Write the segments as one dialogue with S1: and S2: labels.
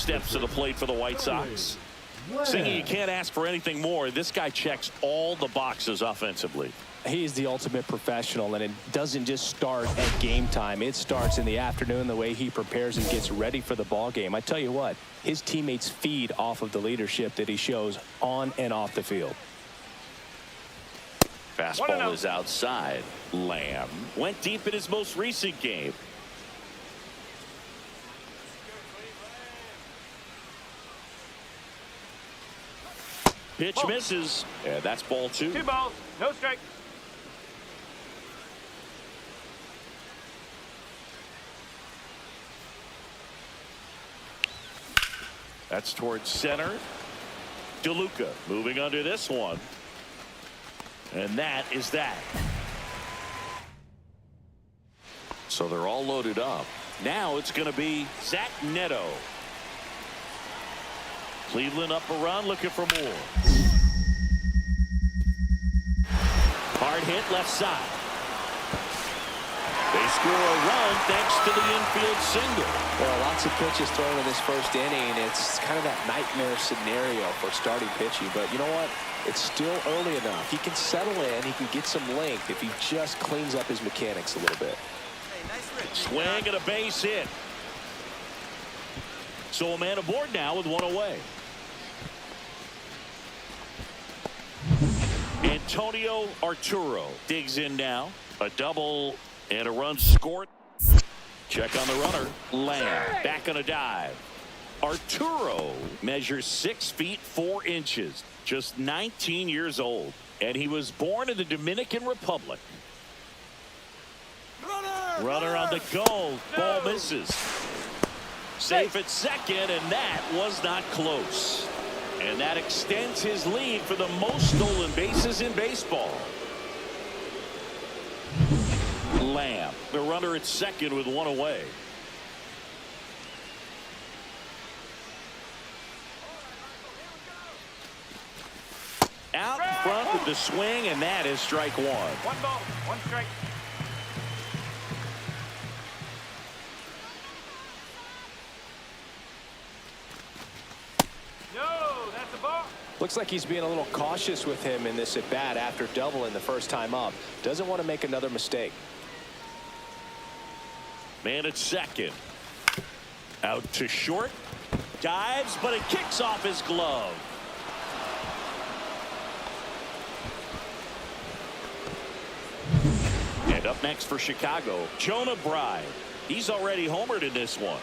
S1: steps to the plate for the White Sox. Singy, you can't ask for anything more. This guy checks all the boxes offensively.
S2: He is the ultimate professional, and it doesn't just start at game time. It starts in the afternoon, the way he prepares and gets ready for the ball game. I tell you what, his teammates feed off of the leadership that he shows on and off the field.
S1: Fastball is outside. Lamb went deep in his most recent game. Pitch misses, and that's ball 2.
S3: 2 balls, no strike.
S1: That's towards center. DeLuca moving under this one. And that is that. So they're all loaded up. Now it's going to be Zach Neto. Cleveland up a run, looking for more. Hard hit left side. They score a run thanks to the infield single.
S2: Well, lots of pitches thrown in this first inning. It's kind of that nightmare scenario for starting pitching. But you know what? It's still early enough. He can settle in. He can get some length if he just cleans up his mechanics a little bit.
S1: Swing and a base hit. So a man aboard now with 1 away. Antonio Arturo digs in now. A double and a run scored. Check on the runner. Lamb back on a dive. Arturo measures 6 feet 4 inches. Just 19 years old. And he was born in the Dominican Republic. Runner on the go. Ball misses. Safe at second, and that was not close. And that extends his lead for the most stolen bases in baseball. Lamb, the runner at second with 1 away. Out in front with the swing, and that is strike 1.
S3: 1 ball, 1 strike. No, that's a ball.
S2: Looks like he's being a little cautious with him in this at bat after doubling the first time up. Doesn't want to make another mistake.
S1: Man at second. Out to short. Dives, but it kicks off his glove. And up next for Chicago, Jonah Bride. He's already homered in this one.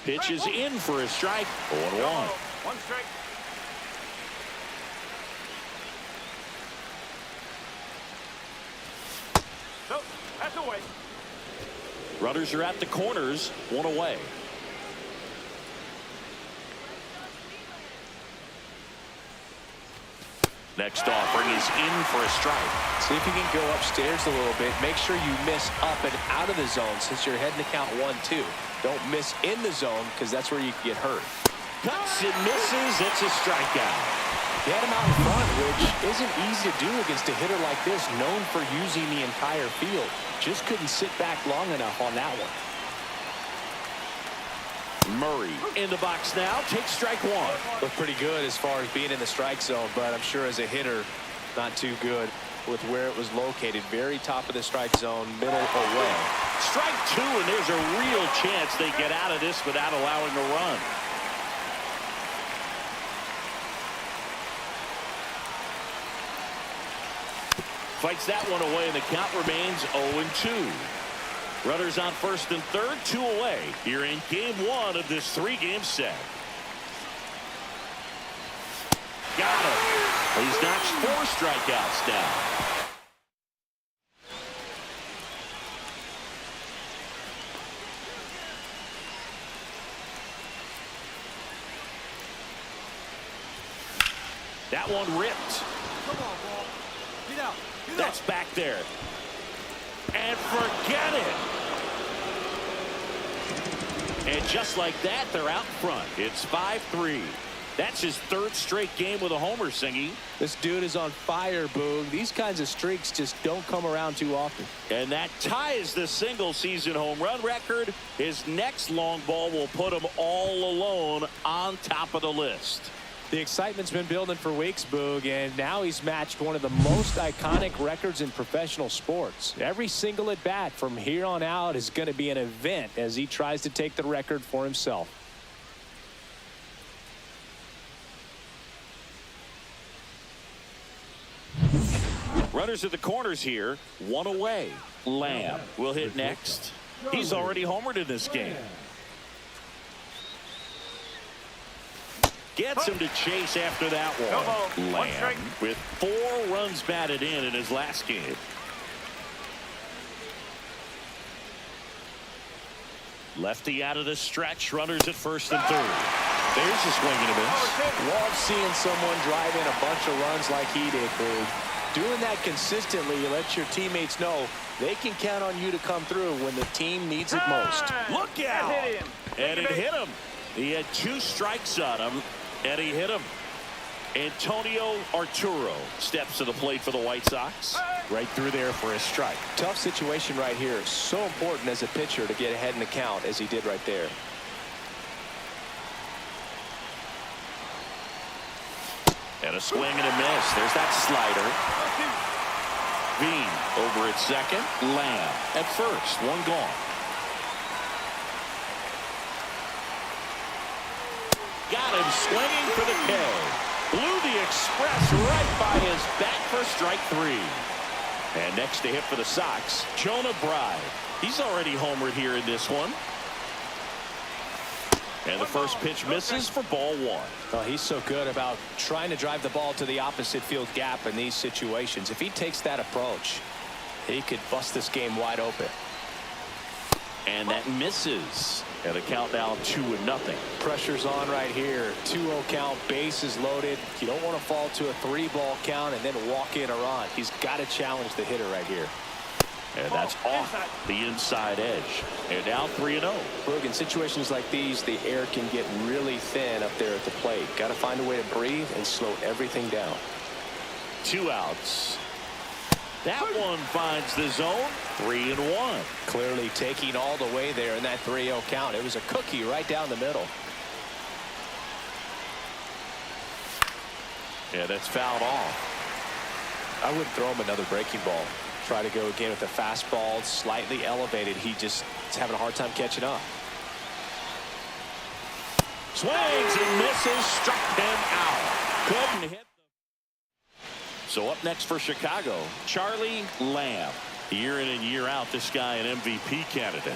S1: Pitch is in for a strike. 0-1.
S3: 1 strike. No, that's away.
S1: Runners are at the corners. 1 away. Next offering is in for a strike.
S2: See if you can go upstairs a little bit. Make sure you miss up and out of the zone since you're heading to count 1-2. Don't miss in the zone because that's where you can get hurt.
S1: Cuts and misses. It's a strikeout.
S2: He had him out in front, which isn't easy to do against a hitter like this, known for using the entire field. Just couldn't sit back long enough on that one.
S1: Murray in the box now. Takes strike 1.
S2: Looked pretty good as far as being in the strike zone, but I'm sure as a hitter, not too good with where it was located. Very top of the strike zone, middle away.
S1: Strike 2, and there's a real chance they get out of this without allowing a run. Fights that one away, and the count remains 0-2. Runners on first and third, 2 away here in game 1 of this 3-game set. Got him. He's notched 4 strikeouts now. That one ripped.
S3: Come on, ball. Get out.
S1: That's back there. And forget it. And just like that, they're out front. It's 5-3. That's his third straight game with a homer, Singy.
S2: This dude is on fire, Boog. These kinds of streaks just don't come around too often.
S1: And that ties the single-season home run record. His next long ball will put him all alone on top of the list.
S2: The excitement's been building for weeks, Boog, and now he's matched one of the most iconic records in professional sports. Every single at-bat from here on out is going to be an event as he tries to take the record for himself.
S1: Runners at the corners here, one away. Lamb will hit next. He's already homered in this game. Gets him to chase after that one. Lamb with 4 runs batted in his last game. Lefty out of the stretch. Runners at first and third. There's a swing and a miss.
S2: Love seeing someone drive in a bunch of runs like he did, Boog. Doing that consistently lets your teammates know they can count on you to come through when the team needs it most.
S1: Look out! And it hit him. He had 2 strikes on him, and he hit him. Antonio Arturo steps to the plate for the White Sox.
S2: Right through there for a strike. Tough situation right here. So important as a pitcher to get ahead in the count as he did right there.
S1: And a swing and a miss. There's that slider. Bean over at second. Lamb at first. One gone. Got him swinging for the K. Blew the express right by his bat for strike 3. And next to hit for the Sox, Jonah Bride. He's already homered here in this one. And the first pitch misses for ball 1.
S2: Well, he's so good about trying to drive the ball to the opposite field gap in these situations. If he takes that approach, he could bust this game wide open.
S1: And that misses. And a count now 2-0.
S2: Pressure's on right here. 2-0 count, bases loaded. You don't want to fall to a 3-ball count and then walk in a run. He's got to challenge the hitter right here.
S1: And that's off the inside edge. And now 3-0.
S2: Look, in situations like these, the air can get really thin up there at the plate. Got to find a way to breathe and slow everything down.
S1: 2 outs. That one finds the zone. 3-1.
S2: Clearly taking all the way there in that 3-0 count. It was a cookie right down the middle.
S1: Yeah, that's fouled off.
S2: I wouldn't throw him another breaking ball. Try to go again with the fastball, slightly elevated. He just is having a hard time catching up.
S1: Swings and misses, struck him out. Couldn't hit. So up next for Chicago, Charlie Lamb. Year in and year out, this guy an MVP candidate.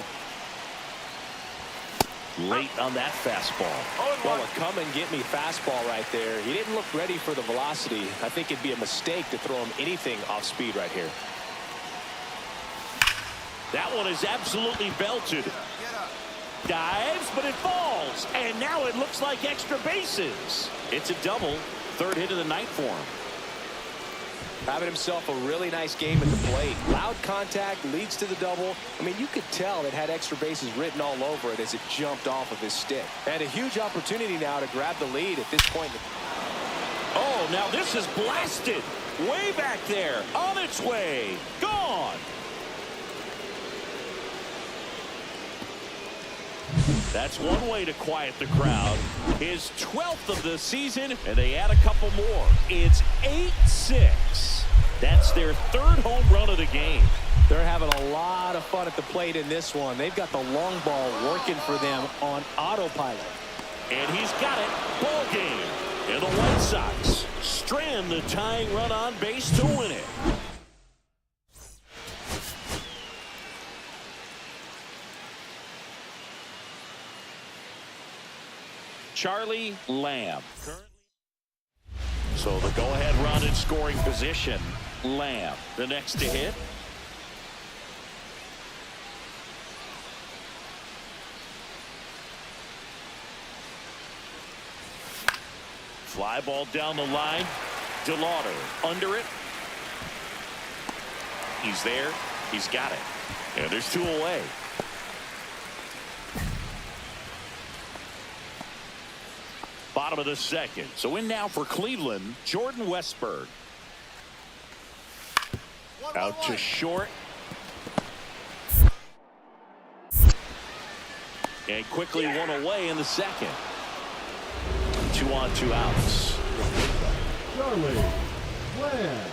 S1: Late on that fastball.
S2: Well, a come and get me fastball right there. He didn't look ready for the velocity. I think it'd be a mistake to throw him anything off speed right here.
S1: That one is absolutely belted. Dives, but it falls. And now it looks like extra bases. It's a double. 3rd hit of the night for him.
S2: Having himself a really nice game at the plate. Loud contact leads to the double. I mean, you could tell it had extra bases written all over it as it jumped off of his stick. And a huge opportunity now to grab the lead at this point.
S1: Oh, now this is blasted. Way back there. On its way. Gone. That's one way to quiet the crowd. His 12th of the season, and they add a couple more. It's 8-6. That's their 3rd home run of the game.
S2: They're having a lot of fun at the plate in this one. They've got the long ball working for them on autopilot.
S1: And he's got it. Ball game. And the White Sox strand the tying run on base to win it. Charlie Lamb. So the go-ahead run in scoring position. Lamb, the next to hit. Fly ball down the line. DeLauder under it. He's there. He's got it. And there's 2 away. Bottom of the second. So in now for Cleveland, Jordan Westberg. Out to short. And quickly one away in the second. 2 on, 2 outs.
S4: Charlie Lamb.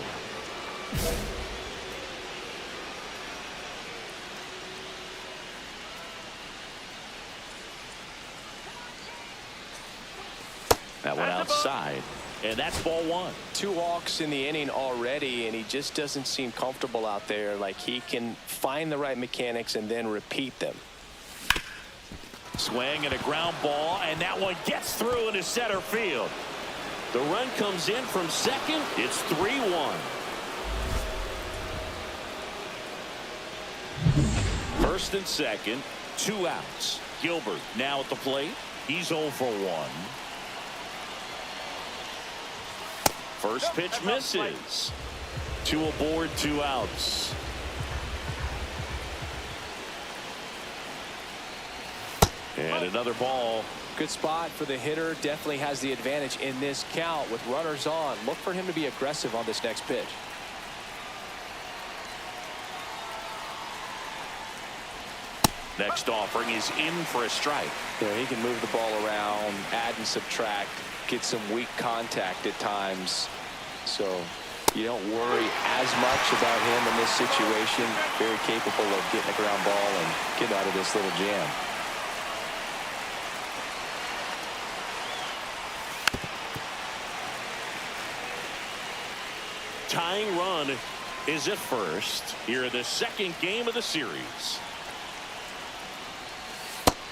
S1: That one outside. And that's ball 1.
S2: 2 walks in the inning already, and he just doesn't seem comfortable out there. Like he can find the right mechanics and then repeat them.
S1: Swing and a ground ball, and that one gets through into center field. The run comes in from second. It's 3-1. First and second, 2 outs. Gilbert now at the plate. He's 0 for 1. First pitch misses. 2 aboard, 2 outs. And another ball.
S2: Good spot for the hitter. Definitely has the advantage in this count with runners on. Look for him to be aggressive on this next pitch.
S1: Next offering is in for a strike.
S2: Yeah, he can move the ball around, add and subtract, get some weak contact at times. So you don't worry as much about him in this situation. Very capable of getting a ground ball and getting out of this little jam.
S1: Tying run is at first here in the second game of the series.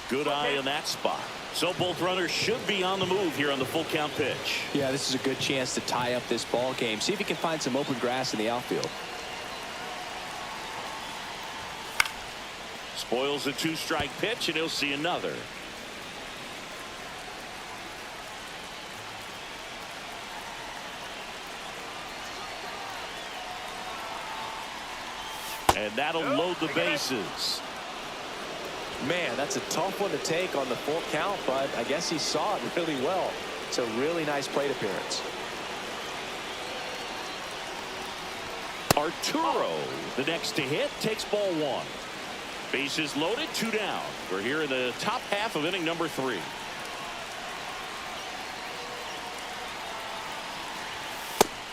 S1: Good eye in that spot. So both runners should be on the move here on the full count pitch.
S2: Yeah, this is a good chance to tie up this ball game. See if he can find some open grass in the outfield.
S1: Spoils a 2-strike pitch, and he'll see another. And that'll load the bases.
S2: Man, that's a tough one to take on the full count, but I guess he saw it really well. It's a really nice plate appearance.
S1: Arturo, the next to hit, takes ball 1. Bases loaded, 2 down. We're here in the top half of inning number 3.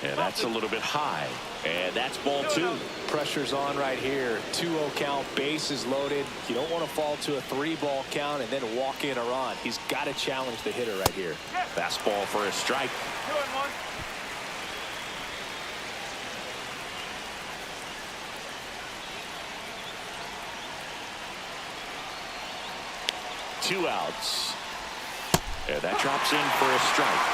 S1: And that's a little bit high. And that's ball 2.
S2: Pressure's on right here. 2-0 count, bases loaded. You don't want to fall to a 3-ball count and then walk in a run. He's got to challenge the hitter right here.
S1: Fastball for a strike.
S3: 2-1.
S1: 2 outs. And that drops in for a strike.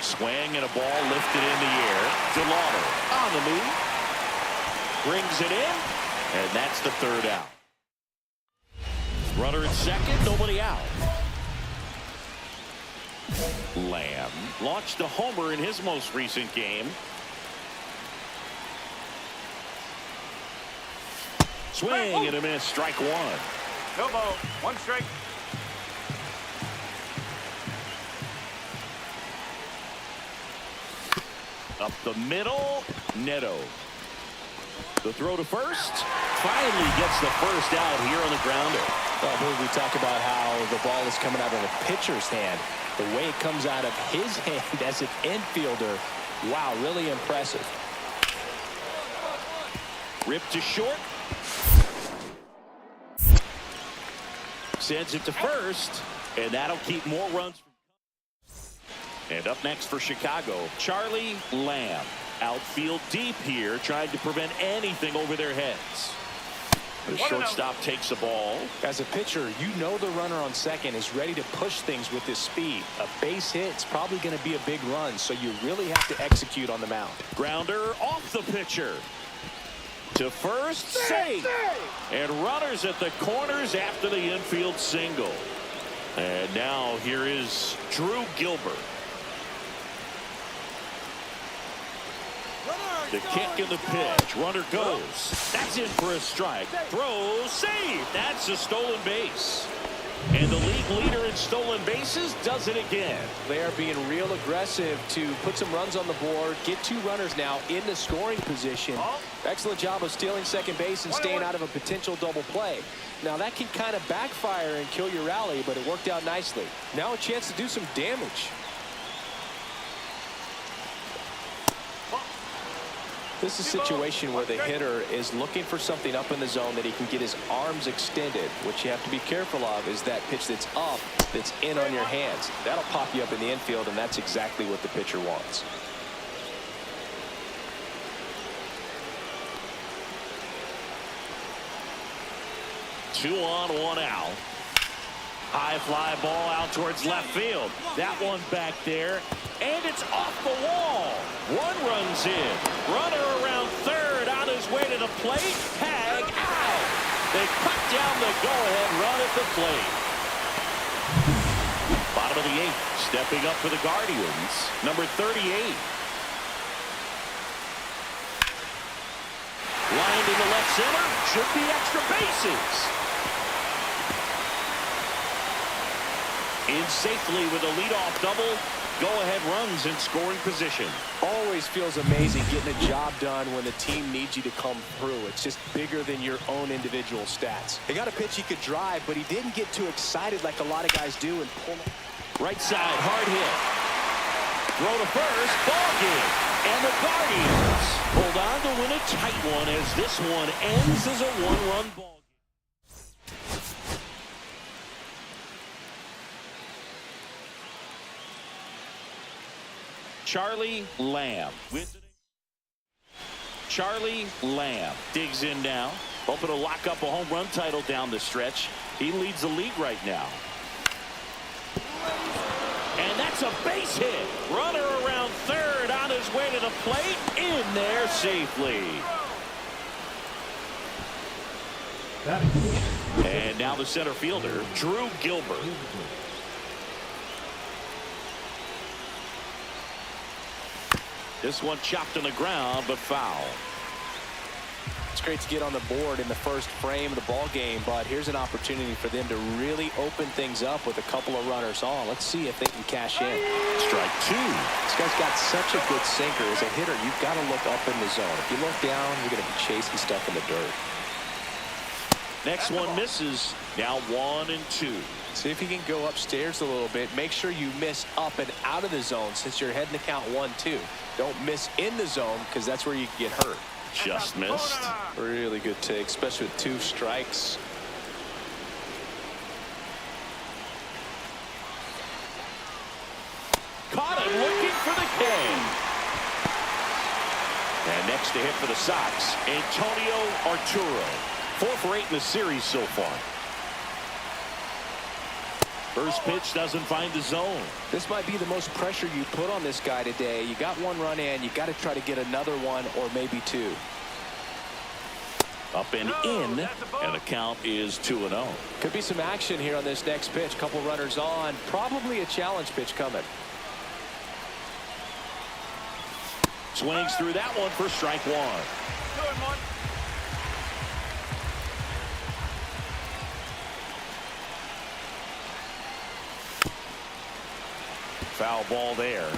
S1: Swing and a ball lifted in the air. Delauder on the move. Brings it in. And that's the 3rd out. Runner at second, nobody out. Lamb launched a homer in his most recent game. Swing and a miss. Strike 1.
S3: No ball. 1 strike.
S1: Up the middle, Neto. The throw to first. Finally gets the first out here on the grounder.
S2: Well, we talk about how the ball is coming out of the pitcher's hand. The way it comes out of his hand as an infielder. Wow, really impressive.
S1: Ripped to short. Sends it to first. And that'll keep more runs. And up next for Chicago, Charlie Lamb. Outfield deep here, trying to prevent anything over their heads. The shortstop takes the ball.
S2: As a pitcher, you know the runner on second is ready to push things with his speed. A base hit is probably going to be a big run, so you really have to execute on the mound.
S1: Grounder off the pitcher. To first, safe. And runners at the corners after the infield single. And now here is Drew Gilbert. The kick and the pitch. Runner goes. That's in for a strike. Throws. Save. That's a stolen base. And the league leader in stolen bases does it again.
S2: They are being real aggressive to put some runs on the board. Get 2 runners now in the scoring position. Excellent job of stealing second base and staying out of a potential double play. Now that can kind of backfire and kill your rally, but it worked out nicely. Now a chance to do some damage. This is a situation where the hitter is looking for something up in the zone that he can get his arms extended. What you have to be careful of is that pitch that's up, that's in on your hands. That'll pop you up in the infield, and that's exactly what the pitcher wants.
S1: Two on, one out. High fly ball out towards left field. That one back there, and it's off the wall. One runs in. Runner around third on his way to the plate. Tag out. They cut down the go-ahead run at the plate. Bottom of the 8th. Stepping up for the Guardians, number 38. Lined into left center. Should be extra bases. In safely with a leadoff double. Go-ahead runs in scoring position.
S2: Always feels amazing getting a job done when the team needs you to come through. It's just bigger than your own individual stats. He got a pitch he could drive, but he didn't get too excited like a lot of guys do and pull.
S1: Right side, hard hit. Throw to first, ball game. And the Guardians hold on to win a tight one as this one ends as a 1-run ball. Charlie Lamb digs in now, hoping to lock up a home run title down the stretch. He leads the league right now. And that's a base hit. Runner around third on his way to the plate. In there safely. And now the center fielder, Drew Gilbert. This one chopped on the ground, but foul.
S2: It's great to get on the board in the first frame of the ball game, but here's an opportunity for them to really open things up with a couple of runners on. Let's see if they can cash in.
S1: Strike 2.
S2: This guy's got such a good sinker. As a hitter, you've got to look up in the zone. If you look down, you're going to be chasing stuff in the dirt.
S1: Next one misses. Now 1-2.
S2: See if you can go upstairs a little bit. Make sure you miss up and out of the zone since you're heading to count 1-2. Don't miss in the zone because that's where you get hurt.
S1: Just missed.
S2: Really good take, especially with 2 strikes.
S1: Caught him looking for the K. And next to hit for the Sox, Antonio Arturo. 4 for 8 in the series so far. First pitch doesn't find the zone.
S2: This might be the most pressure you put on this guy today. You got 1 run in. You got to try to get another 1 or maybe 2.
S1: Up and in, and the count is 2-0.
S2: Could be some action here on this next pitch. Couple runners on. Probably a challenge pitch coming.
S1: Swings through that one for strike 1. Foul ball there.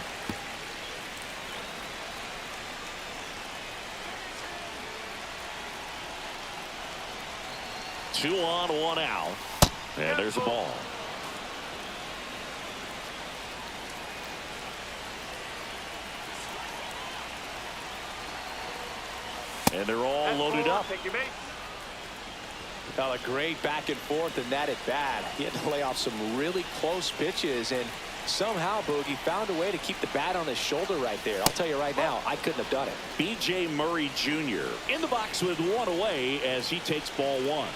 S1: Two on, 1 out. And there's a ball. And they're all loaded up.
S2: Got a great back and forth in that at bat. He had to lay off some really close pitches, and somehow Boogie found a way to keep the bat on his shoulder right there. I'll tell you right now, I couldn't have done it.
S1: B.J. Murray Jr. in the box with 1 away as he takes ball 1.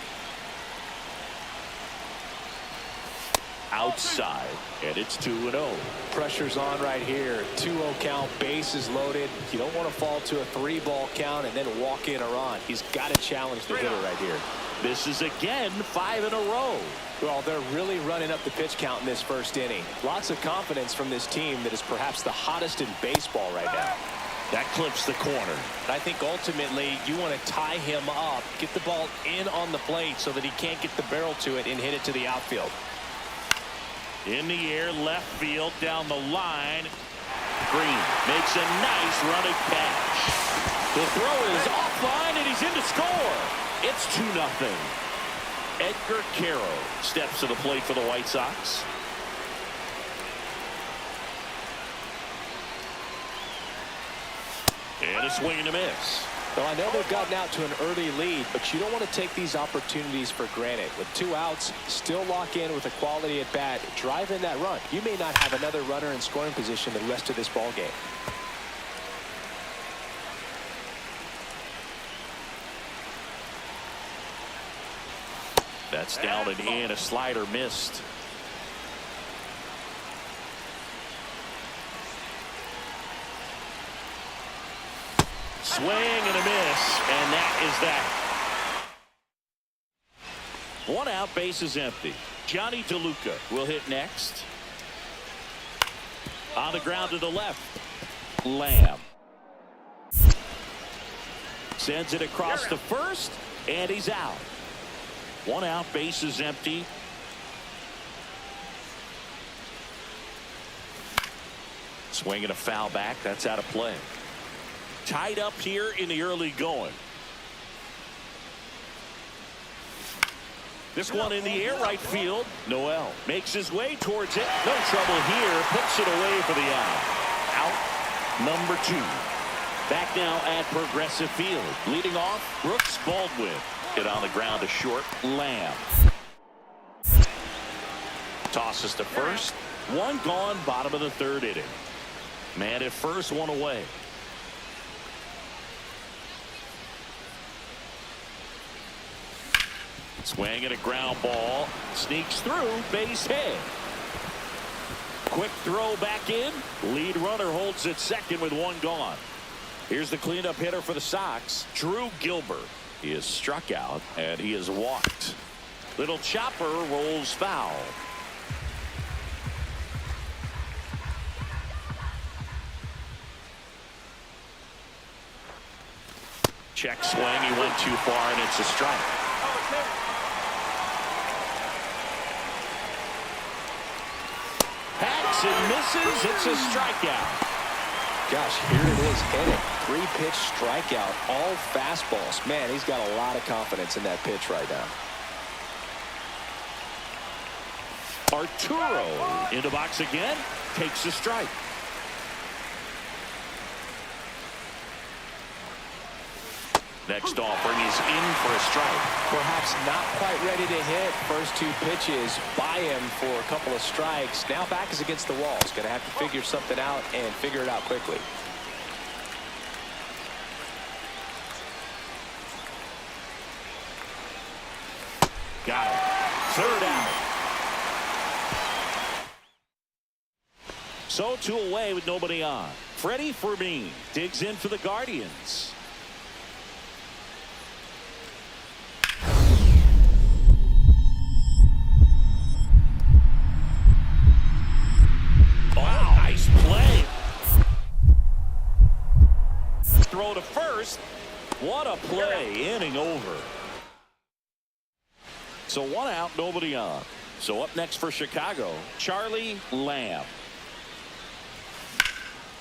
S1: Outside, and it's 2-0.
S2: Pressure's on right here. 2-0 count, bases loaded. You don't want to fall to a 3-ball count and then walk in a run. He's got to challenge the hitter right here.
S1: This is again 5 in a row.
S2: Well, they're really running up the pitch count in this first inning. Lots of confidence from this team that is perhaps the hottest in baseball right now.
S1: That clips the corner.
S2: I think ultimately you want to tie him up, get the ball in on the plate so that he can't get the barrel to it and hit it to the outfield.
S1: In the air, left field, down the line. Green makes a nice running catch. The throw is offline, and he's in to score. It's 2-0. Edgar Caro steps to the plate for the White Sox. And a swing and a miss.
S2: Well, I know they've gotten out to an early lead, but you don't want to take these opportunities for granted. With 2 outs, still lock in with a quality at bat, drive in that run. You may not have another runner in scoring position the rest of this ball game.
S1: That's down and in. A slider missed. Swing and a miss, and that is that. 1 out, base is empty. Johnny DeLuca will hit next. On the ground to the left. Lamb sends it across to first, and he's out. 1 out, base is empty. Swing and a foul back. That's out of play. Tied up here in the early going. This one in the air, right field. Noel makes his way towards it. No trouble here. Puts it away for the out. Out number 2. Back now at Progressive Field. Leading off, Brooks Baldwin. Hit on the ground to short. Lamb tosses to first. 1 gone, bottom of the 3rd inning. Man at first, 1 away. Swing and a ground ball. Sneaks through, base hit. Quick throw back in. Lead runner holds at second with 1 gone. Here's the cleanup hitter for the Sox, Drew Gilbert. He is struck out and he is walked. Little chopper rolls foul. Check swing. He went too far and it's a strike. Hacks and misses. It's a strikeout.
S2: Gosh, here it is. And a 3-pitch strikeout. All fastballs. Man, he's got a lot of confidence in that pitch right now.
S1: Arturo in the box again. Takes a strike. Next offering is in for a strike.
S2: Perhaps not quite ready to hit. First 2 pitches by him for a couple of strikes. Now back is against the wall. He's going to have to figure something out and figure it out quickly.
S1: Got it. 3rd out. So 2 away with nobody on. Freddie Fermin digs in for the Guardians. Wow, nice play. Throw to first. What a play. Inning over. So 1 out, nobody on. So up next for Chicago, Charlie Lamb.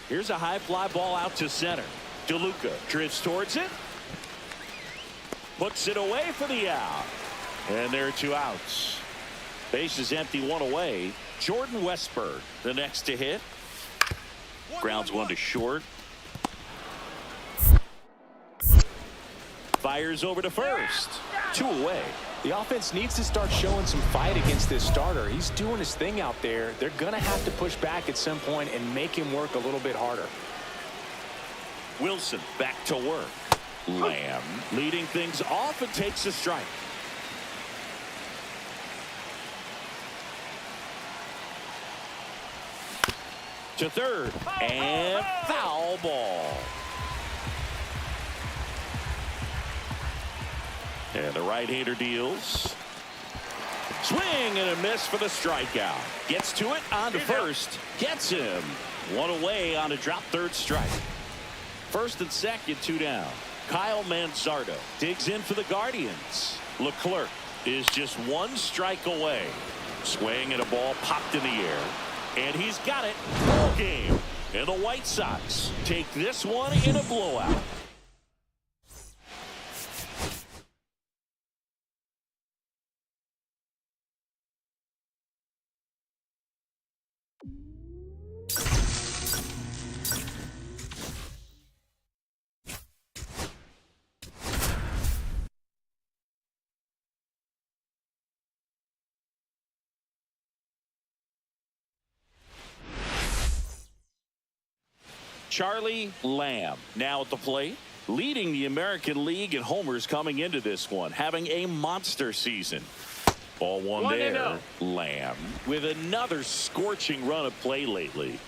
S1: Here's a high fly ball out to center. DeLuca drifts towards it. Puts it away for the out. And there are 2 outs. Base is empty, 1 away. Jordan Westberg, the next to hit. Grounds 1 to short. Fires over to first. 2 away.
S2: The offense needs to start showing some fight against this starter. He's doing his thing out there. They're going to have to push back at some point and make him work a little bit harder.
S1: Wilson back to work. Lamb leading things off and takes a strike. To third and foul ball. And the right-hander deals. Swing and a miss for the strikeout. Gets to it on to first. Gets him. 1 away on a drop 3rd strike. First and second, 2 down. Kyle Manzardo digs in for the Guardians. Leclerc is just 1 strike away. Swing and a ball popped in the air. And he's got it. Ball game. And the White Sox take this one in a blowout. Charlie Lamb now at the plate, leading the American League in homers coming into this one, having a monster season. Ball one there. Lamb with another scorching run of play lately.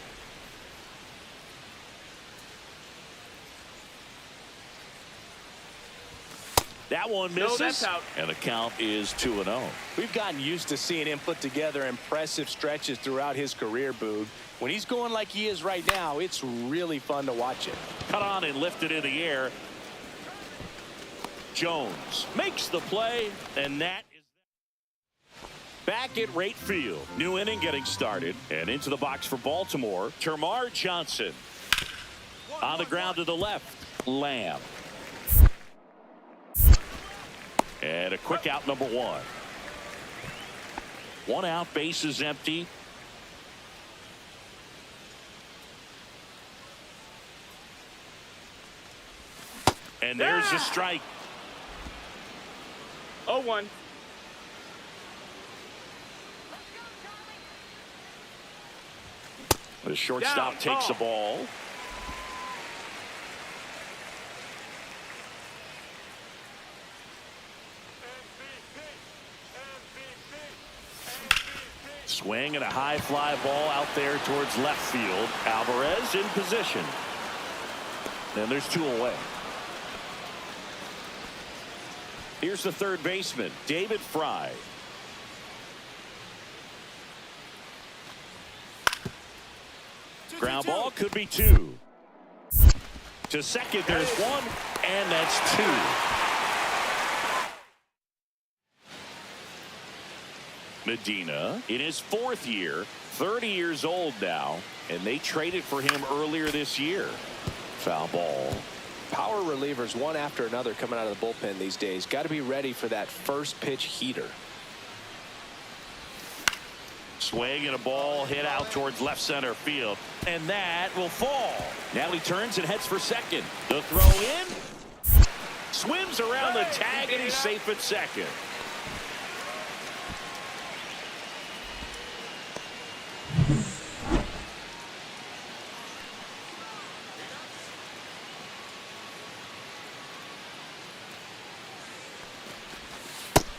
S1: That one misses.
S3: No, that's out.
S1: And the count is 2-0.
S2: We've gotten used to seeing him put together impressive stretches throughout his career, Boog. When he's going like he is right now, it's really fun to watch it.
S1: Cut on and lifted in the air. Jones makes the play, and that is back at right field. New inning getting started, and into the box for Baltimore. Termarr Johnson on the ground to the left. Lamb. And a quick out, number 1. 1 out, base is empty. And there's a strike.
S3: 0-1.
S1: The shortstop takes the ball. Swing and a high fly ball out there towards left field. Alvarez in position. And there's 2 away. Here's the third baseman, David Fry. Ground ball could be 2. To second, there's 1, and that's 2. Medina in his 4th year, 30 years old now, and they traded for him earlier this year. Foul ball.
S2: Power relievers one after another coming out of the bullpen these days. Got to be ready for that first pitch heater.
S1: Swing and a ball hit out towards left center field, and that will fall. Now he turns and heads for second. The throw in, swims around the tag, and he's safe at second.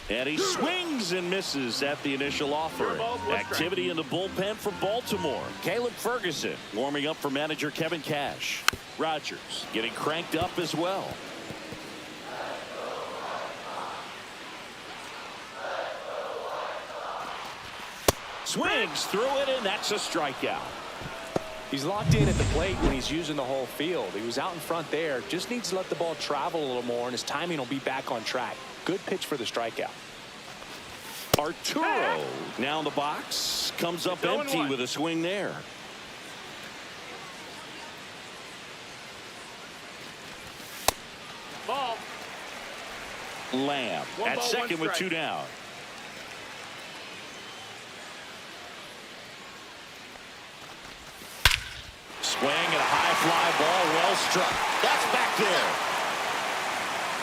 S1: And he swings and misses at the initial offer. Activity in the bullpen for Baltimore. Caleb Ferguson warming up for manager Kevin Cash. Rogers getting cranked up as well. Swings through it, and that's a strikeout.
S2: He's locked in at the plate when he's using the whole field. He was out in front there. Just needs to let the ball travel a little more, and his timing will be back on track. Good pitch for the strikeout.
S1: Arturo now in the box. Comes up empty with a swing there.
S3: Ball.
S1: Lamb at second with 2 down. Swing and a high fly ball, well struck. That's back there.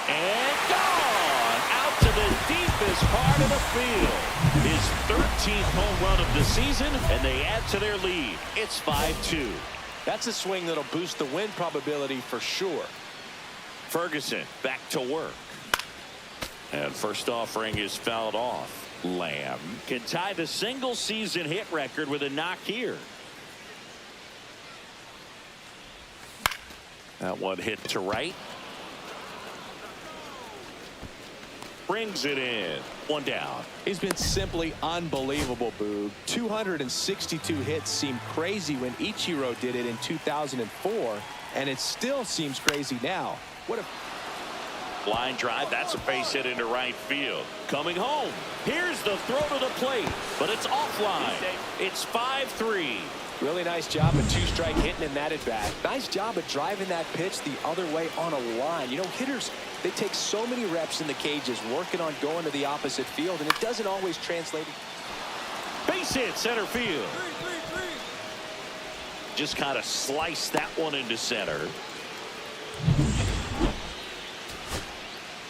S1: And gone out to the deepest part of the field. His 13th home run of the season, and they add to their lead. It's 5-2.
S2: That's a swing that'll boost the win probability for sure.
S1: Ferguson back to work. And first offering is fouled off. Lamb can tie the single season hit record with a knock here. That one hit to right. Brings it in. 1 down.
S2: He's been simply unbelievable, Boog. 262 hits seemed crazy when Ichiro did it in 2004. And it still seems crazy now. What a
S1: Line drive, that's a base hit into right field. Coming home, here's the throw to the plate, but it's offline. It's 5-3.
S2: really nice job of two-strike hitting in that at bat. Nice job of driving that pitch the other way on a line. You know, hitters, they take so many reps in the cages working on going to the opposite field, and it doesn't always translate.
S1: Base hit center field. Just kind of slice that one into center.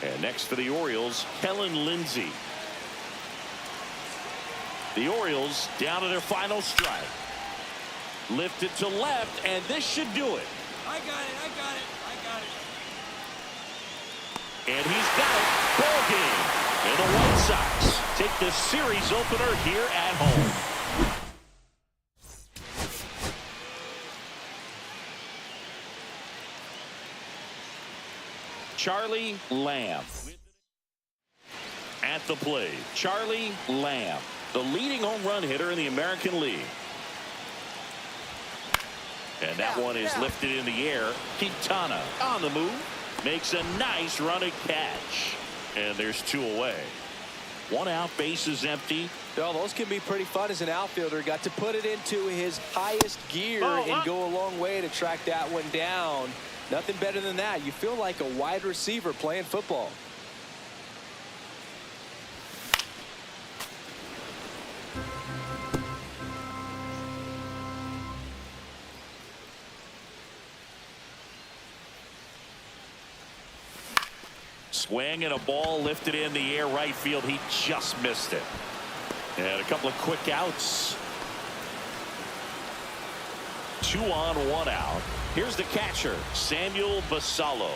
S1: And next for the Orioles, Kellen Lindsey. The Orioles down to their final strike. Lifted to left, and this should do it.
S5: I got it.
S1: And he's got it. Ball game. And the White Sox take the series opener here at home. Charlie Lamb. At the plate, Charlie Lamb, the leading home run hitter in the American League. And that one is lifted in the air. Quintana on the move. Makes a nice running catch. And there's two away. One out, bases empty.
S2: Well, those can be pretty fun as an outfielder. Got to put it into his highest gear and go a long way to track that one down. Nothing better than that. You feel like a wide receiver playing football.
S1: Swing and a ball lifted in the air right field. He just missed it. And a couple of quick outs. 2 on, 1 out. Here's the catcher, Samuel Basallo.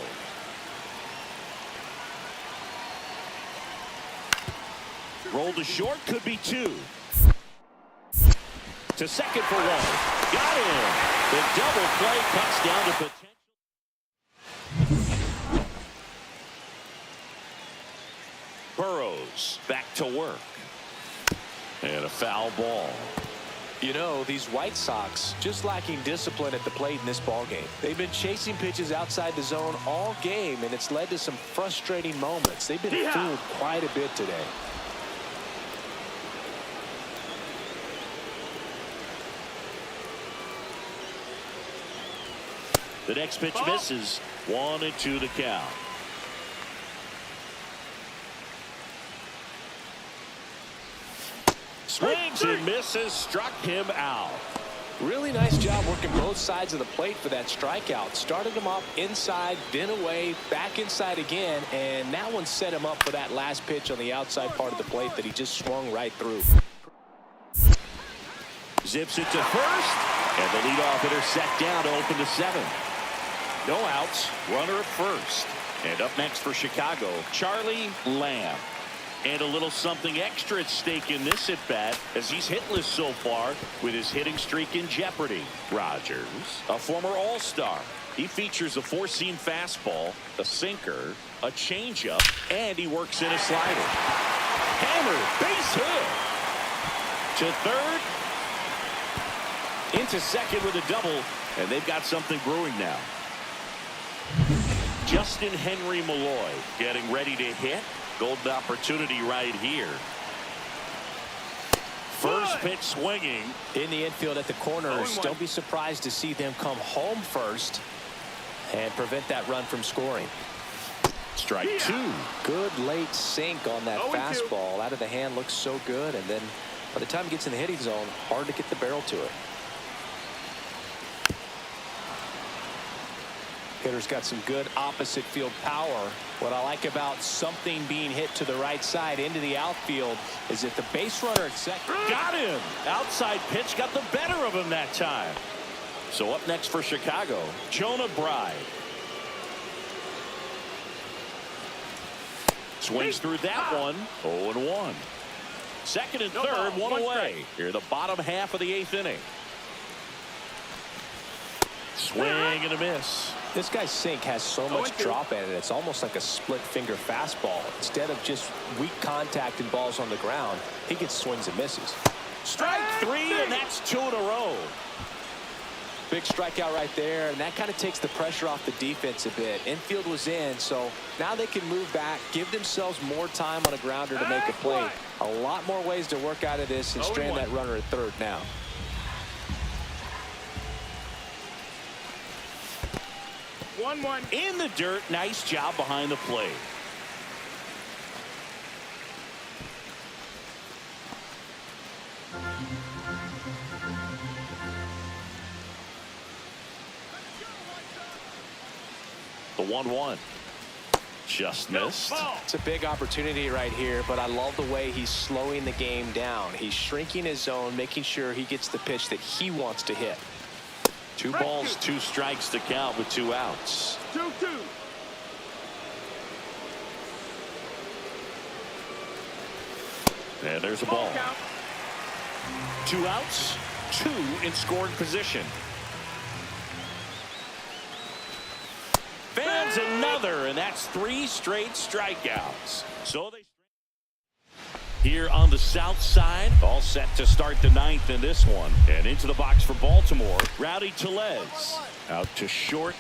S1: Roll to short, could be 2. To second for 1. Got him. The double play cuts down to potential. Burrows back to work. And a foul ball.
S2: You know, these White Sox just lacking discipline at the plate in this ball game. They've been chasing pitches outside the zone all game, and it's led to some frustrating moments. They've been fooled quite a bit today.
S1: The next pitch misses. 1-2 the count. Swings and misses, struck him out.
S2: Really nice job working both sides of the plate for that strikeout. Started him up inside, then away, back inside again, and that one set him up for that last pitch on the outside part of the plate that he just swung right through.
S1: Zips it to first, and the leadoff hitter set down to open the 7th. No outs, runner at first. And up next for Chicago, Charlie Lamb. And a little something extra at stake in this at-bat as he's hitless so far with his hitting streak in jeopardy. Rogers, a former All-Star. He features a 4-seam fastball, a sinker, a changeup, and he works in a slider. Hammer, base hit. To third. Into second with a double. And they've got something brewing now. Justin Henry Malloy getting ready to hit. Golden opportunity right here. First pitch swinging.
S2: In the infield at the corners, don't be surprised to see them come home first and prevent that run from scoring.
S1: Strike 2.
S2: Good late sink on that fastball. Out of the hand, looks so good, and then by the time it gets in the hitting zone, hard to get the barrel to it. Hitter's got some good opposite field power. What I like about something being hit to the right side into the outfield is that the base runner at second.
S1: Got him. Outside pitch got the better of him that time. So up next for Chicago, Jonah Bride. Swings through that one. 0-1. Second and third, one away. Here the bottom half of the 8th inning. Swing and a miss.
S2: This guy's sink has so much drop in it. It's almost like a split finger fastball. Instead of just weak contact and balls on the ground, he gets swings and misses.
S1: Strike 3, and that's 2 in a row.
S2: Big strikeout right there, and that kind of takes the pressure off the defense a bit. Infield was in, so now they can move back, give themselves more time on a grounder to make a play. A lot more ways to work out of this and strand that runner at third now.
S3: One.
S1: In the dirt, nice job behind the plate. The 1-1. Just missed.
S2: It's a big opportunity right here, but I love the way he's slowing the game down. He's shrinking his zone, making sure he gets the pitch that he wants to hit.
S1: 2 balls, 2 strikes to count with 2 outs.
S3: 2-2.
S1: And there's a ball. 2 outs, 2 in scoring position. Fans another, and that's 3 straight strikeouts. So they here on the south side, all set to start the 9th in this one. And into the box for Baltimore, Rowdy Tellez out to short.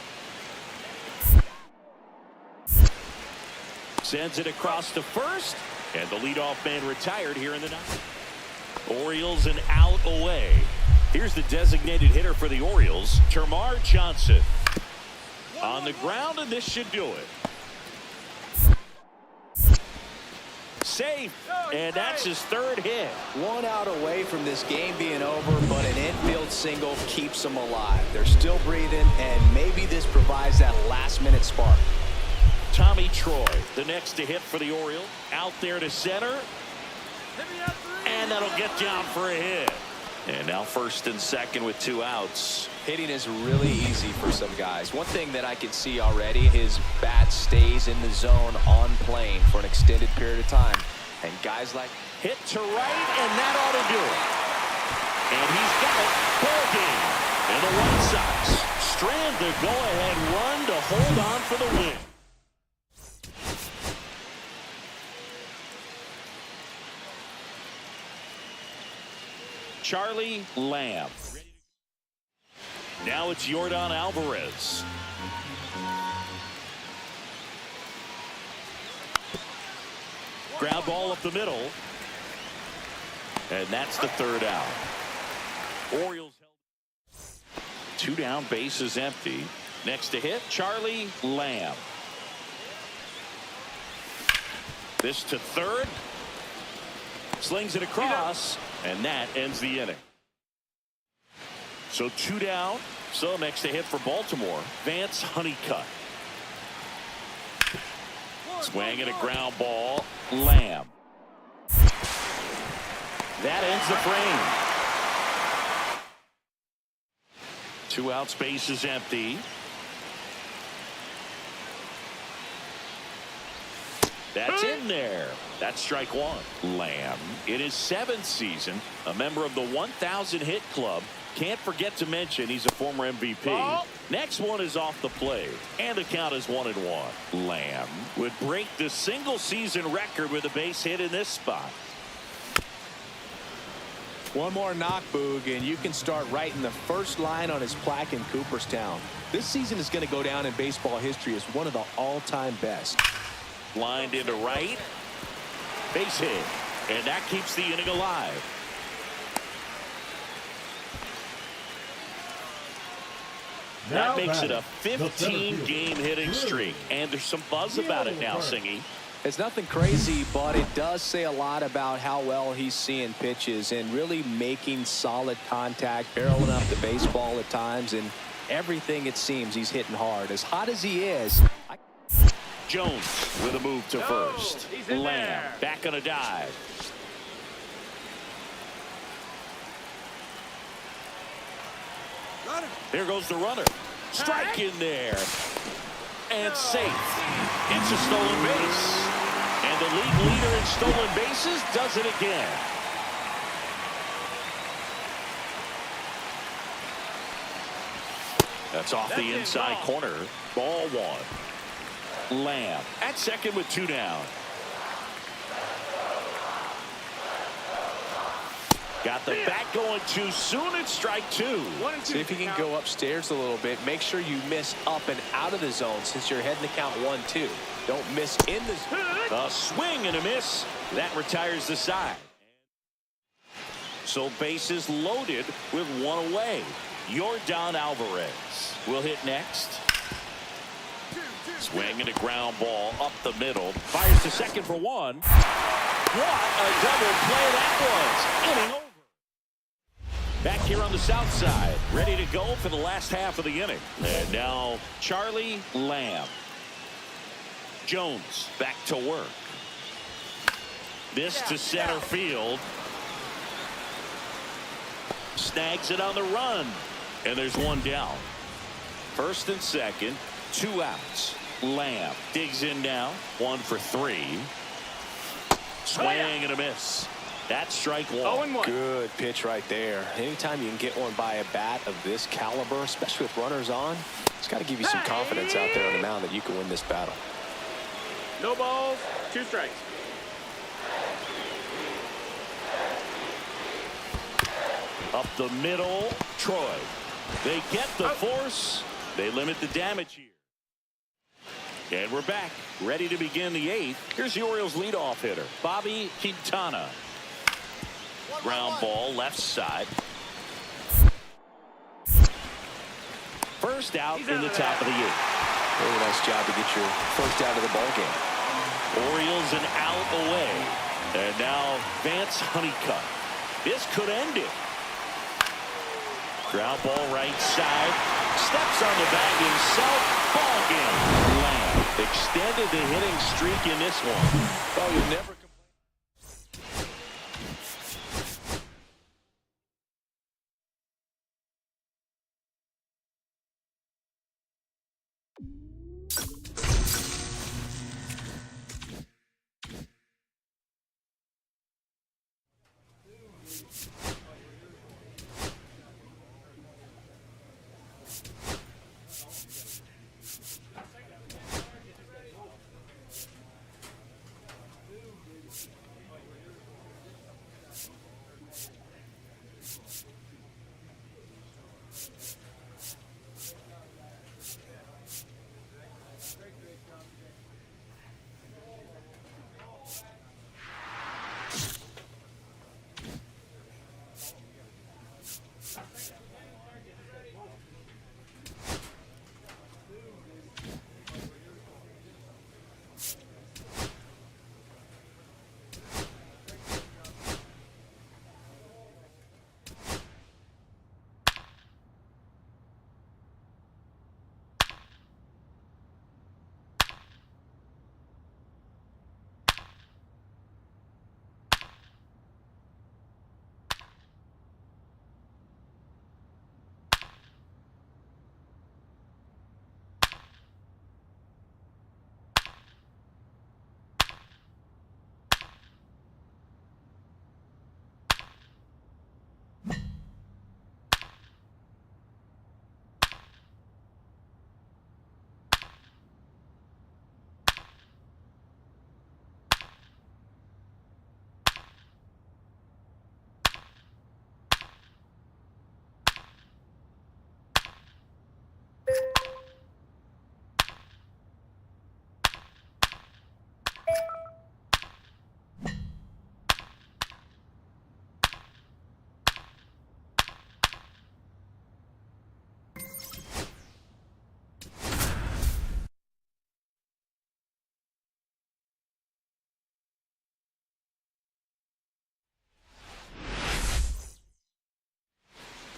S1: Sends it across to first, and the leadoff man retired here in the 9th. Orioles an out away. Here's the designated hitter for the Orioles, Termarr Johnson. On the ground, and this should do it. Safe, and that's his 3rd hit.
S2: 1 out away from this game being over, but an infield single keeps them alive. They're still breathing, and maybe this provides that last-minute spark.
S1: Tommy Troy, the next to hit for the Orioles. Out there to center, and that'll get down for a hit. And now 1st and 2nd with 2 outs.
S2: Hitting is really easy for some guys. One thing that I can see already, his bat stays in the zone on plane for an extended period of time. And guys like
S1: hit to right, and that ought to do it. And he's got it. Ball game. And the White Sox strand the go-ahead run to hold on for the win. Charlie Lamb. Now it's Yordan Alvarez. Ground ball up the middle. And that's the 3rd out. Orioles held 2 down, bases empty. Next to hit, Charlie Lamb. This to 3rd. Slings it across, and that ends the inning. So 2 down. So next to hit for Baltimore, Vance Honeycutt. Swinging a ground ball, Lamb. That ends the frame. 2 outs, bases empty. That's in there. That's strike 1. Lamb, in his 7th season, a member of the 1,000 hit club. Can't forget to mention he's a former MVP. Next one is off the plate, and the count is 1-1. Lamb would break the single season record with a base hit in this spot.
S2: one more knock, Boog, and you can start writing the first line on his plaque in Cooperstown. This season is going to go down in baseball history as one of the all-time best.
S1: Lined into right. Base hit, and that keeps the inning alive. That makes it a 15-game hitting streak, and there's some buzz about it now, Singy.
S2: It's nothing crazy, but it does say a lot about how well he's seeing pitches and really making solid contact, barreling up the baseball at times, and everything it seems he's hitting hard. As hot as he is.
S1: Jones with a move to first. Lamb back on a dive. There goes the runner. Strike in there. And safe. It's a stolen base. And the league leader in stolen bases does it again. That's off the inside corner. Ball 1. Lamb at second with 2 down. Got the bat going too soon. It's strike two.
S3: 1 and 2.
S2: See if you can go upstairs a little bit. Make sure you miss up and out of the zone since you're heading to count 1-2. Don't miss in the zone.
S1: A swing and a miss. That retires the side. So bases loaded with one away. Yordan Alvarez will hit next. Swing and a ground ball up the middle. Fires to second for one. What a double play that was. Inning over. Back here on the south side. Ready to go for the last half of the inning. And now Charlie Lamb. Jones back to work. This to center field. Snags it on the run. And there's one down. First and second. 2 outs. Lamb digs in now. 1 for 3. Swing and a miss. That's strike 1.
S3: 0-1.
S2: Good pitch right there. Anytime you can get one by a bat of this caliber, especially with runners on, it's got to give you some confidence out there on the mound that you can win this battle.
S3: No balls, 2 strikes.
S1: Up the middle, Troy. They get the force. They limit the damage here. And we're back, ready to begin the 8th. Here's the Orioles leadoff hitter, Bobby Quintana. Ground ball left side. First out in the top of the 8th.
S2: Really nice job to get your first out of the ball game.
S1: Orioles an out away. And now Vance Honeycutt. This could end it. Ground ball right side. Steps on the bag himself. Ball game. Lamb extended the hitting streak in this one.
S2: Oh, you never.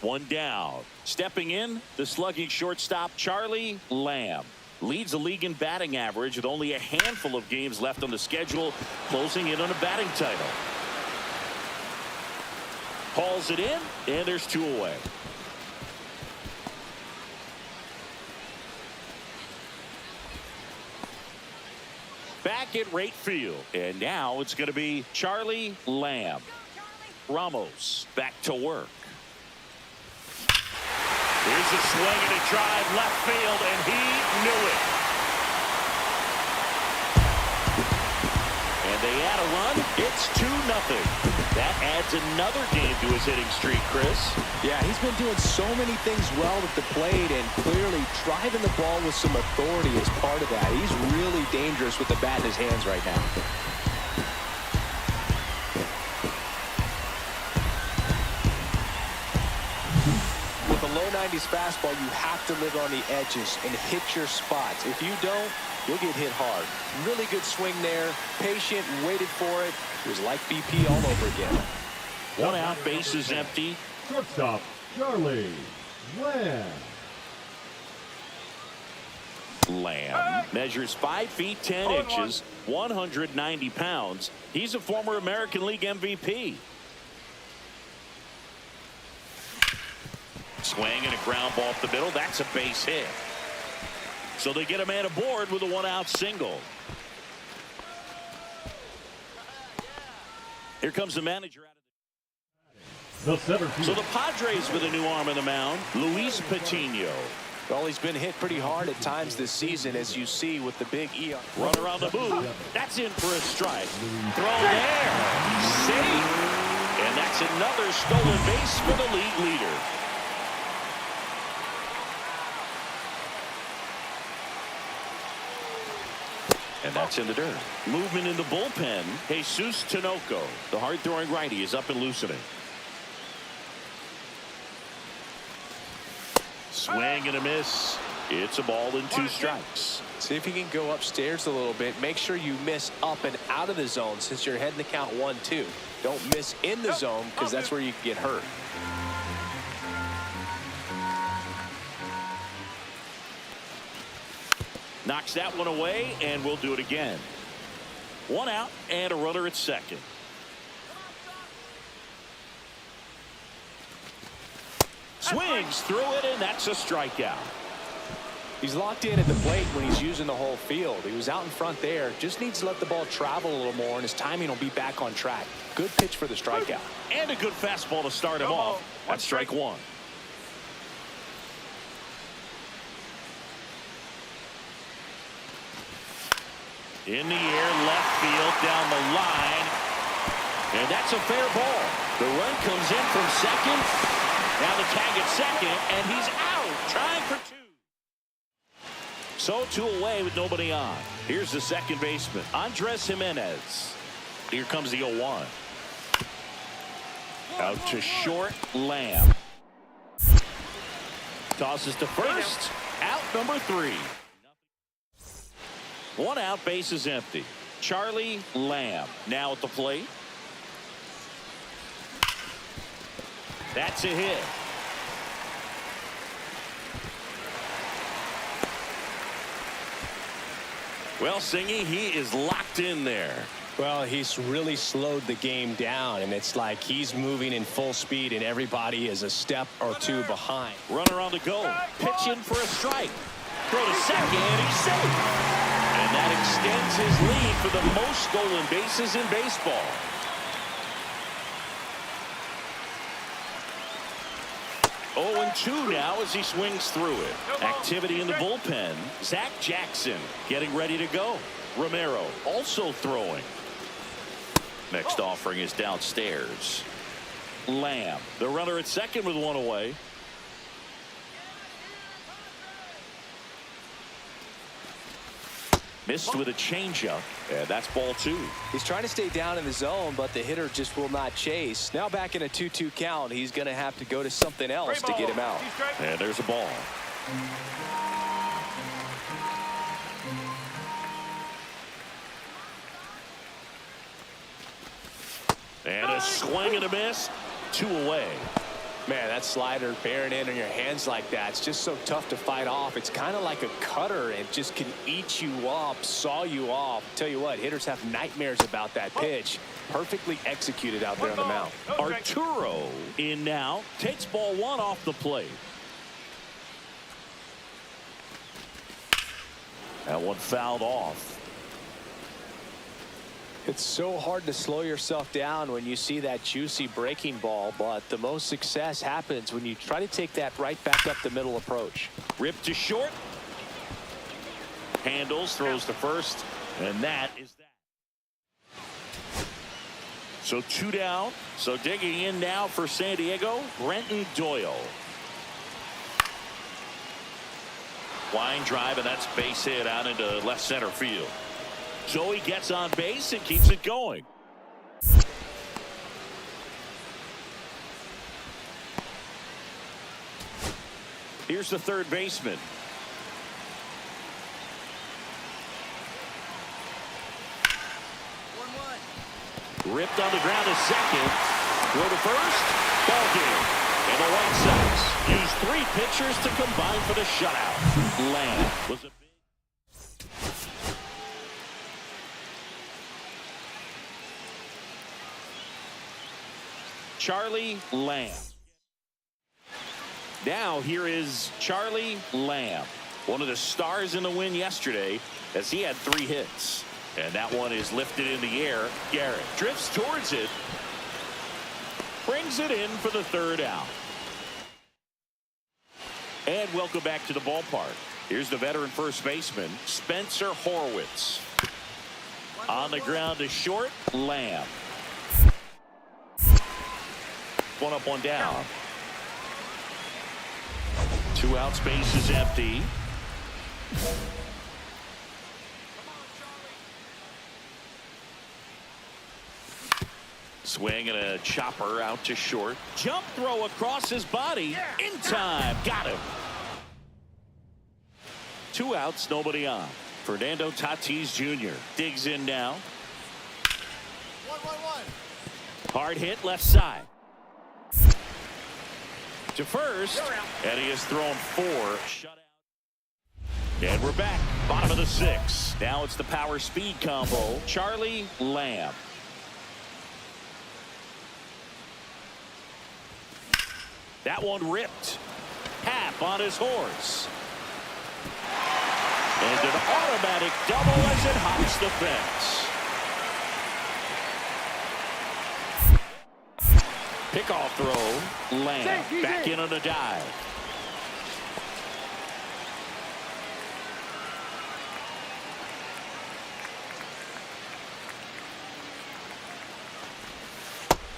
S1: One down. Stepping in, the slugging shortstop Charlie Lamb. Leads the league in batting average with only a handful of games left on the schedule, closing in on a batting title. Hauls it in, and there's 2 away. Back at right field, and now it's going to be Charlie Lamb. Ramos back to work. Here's a swing and a drive left field, and he knew it. And And they add a run. It's 2-0. That adds another game to his hitting streak, Chris.
S2: Yeah, he's been doing so many things well at the plate, and clearly driving the ball with some authority is part of that. He's really dangerous with the bat in his hands right now. With a low 90s fastball, you have to live on the edges and hit your spots. If you don't, you'll get hit hard. Really good swing there. Patient, waited for it. It was like BP all over again.
S1: 1 out, bases empty.
S4: Shortstop, Charlie
S1: Lamb measures 5 feet 10 inches, 190 pounds. He's a former American League MVP. Swing and a ground ball up the middle. That's a base hit. So they get a man aboard with a 1-out single. Here comes the manager out of
S4: the center field.
S1: So the Padres with a new arm on the mound, Luis Patino.
S2: Well, he's been hit pretty hard at times this season, as you see with the big ER.
S1: Run around the move. That's in for a strike. Throw there. Safe. And that's another stolen base for the league leader. And that's in the dirt. Movement in the bullpen. Jesus Tinoco, the hard-throwing righty, is up and loosening. Swing and a miss. It's a ball and 2 strikes.
S2: See if you can go upstairs a little bit. Make sure you miss up and out of the zone since you're heading to count 1-2. Don't miss in the zone because that's where you can get hurt.
S1: Knocks that one away, and we'll do it again. 1 out and a runner at second. Swings through it, and that's a strikeout.
S2: He's locked in at the plate when he's using the whole field. He was out in front there. Just needs to let the ball travel a little more, and his timing will be back on track. Good pitch for the strikeout.
S1: And a good fastball to start him off. That's strike 1. In the air, left field, down the line. And that's a fair ball. The run comes in from second. Now the tag at second, and he's out. Trying for 2. So 2 away with nobody on. Here's the second baseman, Andres Jimenez. Here comes the 0-1. Out to short, Lamb. Tosses to first. Out number 3. 1 out, base is empty. Charlie Lamb now at the plate. That's a hit. Well, Singy, he is locked in there.
S2: Well, he's really slowed the game down, and it's like he's moving in full speed, and everybody is a step or 2 behind.
S1: Runner on the go. Pitch in for a strike. Throw to second. He's safe. And that extends his lead for the most stolen bases in baseball. Oh, and 2 now as he swings through it. Activity in the bullpen. Zach Jackson getting ready to go. Romero also throwing. Next offering is downstairs. Lamb, the runner at second with 1 away. Missed with a changeup, and that's ball 2.
S2: He's trying to stay down in the zone, but the hitter just will not chase. Now back in a 2-2 count, he's going to have to go to something else to get him out.
S1: And there's a ball. And a swing and a miss. 2 away.
S2: Man, that slider bearing in on your hands like that, it's just so tough to fight off. It's kind of like a cutter and just can eat you up, saw you off. Tell you what, hitters have nightmares about that pitch. Perfectly executed out there on the mound.
S1: Arturo in now, takes ball 1 off the plate. That one fouled off.
S2: It's so hard to slow yourself down when you see that juicy breaking ball, but the most success happens when you try to take that right back up the middle approach.
S1: Ripped to short. Handles, throws to first, and that is that. So 2 down. So digging in now for San Diego, Brenton Doyle. Line drive, and that's base hit out into left center field. Joey gets on base and keeps it going. Here's the third baseman. Ripped on the ground to second. Throw to first. Ball game. And the White Sox use 3 pitchers to combine for the shutout. Lamb was a big. Charlie Lamb. Now here is Charlie Lamb, one of the stars in the win yesterday, as he had 3 hits. And that one is lifted in the air. Garrett drifts towards it. Brings it in for the 3rd out. And welcome back to the ballpark. Here's the veteran first baseman, Spencer Horwitz. On the ground to short, Lamb. 1 up, 1 down. 2 outs, base is empty. Swing and a chopper out to short. Jump throw across his body. In time. Got him. 2 outs, nobody on. Fernando Tatis Jr. digs in now.
S5: 1-1-1.
S1: Hard hit left side. To first. And he has thrown 4. Shutout. And we're back. Bottom of the 6th. Now it's the power speed combo. Charlie Lamb. That one ripped. Hap on his horse. And an automatic double as it hops the fence. Pickoff throw. Lamb back in on a dive.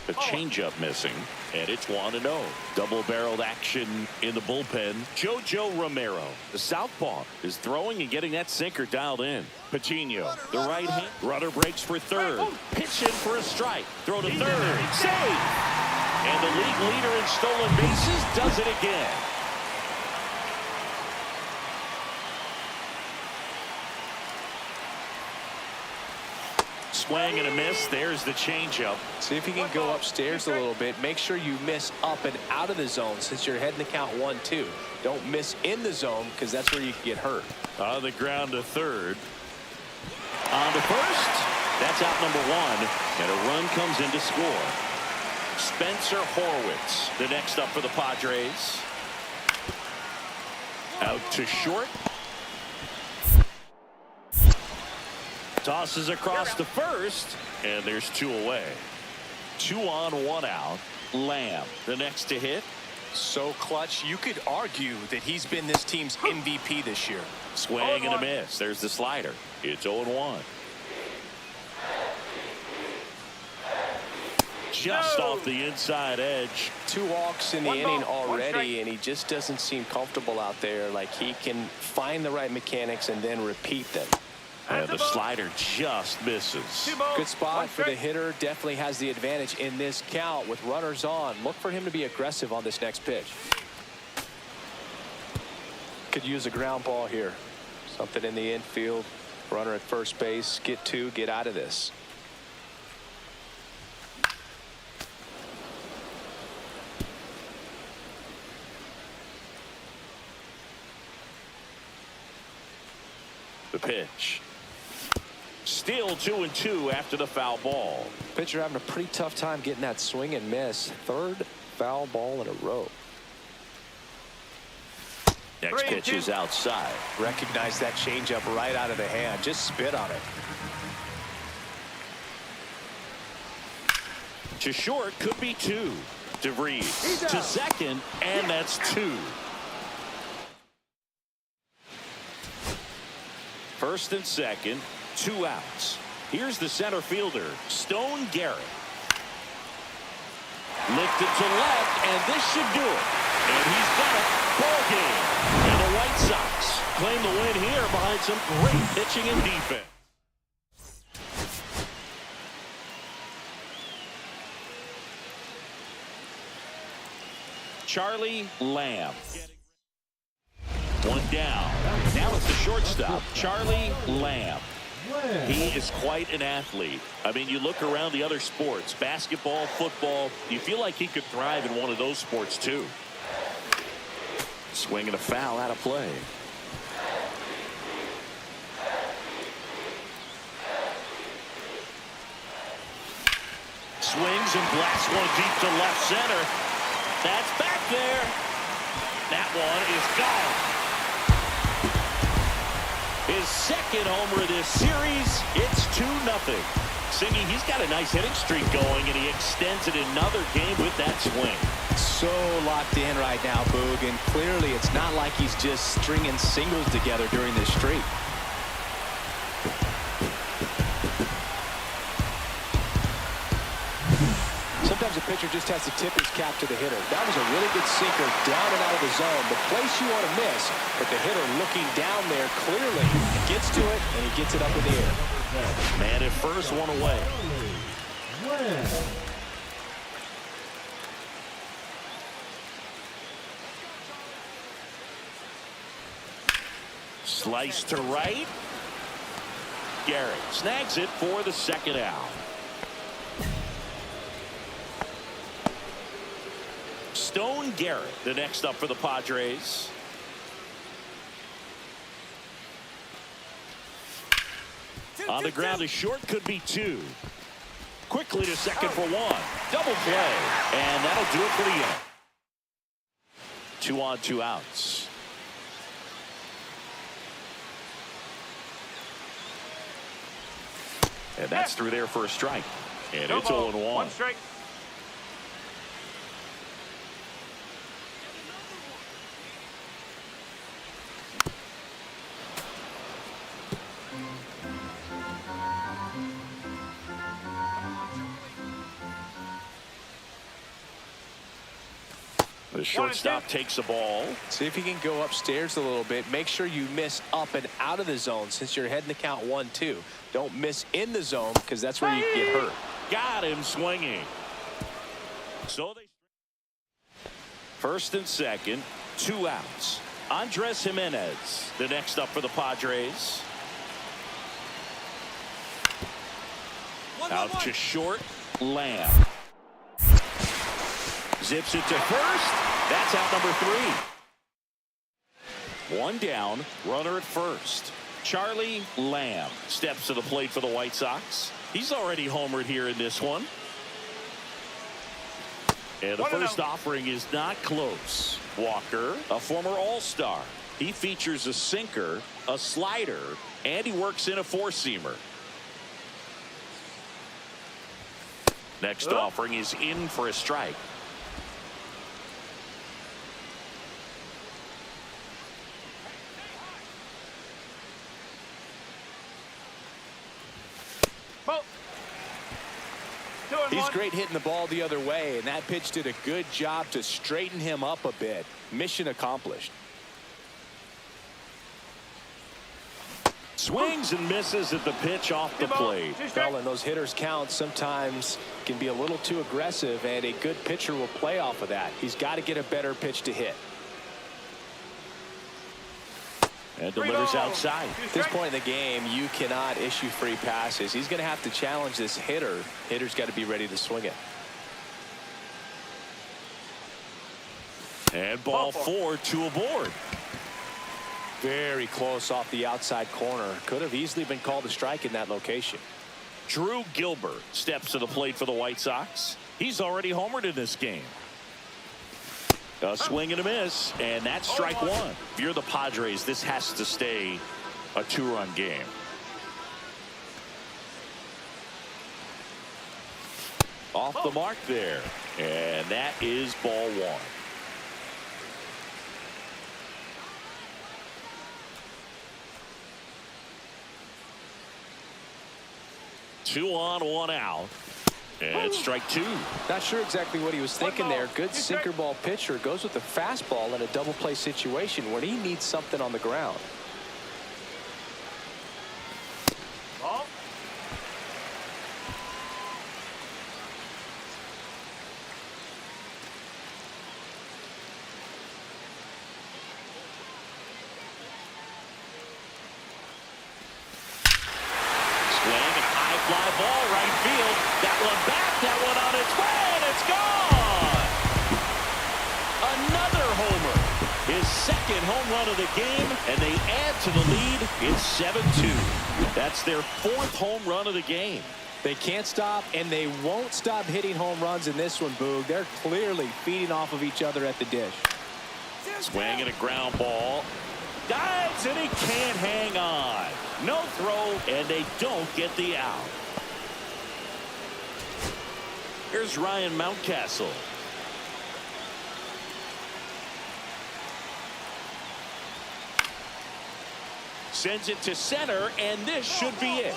S1: A changeup missing, and it's 1-0. Double-barreled action in the bullpen. JoJo Romero, the southpaw, is throwing and getting that sinker dialed in. Patino, the right hand. Runner breaks for 3rd. Pitch in for a strike. Throw to 3rd. Save! And the league leader in stolen bases does it again. Swing and a miss. There's the changeup.
S2: See if you can go upstairs a little bit. Make sure you miss up and out of the zone since you're heading to count 1-2. Don't miss in the zone because that's where you can get hurt.
S1: On the ground to 3rd. On to first. That's out number 1. And a run comes in to score. Spencer Horwitz, the next up for the Padres. Out to short. Tosses across to first, and there's 2 away. 2 on, 1 out. Lamb, the next to hit.
S2: So clutch, you could argue that he's been this team's MVP this year.
S1: Swing and a miss. There's the slider. It's 0-1. Just off the inside edge.
S2: 2 walks in the inning already, and he just doesn't seem comfortable out there. Like he can find the right mechanics and then repeat them.
S1: And the slider just misses.
S2: Good spot for the hitter. Definitely has the advantage in this count with runners on. Look for him to be aggressive on this next pitch. Could use a ground ball here. Something in the infield. Runner at first base. Get 2. Get out of this.
S1: The pitch. Still 2-2 after the foul ball.
S2: Pitcher having a pretty tough time getting that swing and miss. 3rd foul ball in a row.
S1: Next pitch is outside.
S2: Recognize that changeup right out of the hand. Just spit on it.
S1: To short, could be 2. DeVries to second, and that's 2. First and second, 2 outs. Here's the center fielder, Stone Garrett. Lifted to left, and this should do it. And he's got it. Ball game. And the White Sox claim the win here behind some great pitching and defense. Charlie Lamb. One down. Now it's the shortstop, Charlie Lamb. He is quite an athlete. I mean, you look around the other sports, basketball, football, you feel like he could thrive in one of those sports too. Swing and a foul out of play. Swings and blasts one deep to left center. That's back there. That one is gone. His second homer of this series. It's 2-0. Singy, he's got a nice hitting streak going, and he extends it another game with that swing.
S2: So locked in right now, Boog, and clearly it's not like he's just stringing singles together during this streak. Sometimes a pitcher just has to tip his cap to the hitter. That was a really good sinker down and out of the zone. The place you want to miss, but the hitter looking down there clearly gets to it, and he gets it up in the air.
S1: Man at first, one away. Slice to right. Garrett snags it for the second out. Stone Garrett, the next up for the Padres. On the ground, a short could be two. Quickly to second for one. Double play. And that'll do it for the inning. 2 on, 2 outs. And that's through there for a strike. And it's 0-1.
S3: One strike.
S1: The shortstop takes the ball.
S2: See if you can go upstairs a little bit. Make sure you miss up and out of the zone since you're heading to count 1-2. Don't miss in the zone because that's where you get hurt.
S1: Got him swinging. So they first and second, 2 outs. Andres Jimenez, the next up for the Padres. Out to short, Lamb. Zips it to first. That's out number 3. One down, runner at first. Charlie Lamb steps to the plate for the White Sox. He's already homered here in this one. And the first offering is not close. Walker, a former All-Star. He features a sinker, a slider, and he works in a 4-seamer. Next offering is in for a strike.
S2: He's great hitting the ball the other way, and that pitch did a good job to straighten him up a bit. Mission accomplished.
S1: Swings and misses at the pitch off the plate.
S2: Well, and those hitters count sometimes can be a little too aggressive, and a good pitcher will play off of that. He's got to get a better pitch to hit.
S1: And delivers outside.
S2: At this point in the game, you cannot issue free passes. He's going to have to challenge this hitter. Hitter's got to be ready to swing it.
S1: And ball 4, 2 aboard.
S2: Very close off the outside corner. Could have easily been called a strike in that location.
S1: Drew Gilbert steps to the plate for the White Sox. He's already homered in this game. A swing and a miss, and that's strike 1. If you're the Padres, this has to stay a 2-run game. Off the mark there, and that is ball 1. Two on, 1 out. And strike two.
S2: Not sure exactly what he was thinking there. Good sinker ball pitcher goes with the fastball in a double play situation when he needs something on the ground.
S3: Ball.
S1: Swing and high fly ball right field. That one back, that one on its way, and it's gone. Another homer. His second home run of the game, and they add to the lead. It's 7-2. That's their fourth home run of the game.
S2: They can't stop, and they won't stop hitting home runs in this one, Boog. They're clearly feeding off of each other at the dish.
S1: Swing and a ground ball. Dives, and he can't hang on. No throw, and they don't get the out. Here's Ryan Mountcastle. Sends it to center, and this should be it.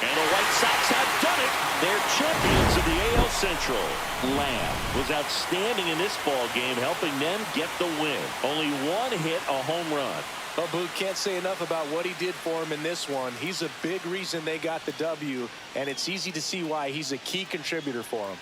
S1: And the White Sox have done it. They're champions of the AL Central. Lamb was outstanding in this ball game, helping them get the win. Only one hit, a home run.
S2: Well, Boog, can't say enough about what he did for him in this one. He's a big reason they got the W, and it's easy to see why he's a key contributor for him.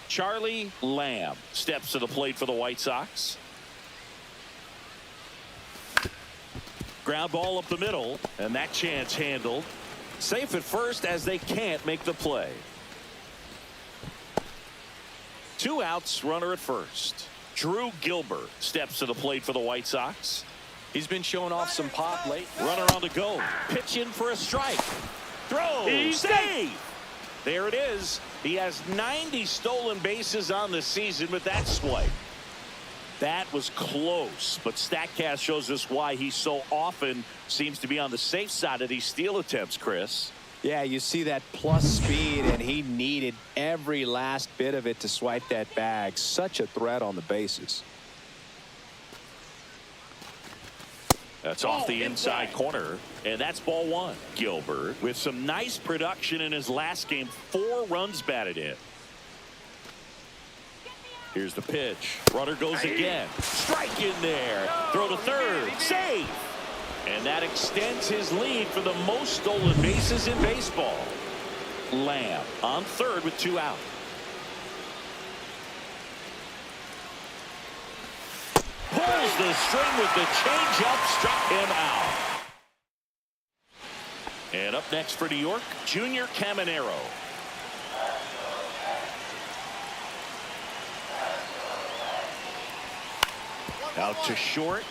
S1: Charlie Lamb steps to the plate for the White Sox. Ground ball up the middle, and that chance handled. Safe at first as they can't make the play. 2 outs, runner at first. Drew Gilbert steps to the plate for the White Sox.
S2: He's been showing off some pop late.
S1: Runner on the go. Pitch in for a strike. Throw.
S3: He's
S1: Save. There it is. He has 90 stolen bases on the season with that swipe. That was close, but StatCast shows us why he so often seems to be on the safe side of these steal attempts, Chris.
S2: Yeah, you see that plus speed, and he needed every last bit of it to swipe that bag. Such a threat on the bases.
S1: That's off the inside corner, and that's ball one. Gilbert with some nice production in his last game. 4 runs batted in. Here's the pitch. Runner goes again. Strike in there. Throw to third. Save. And that extends his lead for the most stolen bases in baseball. Lamb on third with 2 out. Pulls the string with the changeup, struck him out. And up next for New York, Junior Caminero. Out to short.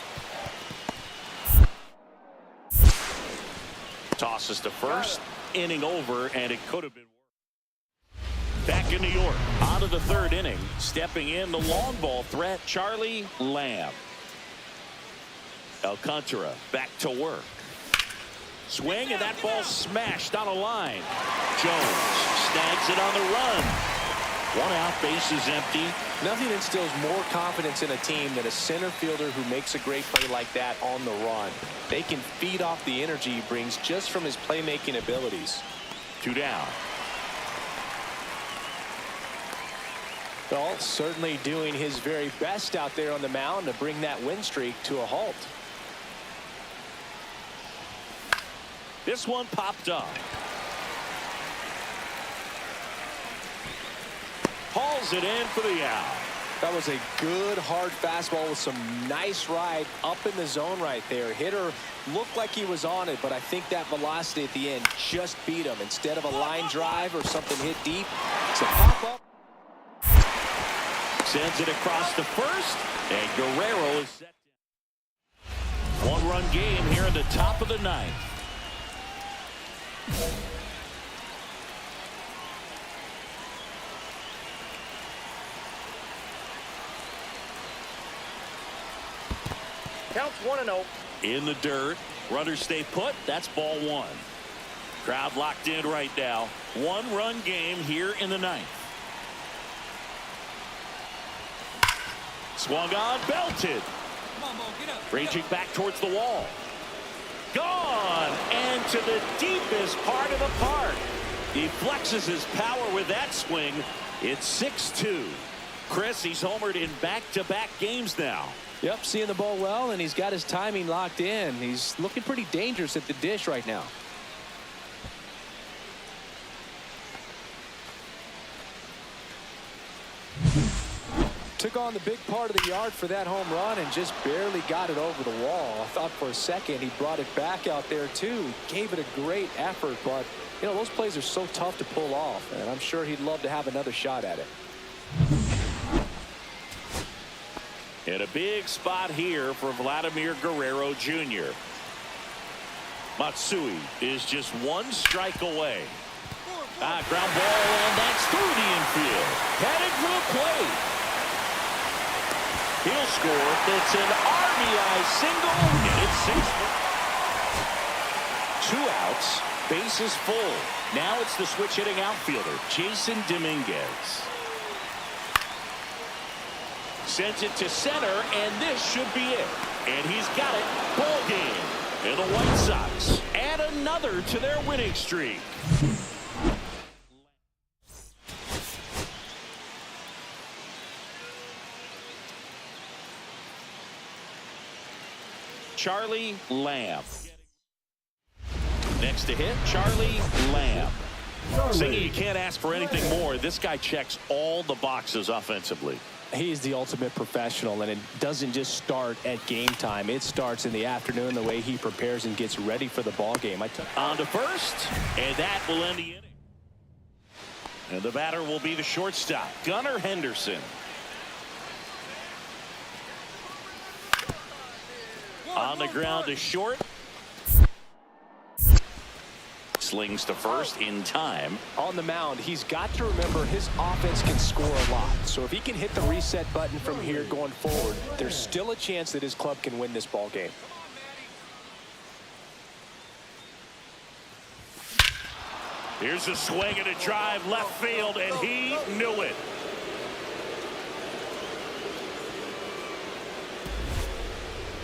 S1: Tosses to first. Inning over, and it could have been worse. Back in New York, on to the third inning. Stepping in, the long ball threat, Charlie Lamb. Alcantara back to work. Swing, and that ball smashed on a line. Jones snags it on the run. One out, base is empty.
S2: Nothing instills more confidence in a team than a center fielder who makes a great play like that on the run. They can feed off the energy he brings just from his playmaking abilities.
S1: 2 down.
S2: Well, certainly doing his very best out there on the mound to bring that win streak to a halt.
S1: This one popped up. Hauls it in for the out.
S2: That was a good hard fastball with some nice ride up in the zone right there. Hitter looked like he was on it, but I think that velocity at the end just beat him. Instead of a line drive or something hit deep, it's a pop-up.
S1: Sends it across the first, and Guerrero is set. One-run game here in the top of the ninth.
S3: Counts 1-0.
S1: In the dirt. Runners stay put. That's ball one. Crowd locked in right now. One-run game here in the ninth. Swung on, belted. Raging back towards the wall. Gone, and to the deepest part of the park. He flexes his power with that swing. It's 6-2. Chris, he's homered in back-to-back games now.
S2: Yep, seeing the ball well, and he's got his timing locked in. He's looking pretty dangerous at the dish right now. Took on the big part of the yard for that home run and just barely got it over the wall. I thought for a second he brought it back out there too. Gave it a great effort, but you know, those plays are so tough to pull off, and I'm sure he'd love to have another shot at it.
S1: And a big spot here for Vladimir Guerrero Jr. Matsui is just one strike away. Ground ball, and that's through the infield. Headed for the plate. He'll score. It's an RBI single, and it's 6. 2 outs, bases full. Now it's the switch hitting outfielder, Jason Dominguez. Sends it to center, and this should be it. And he's got it. Ball game. And the White Sox add another to their winning streak. Charlie Lamb. Next to hit, Charlie Lamb. Singy, you can't ask for anything more. This guy checks all the boxes offensively.
S2: He's the ultimate professional, and it doesn't just start at game time. It starts in the afternoon, the way he prepares and gets ready for the ball game.
S1: On to first, and that will end the inning. And the batter will be the shortstop, Gunnar Henderson. On the ground to short. Slings to first in time.
S2: On the mound, he's got to remember his offense can score a lot. So if he can hit the reset button from here going forward, there's still a chance that his club can win this ball game.
S1: Here's a swing and a drive left field, and he knew it.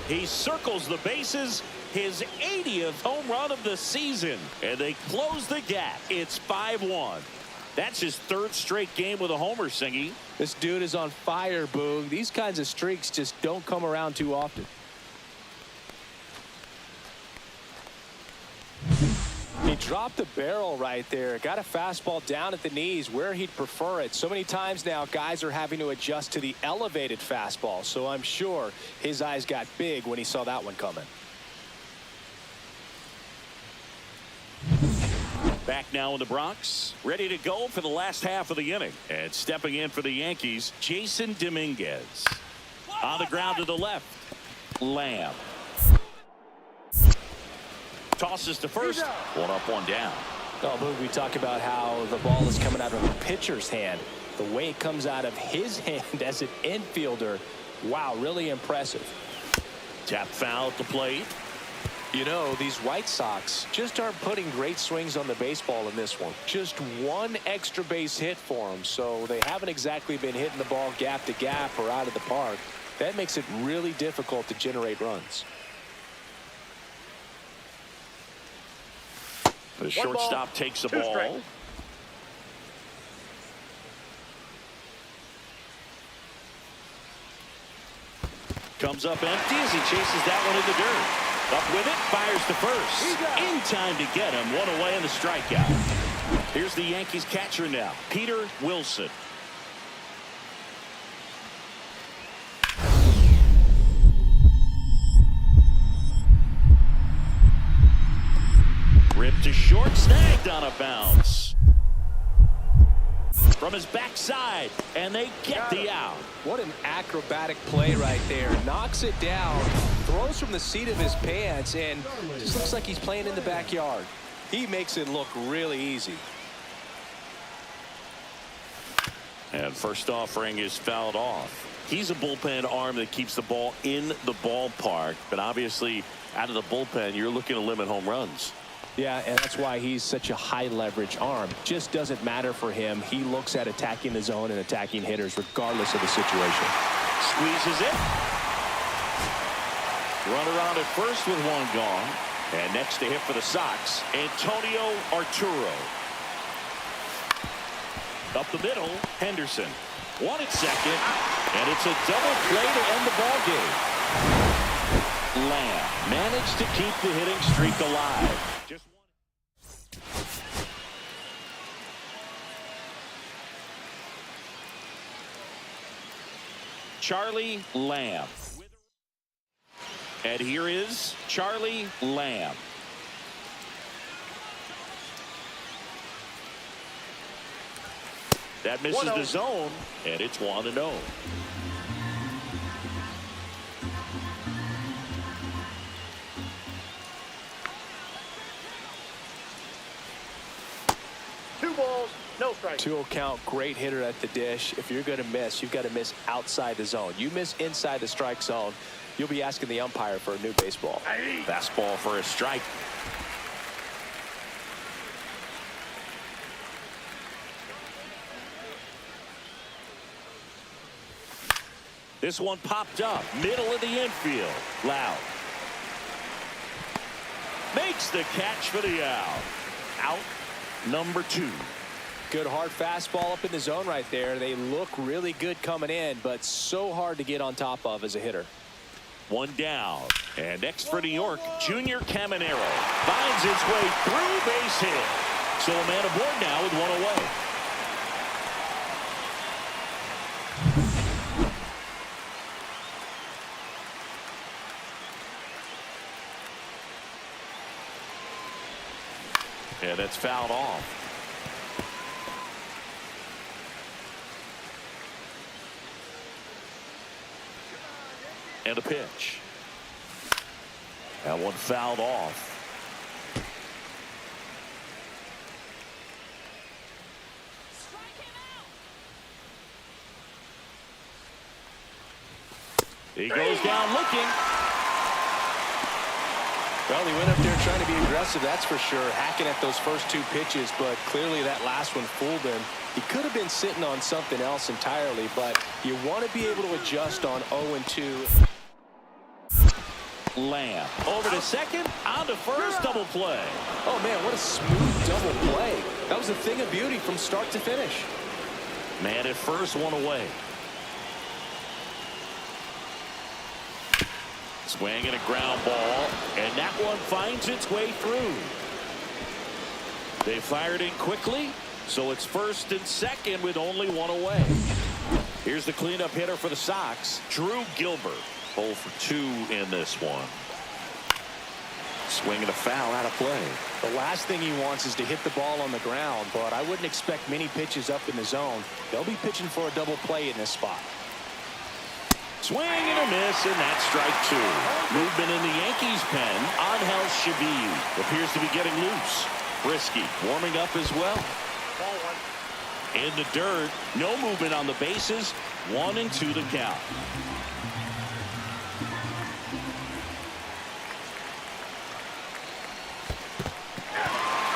S1: He circles the bases, his 80th home run of the season, and they close the gap. It's 5-1. That's his 3rd straight game with a homer, Singy.
S2: This dude is on fire, Boog. These kinds of streaks just don't come around too often. He dropped the barrel right there. Got a fastball down at the knees where he'd prefer it. So many times now guys are having to adjust to the elevated fastball. So I'm sure his eyes got big when he saw that one coming.
S1: Back now in the Bronx, ready to go for the last half of the inning. And stepping in for the Yankees, Jason Dominguez. On the ground to the left, Lamb. Tosses to first. 1 up, 1 down.
S2: Oh, but we talk about how the ball is coming out of a pitcher's hand. The way it comes out of his hand as an infielder, wow, really impressive.
S1: Tap foul at the plate.
S2: You know, these White Sox just aren't putting great swings on the baseball in this one. Just one extra base hit for them, so they haven't exactly been hitting the ball gap to gap or out of the park. That makes it really difficult to generate runs.
S1: The shortstop takes the ball.
S3: Strike.
S1: Comes up empty as he chases that one in the dirt. Up with it, fires to first. In time to get him. One away in the strikeout. Here's the Yankees catcher now, Peter Wilson. Ripped to short, snagged on a bounce. From his backside, and they get the out.
S2: What an acrobatic play right there. Knocks it down, throws from the seat of his pants, and just looks like he's playing in the backyard. He makes it look really easy.
S1: And first offering is fouled off. He's a bullpen arm that keeps the ball in the ballpark, but obviously out of the bullpen, you're looking to limit home runs.
S2: Yeah, and that's why he's such a high leverage arm. Just doesn't matter for him. He looks at attacking the zone and attacking hitters regardless of the situation.
S1: Squeezes it. Runner on at first with one gone. And next to hit for the Sox, Antonio Arturo. Up the middle, Henderson. One at second, and it's a double play to end the ball game. Lamb managed to keep the hitting streak alive. Charlie Lamb. And here is Charlie Lamb. That misses the zone, and it's 1-0.
S3: No strike.
S2: 2-0 count, great hitter at the dish. If you're going to miss, you've got to miss outside the zone. You miss inside the strike zone, you'll be asking the umpire for a new baseball.
S1: Fastball for a strike. This one popped up, middle of the infield. Loud. Makes the catch for the out. Out number 2.
S2: Good hard fastball up in the zone right there. They look really good coming in, but so hard to get on top of as a hitter.
S1: One down. And next for New York, Junior Caminero finds his way through base hit. So a man aboard now with one away. And that's fouled off. And a pitch. That one fouled off. He goes down looking.
S2: Well, he went up there trying to be aggressive, that's for sure, hacking at those first 2 pitches, but clearly that last one fooled him. He could have been sitting on something else entirely, but you want to be able to adjust on 0-2.
S1: Lamb over to second, on to first, double play.
S2: Oh man, what a smooth double play. That was a thing of beauty from start to finish.
S1: Man at first, one away. Swing and a ground ball, and that one finds its way through. They fired in quickly, so it's first and second with only one away. Here's the cleanup hitter for the Sox, Drew Gilbert. 0 for 2 in this one. Swing and a foul out of play.
S2: The last thing he wants is to hit the ball on the ground, but I wouldn't expect many pitches up in the zone. They'll be pitching for a double play in this spot.
S1: Swing and a miss, and that's strike 2. Movement in the Yankees pen. Angel Shabib appears to be getting loose. Frisky warming up as well.
S3: Ball one.
S1: In the dirt, no movement on the bases. 1-2 the count.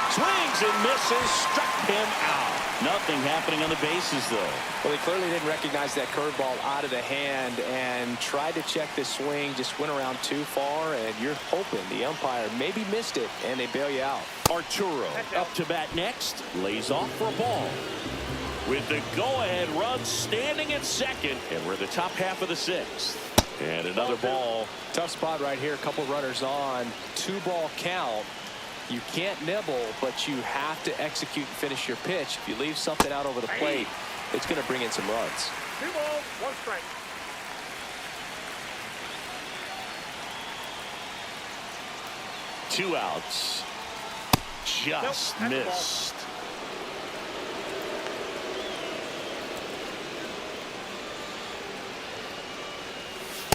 S1: Swings and misses, struck him out. Nothing happening on the bases, though.
S2: Well, they clearly didn't recognize that curveball out of the hand and tried to check the swing, just went around too far, and you're hoping the umpire maybe missed it, and they bail you out.
S1: Arturo up to bat next, lays off for a ball. With the go-ahead run standing at second, and we're the top half of the sixth. And another ball.
S2: Tough spot right here, a couple runners on, 2-ball count. You can't nibble, but you have to execute and finish your pitch. If you leave something out over the plate, it's going to bring in some runs.
S3: 2 balls, 1 strike.
S1: Two outs. Just missed.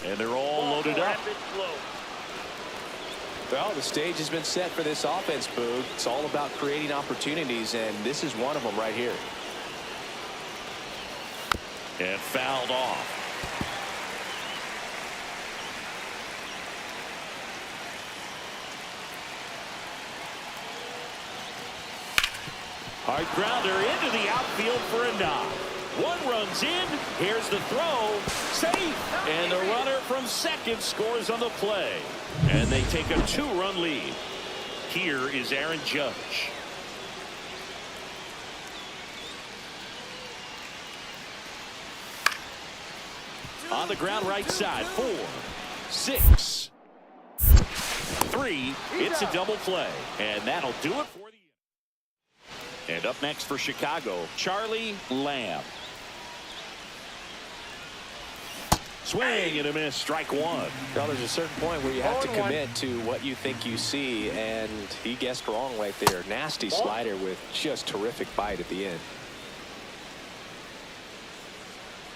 S1: And they're all loaded up.
S3: Rapid flow.
S2: Well, the stage has been set for this offense, Boog. It's all about creating opportunities, and this is one of them right here.
S1: And fouled off. Hard grounder into the outfield for a knock. 1 runs in. Here's the throw. Safe. And the runner from second scores on the play. And they take a 2-run lead. Here is Aaron Judge. On the ground right side. 4, 6, 3. It's a double play. And that'll do it for the. And up next for Chicago, Charlie Lamb. Swing and a miss, strike 1.
S2: Well, there's a certain point where you have to commit to what you think you see, and he guessed wrong right there. Nasty slider with just terrific bite at the end.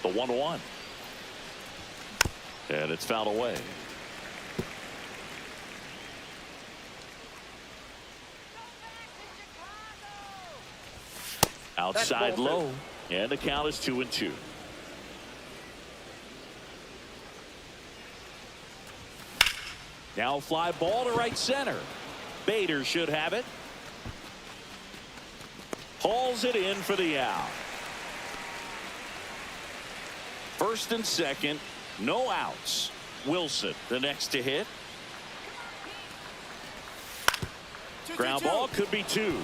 S1: The 1-1. And it's fouled away. Outside low, and the count is 2-2. Now fly ball to right center. Bader should have it. Hauls it in for the out. First and second, no outs. Wilson, the next to hit. Ground ball could be 2.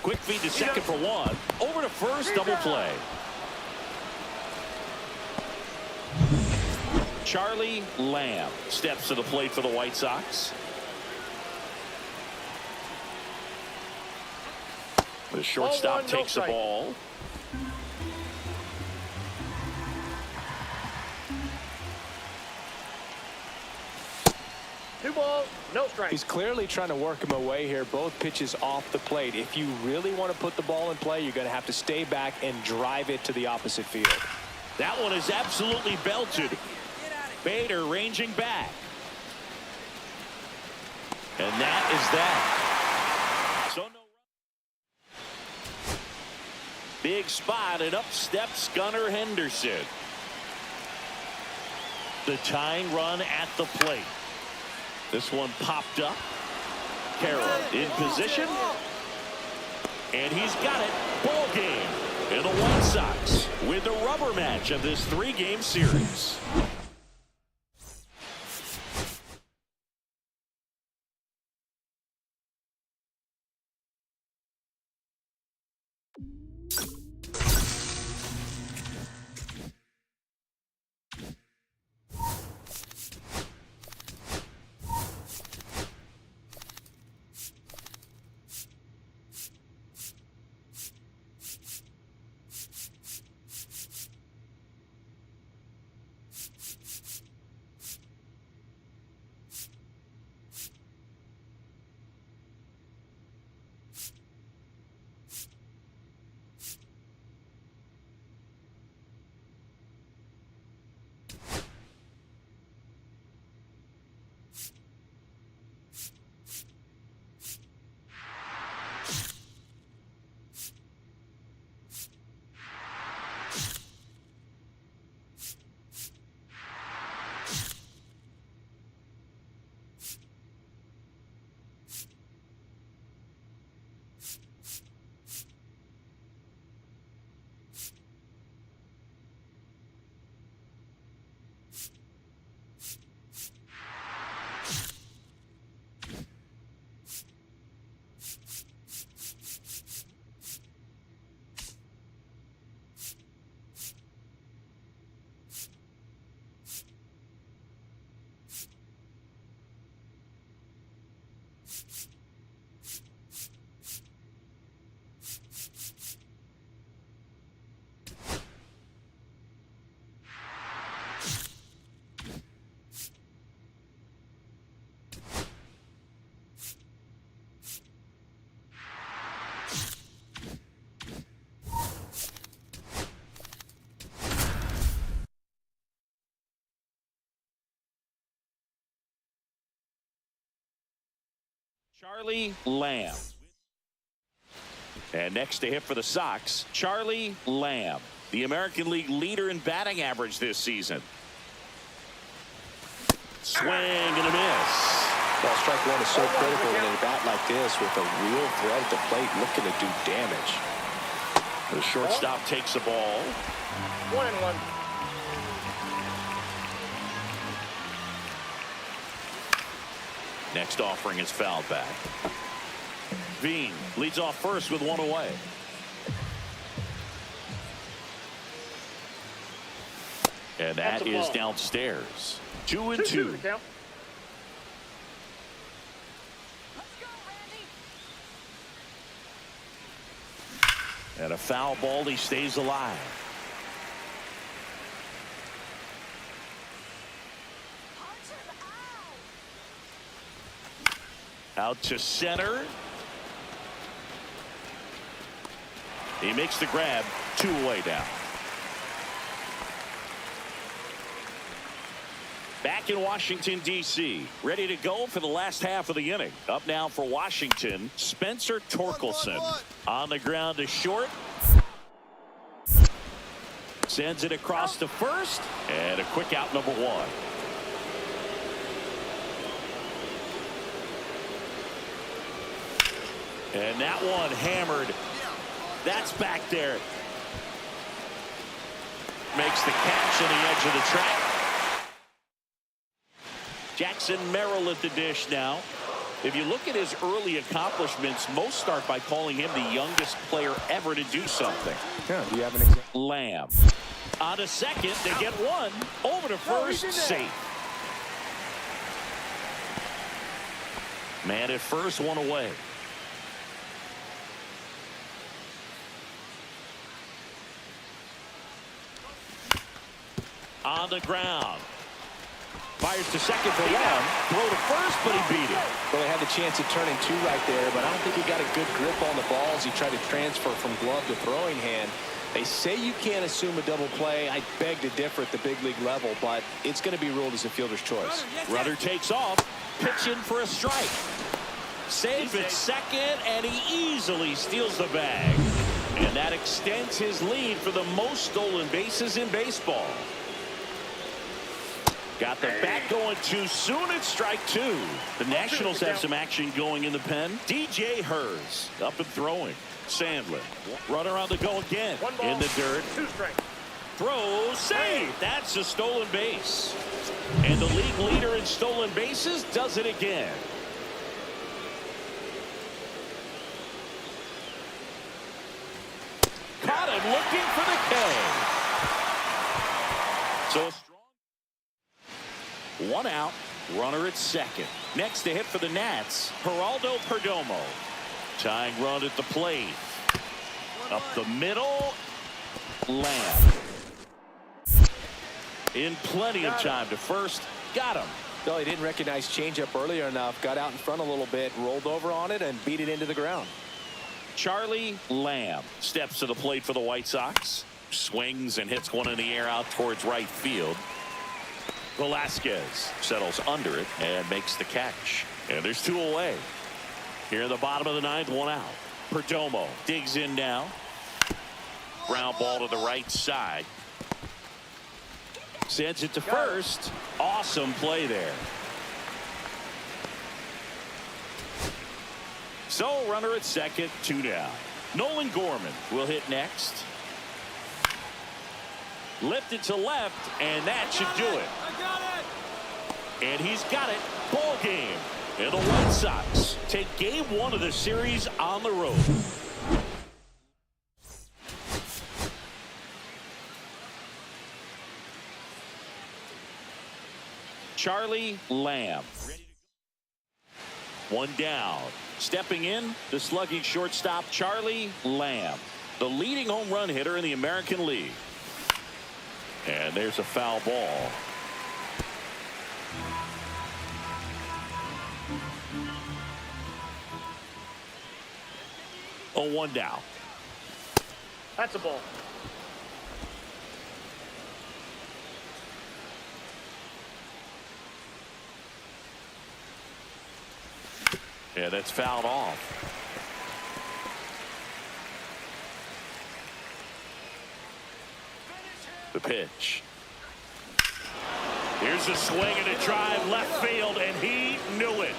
S1: Quick feed to second for 1. Over to first, double play. Charlie Lamb steps to the plate for the White Sox. The shortstop takes the ball.
S3: Two balls, no strikes.
S2: He's clearly trying to work him away here. Both pitches off the plate. If you really want to put the ball in play, you're going to have to stay back and drive it to the opposite field.
S1: That one is absolutely belted. Bader ranging back. And that is that. So no run. Big spot, and up steps Gunnar Henderson. The tying run at the plate. This one popped up. Carroll in position. And he's got it. Ball game. And the White Sox with the rubber match of this 3-game series. Charlie Lamb. And next to hit for the Sox, Charlie Lamb, the American League leader in batting average this season. Swing and a miss.
S2: Well, strike one is so critical in a bat like this with a real threat at the plate looking to do damage.
S1: The shortstop takes the ball.
S3: 1-1.
S1: Next offering is fouled back. Veen leads off first with one away. And that is downstairs. 2-2. And a foul ball, he stays alive. Out to center. He makes the grab, 2 away now. Back in Washington, D.C., ready to go for the last half of the inning. Up now for Washington, Spencer Torkelson. On the ground to short. Sends it across to first. And a quick out, number 1. And that one hammered. That's back there. Makes the catch on the edge of the track. Jackson Merrill at the dish now. If you look at his early accomplishments, most start by calling him the youngest player ever to do something.
S2: Yeah, do you have an example?
S1: Lamb. On to second, they get one. Over to first, safe. Man at first, 1 away. On the ground. Fires to second for one. Throw to first, but he beat it.
S2: Well, he had the chance of turning 2 right there, but I don't think he got a good grip on the ball as he tried to transfer from glove to throwing hand. They say you can't assume a double play. I beg to differ at the big league level, but it's going to be ruled as a fielder's choice.
S1: Runner takes off, pitching for a strike. Safe at second, and he easily steals the bag. And that extends his lead for the most stolen bases in baseball. Got the bat going too soon. It's strike 2. The Nationals have some action going in the pen. DJ Hers up and throwing. Sandlin. Runner on the go again. In the dirt.
S3: 2 strikes.
S1: Throw, save. That's a stolen base. And the league leader in stolen bases does it again. Caught him looking for the K. So a strong 1 out. Runner at second. Next to hit for the Nats, Geraldo Perdomo. Tying run at the plate. Up the middle. Lamb. In plenty of time to first. Got him.
S2: No, he didn't recognize changeup earlier enough. Got out in front a little bit, rolled over on it, and beat it into the ground.
S1: Charlie Lamb steps to the plate for the White Sox. Swings and hits one in the air out towards right field. Velasquez settles under it and makes the catch. And there's 2 away. Here in the bottom of the 9th, 1 out. Perdomo digs in now. Ground ball to the right side. Sends it to first. Awesome play there. So runner at second, 2 down. Nolan Gorman will hit next. Lifted to left, and that should do it. And he's got it. Ball game. And the White Sox take game 1 of the series on the road. Charlie Lamb. 1 down. Stepping in, the slugging shortstop, Charlie Lamb, the leading home run hitter in the American League. And there's a foul ball. Oh, 1 down.
S3: That's a ball.
S1: Yeah, that's fouled off. The pitch. Here's a swing and a drive left field, and he knew it.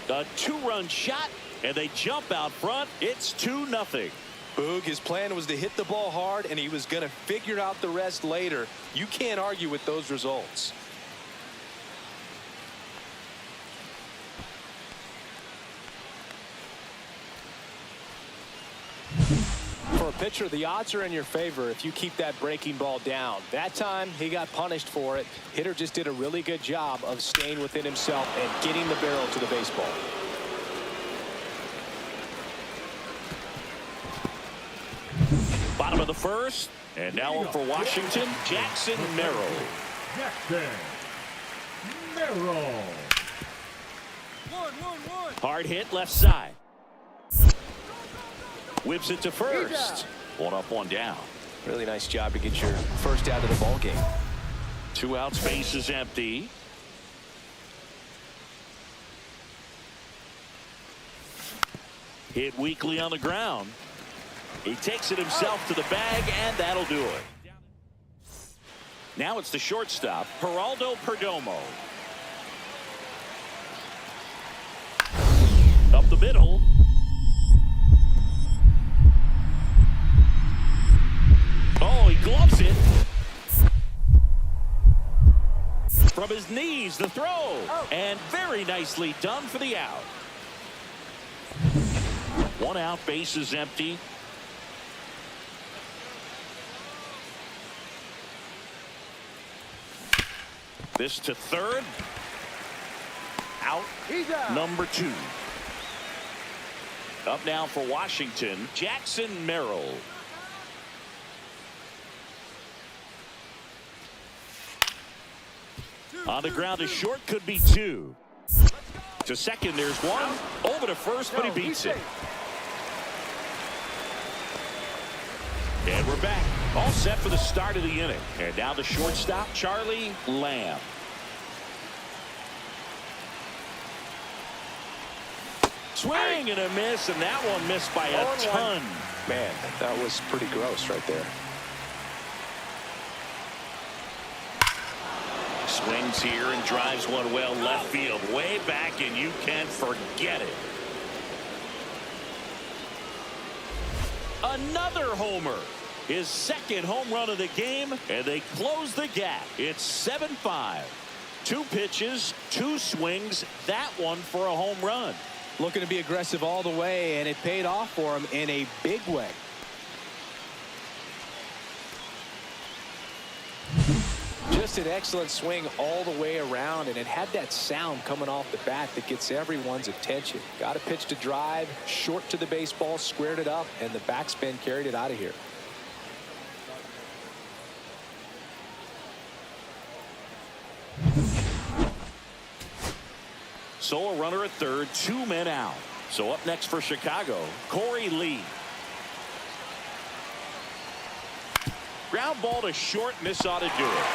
S1: A two-run shot, and they jump out front. It's 2-0.
S2: Boog, his plan was to hit the ball hard, and he was going to figure out the rest later. You can't argue with those results. For a pitcher, the odds are in your favor if you keep that breaking ball down. That time, he got punished for it. Hitter just did a really good job of staying within himself and getting the barrel to the baseball.
S1: Bottom of the first, and now one for Washington, Jackson Merrill.
S4: Jackson Merrill.
S1: Hard hit left side. Whips it to first. One up, one down.
S2: Really nice job to get your first out of the ball game.
S1: 2 outs, base is empty. Hit weakly on the ground. He takes it himself to the bag, and that'll do it. Now it's the shortstop, Geraldo Perdomo. Up the middle. Oh, he gloves it. From his knees, the throw. And very nicely done for the out. 1 out, base is empty. This to third. Out. Number 2. Up now for Washington, Jackson Merrill. On the ground to short, could be 2. To second, there's 1. Over to first, but he beats it. And we're back. All set for the start of the inning. And now the shortstop, Charlie Lamb. Swing and a miss, and that one missed by a ton.
S2: Man, that was pretty gross right there.
S1: Swings here and drives one well left field, way back, and you can't forget it. Another homer. His second home run of the game, and they close the gap. It's 7-5. 2 pitches, 2 swings, that one for a home run.
S2: Looking to be aggressive all the way, and it paid off for him in a big way. Just an excellent swing all the way around, and it had that sound coming off the bat that gets everyone's attention. Got a pitch to drive, short to the baseball, squared it up, and the backspin carried it out of here.
S1: So a runner at third, 2 men out. So up next for Chicago, Corey Lee. Ground ball to short, and this ought to do it.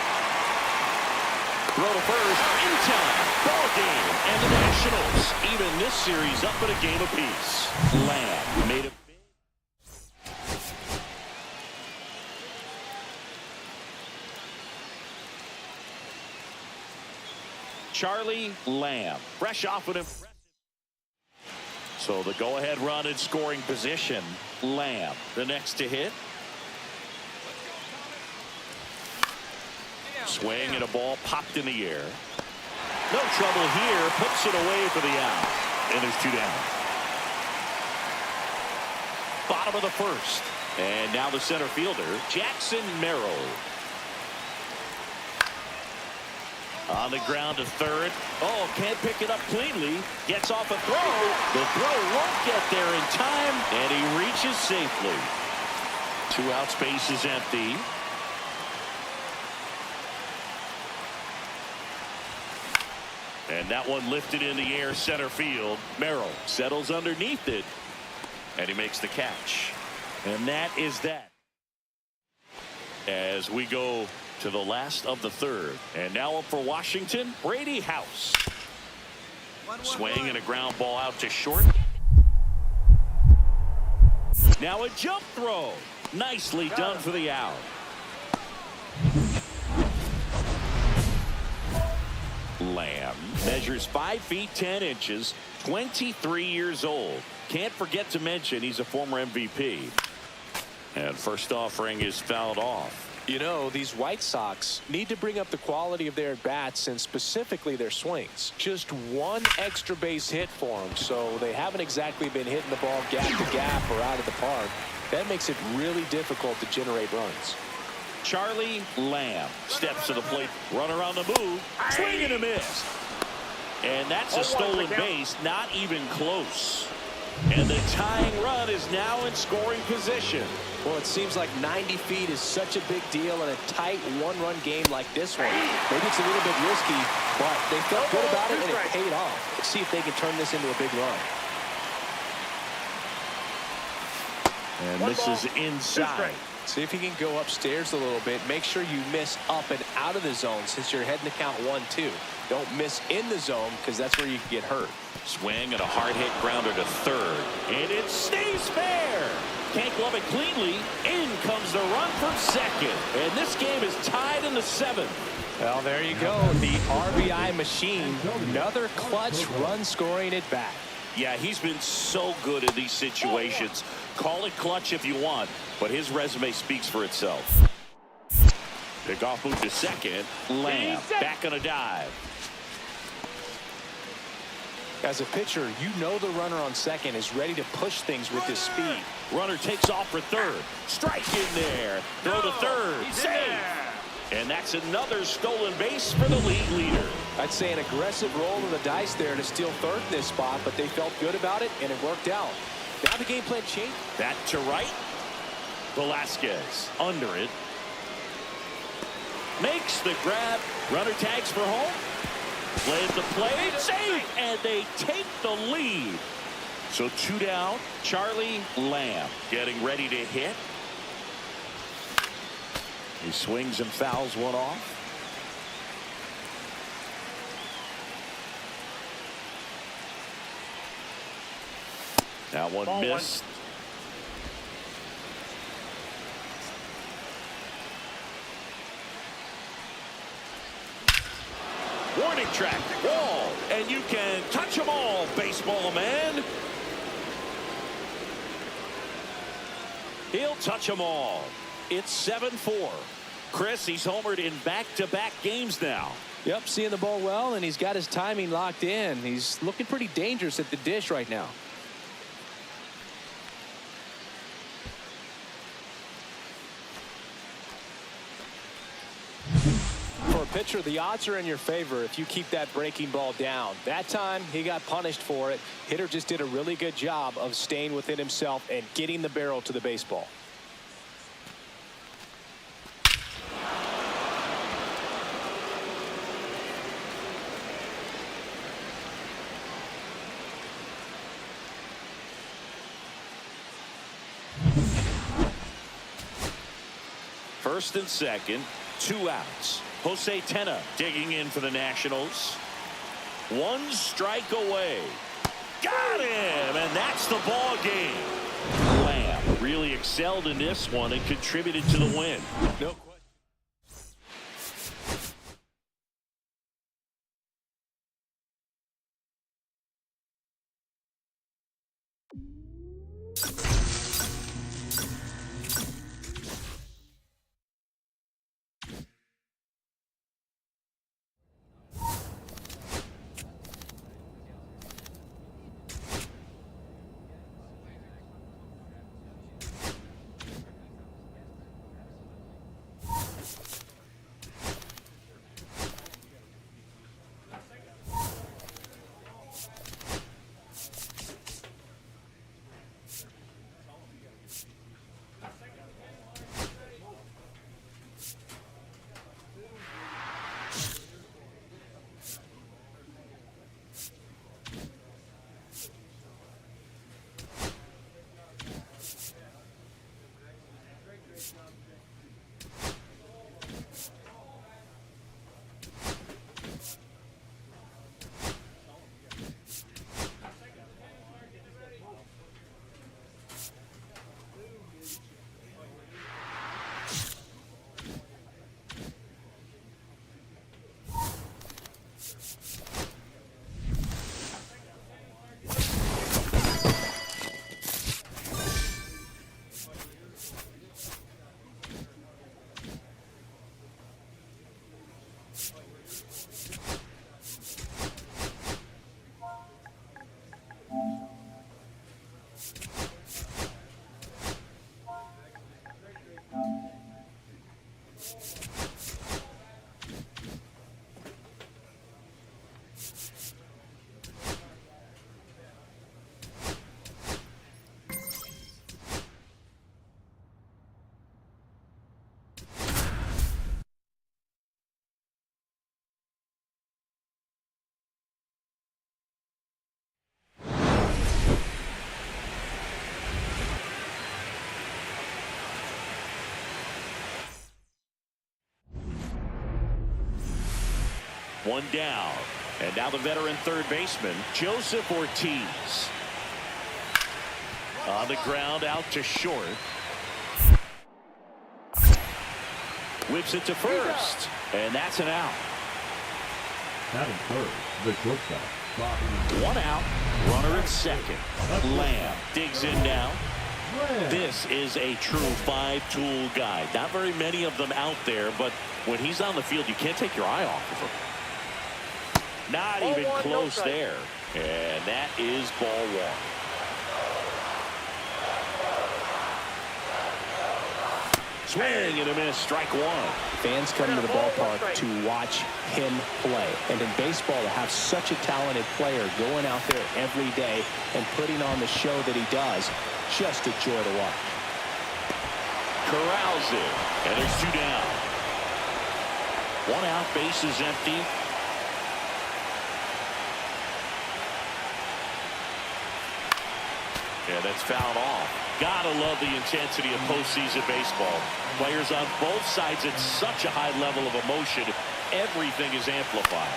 S1: Throw to first, in time, ball game, and the Nationals even this series up at a game apiece. Lamb made a Charlie Lamb, fresh off an impressive. So the go-ahead run in scoring position. Lamb, the next to hit. Swing and a ball popped in the air. No trouble here. Puts it away for the out. And there's 2 down. Bottom of the first. And now the center fielder, Jackson Merrill. On the ground to third. Oh, can't pick it up cleanly. Gets off a throw. The throw won't get there in time. And he reaches safely. 2 outs, base is empty. And that one lifted in the air, center field. Merrill settles underneath it, and he makes the catch. And that is that. As we go to the last of the third. And now up for Washington, Brady House. Swing and a ground ball out to short. Now a jump throw. Nicely done for the out. Lamb measures 5 feet 10 inches, 23 years old. Can't forget to mention he's a former MVP. And first offering is fouled off.
S2: You know, these White Sox need to bring up the quality of their at-bats and specifically their swings. Just one extra base hit for them, so they haven't exactly been hitting the ball gap to gap or out of the park. That makes it really difficult to generate runs.
S1: Charlie Lamb steps to the plate. Runner on the move. Swing and a miss. And that's a stolen base. Not even close. And the tying run is now in scoring position.
S2: Well, it seems like 90 feet is such a big deal in a tight one-run game like this one. Maybe it's a little bit risky, but they felt good about it and it paid off. Let's see if they can turn this into a big run.
S1: And this is inside.
S2: See if you can go upstairs a little bit. Make sure you miss up and out of the zone since you're heading to count 1-2. Don't miss in the zone because that's where you can get hurt.
S1: Swing and a hard hit grounder to third. And it stays fair. Can't glove it cleanly. In comes the run from second. And this game is tied in the 7th.
S2: Well, there you go. The RBI machine. Another clutch run scoring at bat.
S1: Yeah, he's been so good in these situations. Call it clutch if you want, but his resume speaks for itself. Pickoff move to second. Lamb back on a dive.
S2: As a pitcher, you know the runner on second is ready to push things with his speed.
S1: Runner takes off for third. Strike in there. Throw to third. Safe. And that's another stolen base for the league leader.
S2: I'd say an aggressive roll of the dice there to steal third in this spot, but they felt good about it, and it worked out. Now the game plan changed.
S1: That to right. Velasquez under it. Makes the grab. Runner tags for home. Plays the play. Safe. And they take the lead. So 2 down. Charlie Lamb getting ready to hit. He swings and fouls one off. That one missed. Warning track, wall, and you can touch them all, baseball man. He'll touch them all. It's 7-4. Chris, he's homered in back-to-back games now.
S2: Yep, seeing the ball well, and he's got his timing locked in. He's looking pretty dangerous at the dish right now. For a pitcher, the odds are in your favor if you keep that breaking ball down. That time, he got punished for it. Hitter just did a really good job of staying within himself and getting the barrel to the baseball.
S1: First and second, 2 outs. Jose Tena digging in for the Nationals. 1 strike away. Got him, and that's the ball game. Lamb really excelled in this one and contributed to the win.
S2: No.
S1: One down. And now the veteran third baseman, Joseph Ortiz. On the ground, out to short. Whips it to first. And that's an out.
S4: Batting third, the shortstop, Bobby.
S1: One out. Runner at second. Lamb digs in now.
S4: Lamb.
S1: This is a true five-tool guy. Not very many of them out there, but when he's on the field, you can't take your eye off of him. Not
S3: Ball
S1: even
S3: one, no
S1: close
S3: strike.
S1: there. And that is ball one. Swing and a miss, strike one.
S2: Fans come to the ballpark to watch him play. And in baseball, to have such a talented player going out there every day and putting on the show that he does, just a joy to watch.
S1: Corrals it, and there's two down. One out, base is empty. Yeah, that's fouled off. Gotta love the intensity of postseason baseball. Players on both sides at such a high level of emotion. Everything is amplified.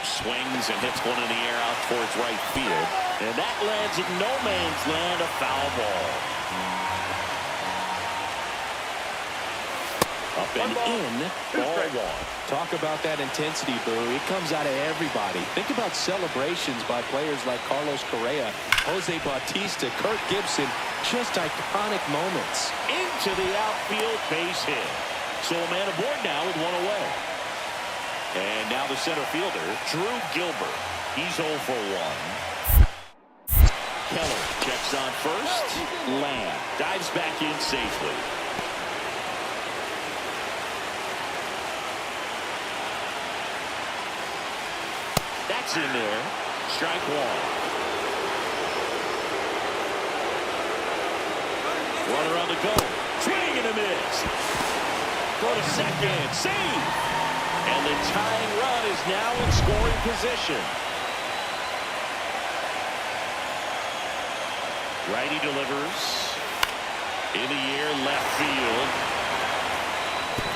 S1: Swings and hits one in the air out towards right field. And that lands in no man's land, a foul ball. Up and in, ball one.
S2: Talk about that intensity, Boo. It comes out of everybody. Think about celebrations by players like Carlos Correa, Jose Bautista, Kirk Gibson. Just iconic moments.
S1: Into the outfield, base hit. So a man aboard now with one away. And now the center fielder, Drew Gilbert. He's 0 for 1. Keller checks on first. Lamb dives back in safely. That's in there. Strike one. Runner on the go. Swing and a miss. Go to second. Save. And the tying run is now in scoring position. Righty delivers. In the air, left field.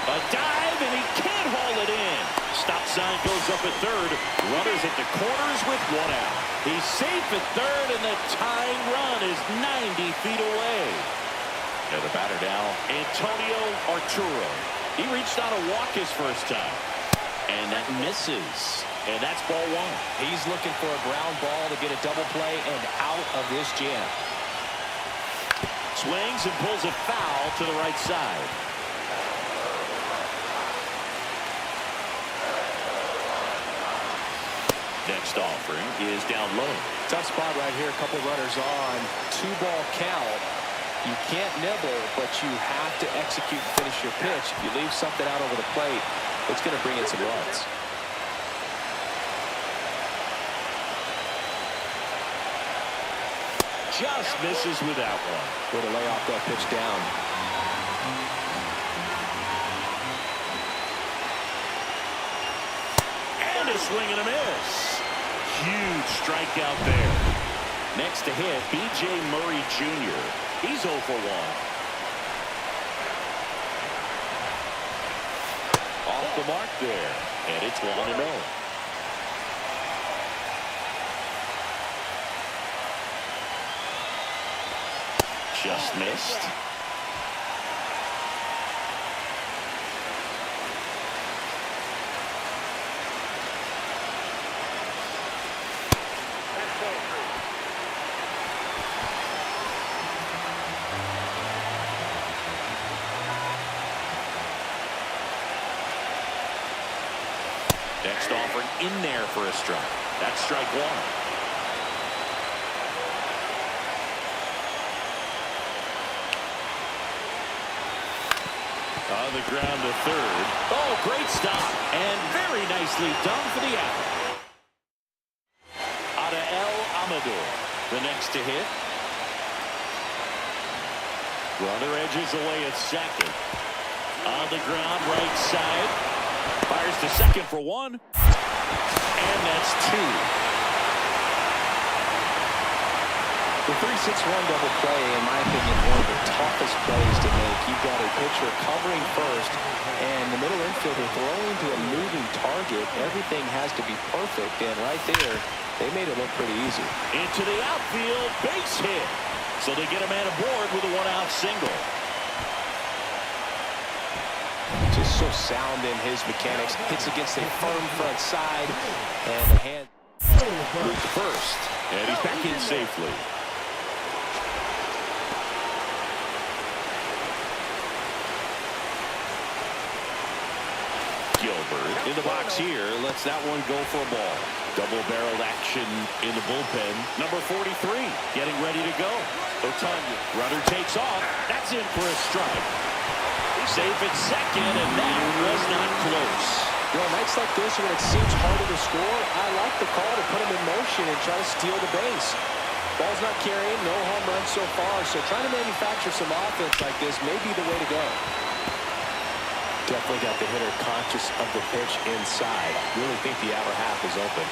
S1: A dive, and he can't haul it in. Stop sign goes up at third. Runners at the corners with one out. He's safe at third, and the tying run is 90 feet away. And the batter now, Antonio Arturo. He reached out to walk his first time. And that misses. And that's ball one.
S2: He's looking for a ground ball to get a double play and out of this jam.
S1: Swings and pulls it foul to the right side. Next offering is down low.
S2: Tough spot right here. A couple runners on. 2-ball count. You can't nibble, but you have to execute and finish your pitch. If you leave something out over the plate, it's going to bring in some runs.
S1: Just misses with that one.
S2: Way to lay off that pitch down.
S1: And a swing and a miss. Huge strikeout there. Next to hit, B.J. Murray Jr. He's 0 for 1. Off the mark there. And it's 1-0. Just missed. Next offering in there for a strike. That's strike one. On the ground to third. Oh, great stop. And very nicely done for the out. Adael Amador, the next to hit. Runner edges away at second. On the ground, right side. Fires to second for one. And that's two.
S2: The 3-6-1 double play, in my opinion, one of the toughest plays to make. You've got a pitcher covering first, and the middle infielder throwing to a moving target. Everything has to be perfect, and right there, they made it look pretty easy.
S1: Into the outfield, base hit. So they get a man aboard with a one-out single.
S2: Just so sound in his mechanics. Hits against a firm front side, and the hand
S1: Moves to first, and he's back in safely. Gilbert in the box here, lets that one go for a ball. Double-barreled action in the bullpen. Number 43 getting ready to go. Otanya, runner takes off. That's in for a strike. Safe at second, and that was not close.
S2: You know, nights like this when it seems harder to score, I like the call to put him in motion and try to steal the base. Ball's not carrying, no home runs so far, so trying to manufacture some offense like this may be the way to go. Definitely got the hitter conscious of the pitch inside. Really think the outer half is open.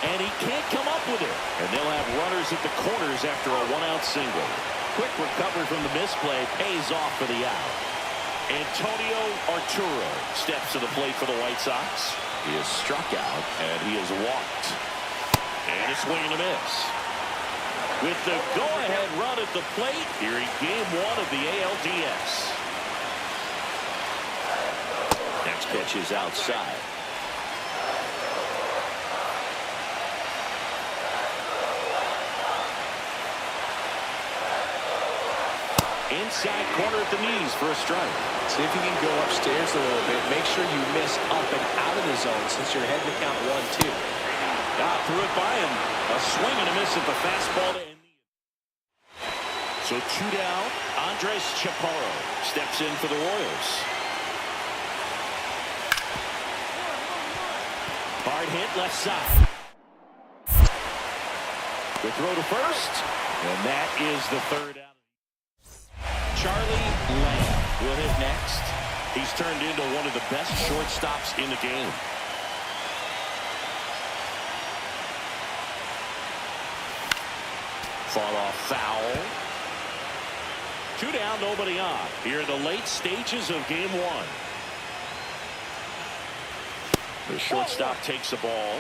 S1: And he can't come up with it. And they'll have runners at the corners after a one-out single. Quick recovery from the misplay pays off for the out. Antonio Arturo steps to the plate for the White Sox. He is struck out, and he is walked. And a swing and a miss. With the go-ahead run at the plate here in Game 1 of the ALDS. Next pitch is outside. Inside corner at the knees for a strike.
S2: See if you can go upstairs a little bit. Make sure you miss up and out of the zone since you're heading to count 1-2.
S1: Threw it by him. A swing and a miss at the fastball to end the inning. So 2 down. Andres Chaparro steps in for the Royals. Hard hit left side. The throw to first. And that is the third out. Charlie Lamb will hit next. He's turned into one of the best shortstops in the game. Fought off foul. 2 down, nobody on. Here in the late stages of Game 1. The shortstop takes the ball.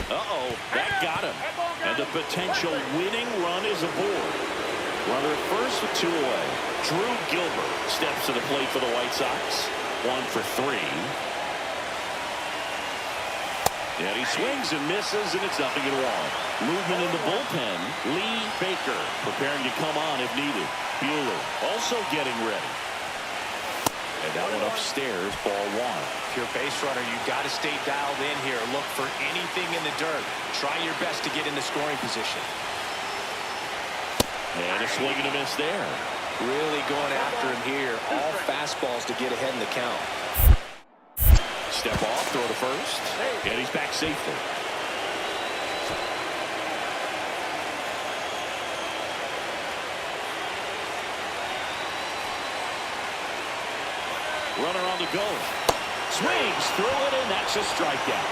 S1: Uh-oh, that got him. And the potential winning run is aboard. Runner at first with 2 away. Drew Gilbert steps to the plate for the White Sox. 1 for 3. And he swings and misses, and it's 0-1. Movement in the bullpen. Lee Baker preparing to come on if needed. Buehler also getting ready. And that one upstairs, ball 1.
S2: If you're a base runner, you've got to stay dialed in here. Look for anything in the dirt. Try your best to get into scoring position.
S1: And a swing and a miss there.
S2: Really going after him here. All fastballs to get ahead in the count.
S1: Step off, throw to first. And he's back safely. Runner on the go. Swings through it, and that's a strikeout.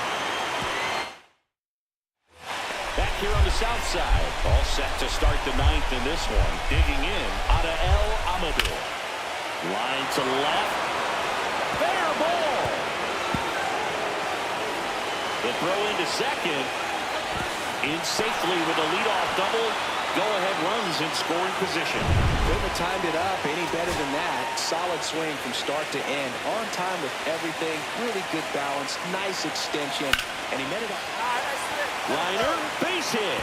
S1: Back here on the south side. All set to start the 9th in this one. Digging in, Adael Amador. Line to left. Fair ball. The throw into second. In safely with a leadoff double. Go-ahead runs in scoring position.
S2: Couldn't have timed it up any better than that. Solid swing from start to end. On time with everything. Really good balance. Nice extension. And he met it up.
S1: Liner, base hit.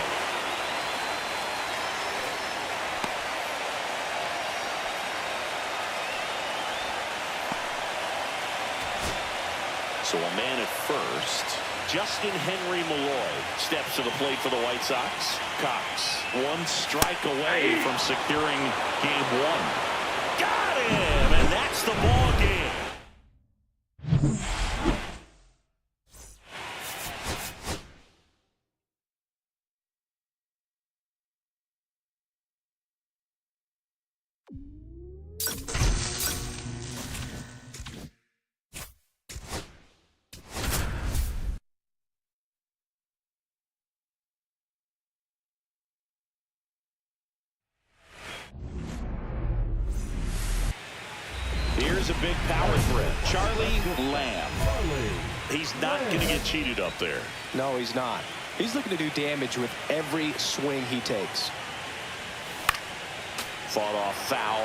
S1: So a man at first. Justin Henry Malloy steps to the plate for the White Sox. Cox, 1 strike away from securing Game 1. Got him, and that's the ball game. Here's a big power threat. Charlie Lamb. He's not going to get cheated up there.
S2: No, he's not. He's looking to do damage with every swing he takes.
S1: Fought off foul.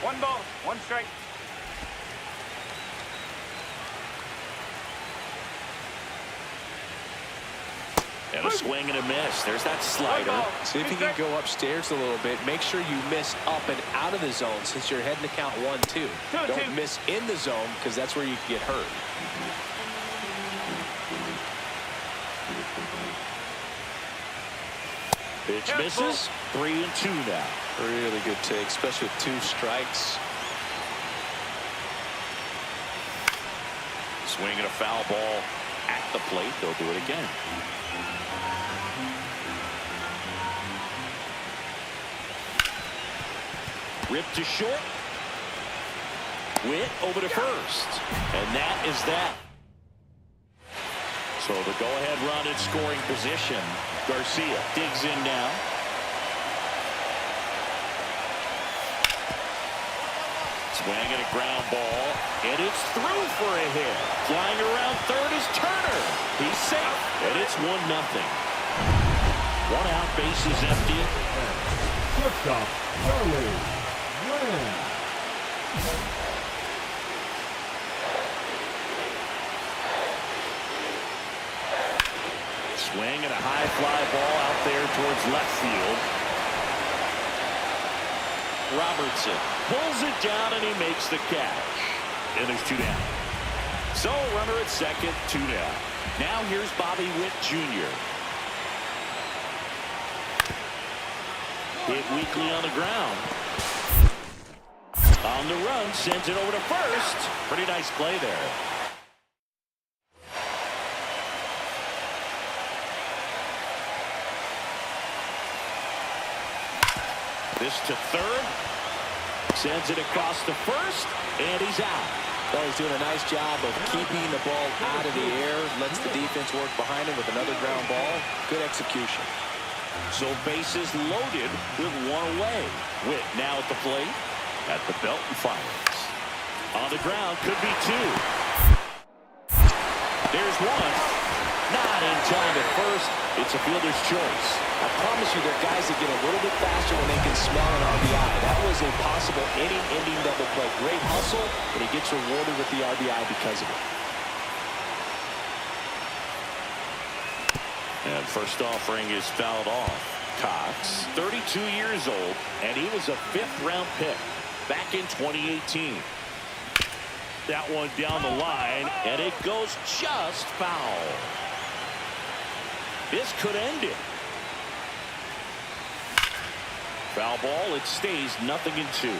S3: One ball, one strike.
S1: And a swing and a miss. There's that slider.
S2: See if you can go upstairs a little bit. Make sure you miss up and out of the zone since you're heading to count 1-2. Don't miss in the zone because that's where you can get hurt.
S1: Pitch misses. 3-2 now.
S2: Really good take, especially with 2 strikes.
S1: Swinging a foul ball at the plate. They'll do it again. Ripped to short. Witt over to first. And that is that. So the go-ahead run in scoring position. Garcia digs in now. Swinging a ground ball. And it's through for a hit. Flying around third is Turner. He's safe. And it's 1-0. 1 out, bases empty.
S4: Shortstop, Charlie Lamb.
S1: Swing and a high fly ball out there towards left field. Robertson pulls it down and he makes the catch. And there's 2 down. So runner at second, 2 down. Now here's Bobby Witt Jr. Hit weakly on the ground. On the run, sends it over to first. Pretty nice play there. This to third. Sends it across to first, and he's out.
S2: Well, he's doing a nice job of keeping the ball out of the air. Lets the defense work behind him with another ground ball. Good execution.
S1: So bases loaded with 1 away. Witt now at the plate. At the belt and fires. On the ground, could be 2. There's 1. Not in time at first. It's a fielder's choice.
S2: I promise you, there are guys that get a little bit faster when they can smell an RBI. That was a possible inning-ending double play. Great hustle, and he gets rewarded with the RBI because of it.
S1: And first offering is fouled off. Cox, 32 years old, and he was a 5th-round pick back in 2018. That one down the line, and it goes just foul. This could end it. Foul ball, it stays 0-2.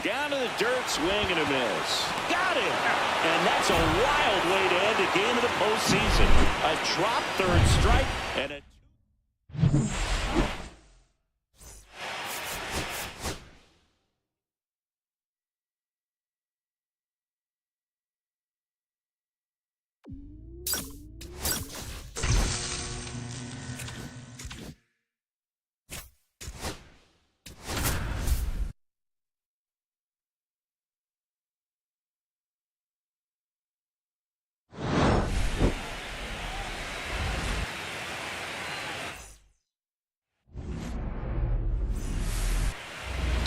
S1: Down to the dirt, swing and a miss. Got it! And that's a wild way to end a game of the postseason. A drop third strike and a...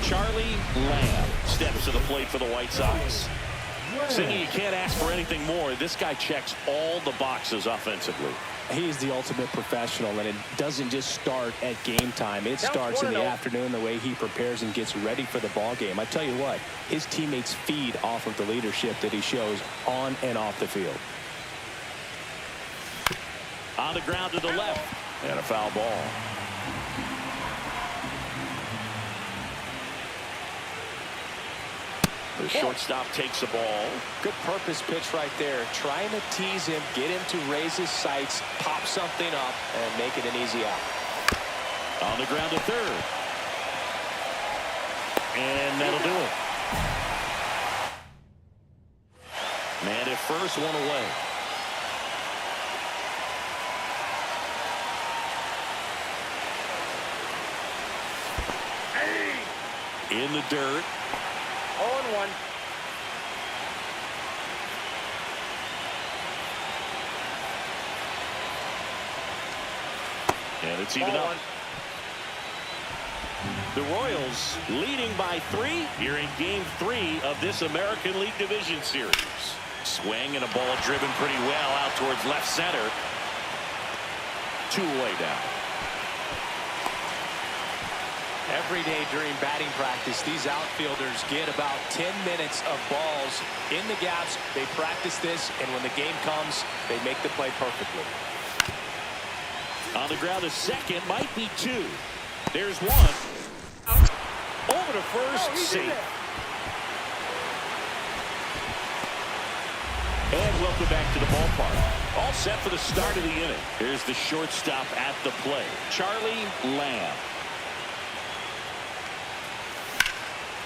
S1: Charlie Lamb steps to the plate for the White Sox. Singy, you can't ask for anything more. This guy checks all the boxes offensively.
S2: He's the ultimate professional, and it doesn't just start at game time. It starts in the afternoon, the way he prepares and gets ready for the ball game. I tell you what, his teammates feed off of the leadership that he shows on and off the field.
S1: On the ground to the left, and a foul ball. The shortstop takes the ball.
S2: Good purpose pitch right there. Trying to tease him, get him to raise his sights, pop something up, and make it an easy out.
S1: On the ground to third. And that'll do it. first one away. In the dirt.
S3: 0-1.
S1: And it's even up. The Royals leading by 3 here in Game 3 of this American League Division Series. Swing and a ball driven pretty well out towards left center. 2 away now.
S2: Every day during batting practice, these outfielders get about 10 minutes of balls in the gaps. They practice this, and when the game comes, they make the play perfectly.
S1: On the ground, a second, might be 2. There's 1. Over to first, safe. And welcome back to the ballpark. All set for the start of the inning. Here's the shortstop at the plate, Charlie Lamb.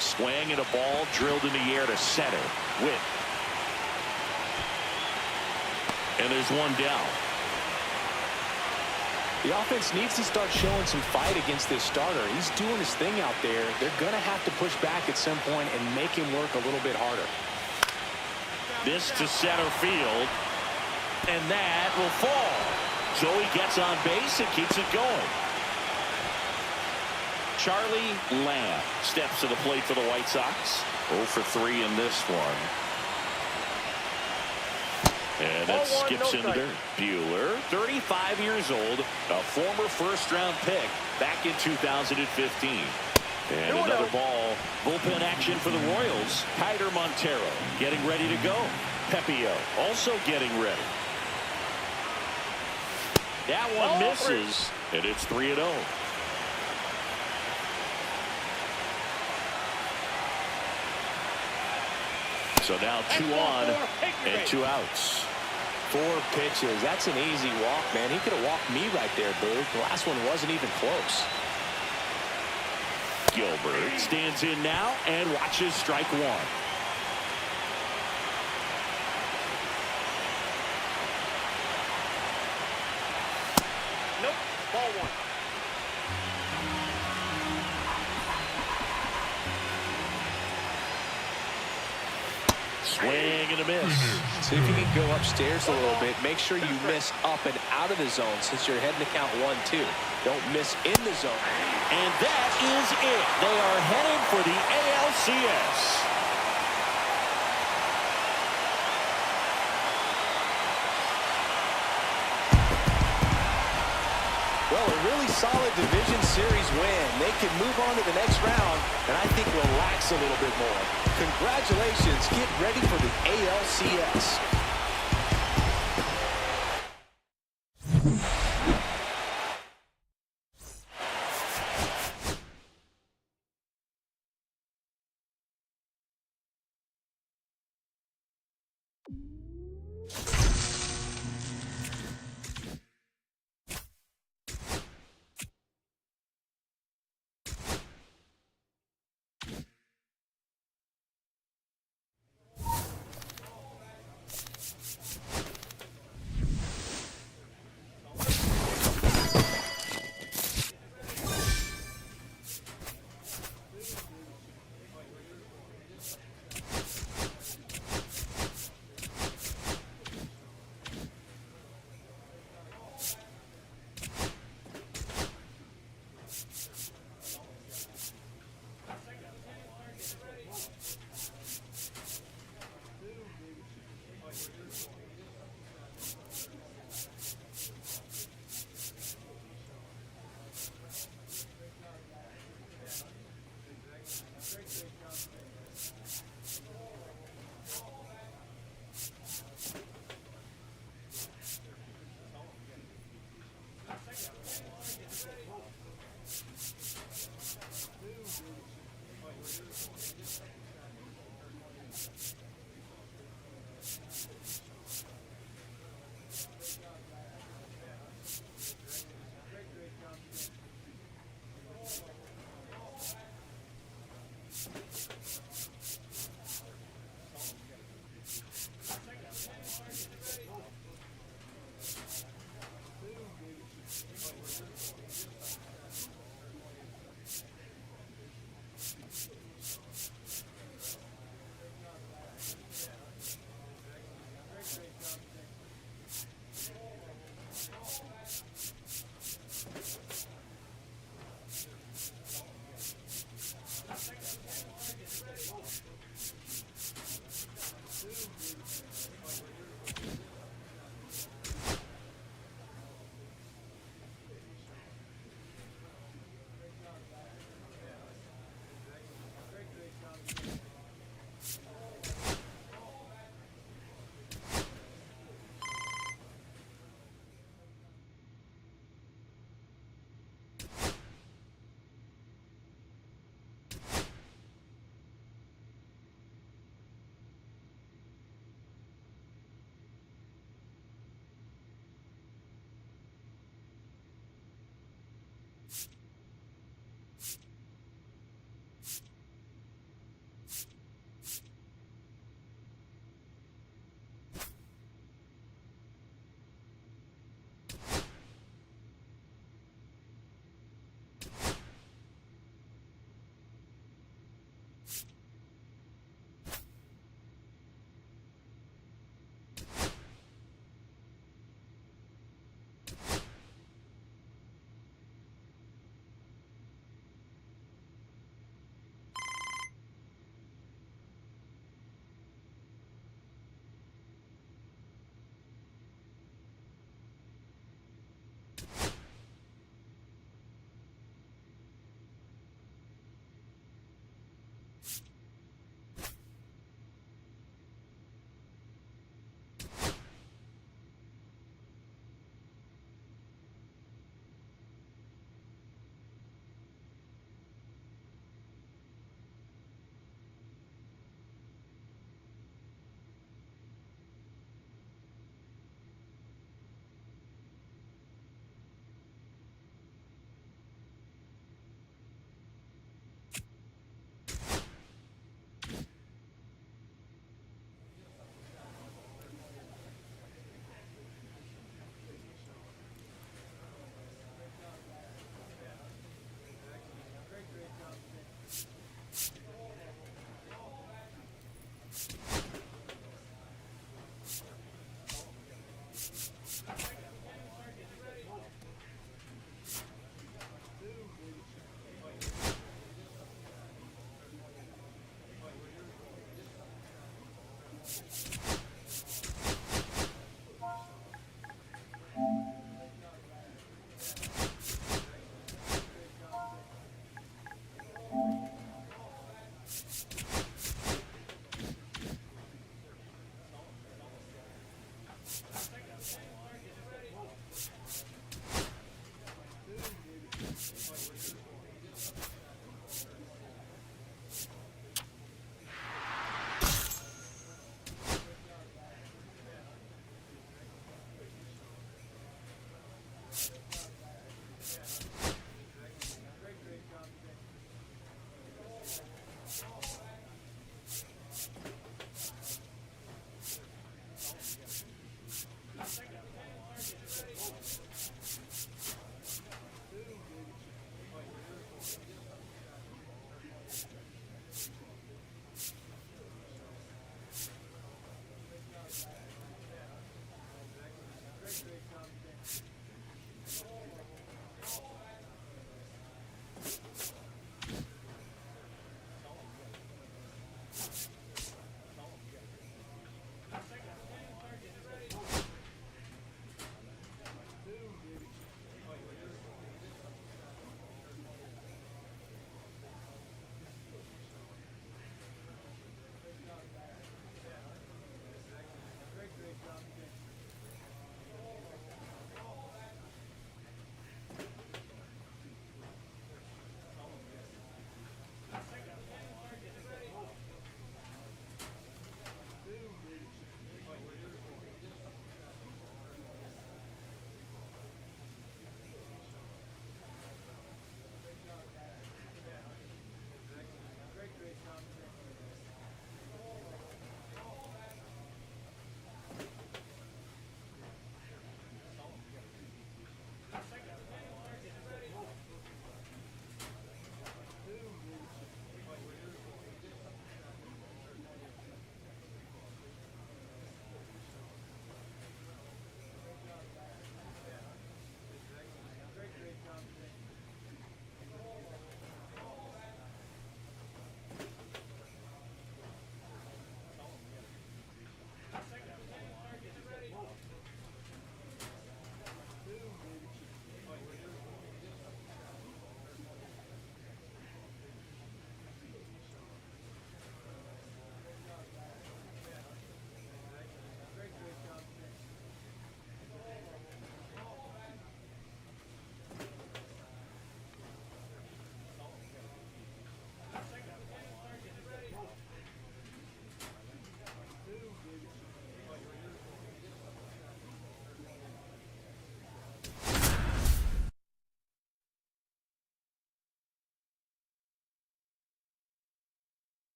S1: Swing and a ball drilled in the air to center. Witt. And there's 1 down.
S2: The offense needs to start showing some fight against this starter. He's doing his thing out there. They're going to have to push back at some point and make him work a little bit harder.
S1: This to center field. And that will fall. Joey gets on base and keeps it going. Charlie Lamb steps to the plate for the White Sox. 0 for 3 in this one. And that skips into dirt. Buehler, 35 years old, a former first-round pick back in 2015. And another ball. Bullpen action for the Royals. Hyder Montero getting ready to go. Pepio also getting ready. That one misses, and it's 3-0. So now 2 on and 2 outs.
S2: 4 pitches. That's an easy walk, man. He could have walked me right there, Boo. The last one wasn't even close.
S1: Gilbert stands in now and watches strike 1.
S3: Nope. Ball 1.
S1: Swing and a miss.
S2: See if you can go upstairs a little bit. Make sure you miss up and out of the zone since you're heading to count 1-2. Don't miss in the zone.
S1: And that is it. They are headed for the ALCS.
S2: Well, a really solid division series win. They can move on to the next round and I think relax a little bit more. Congratulations. Get ready for the ALCS.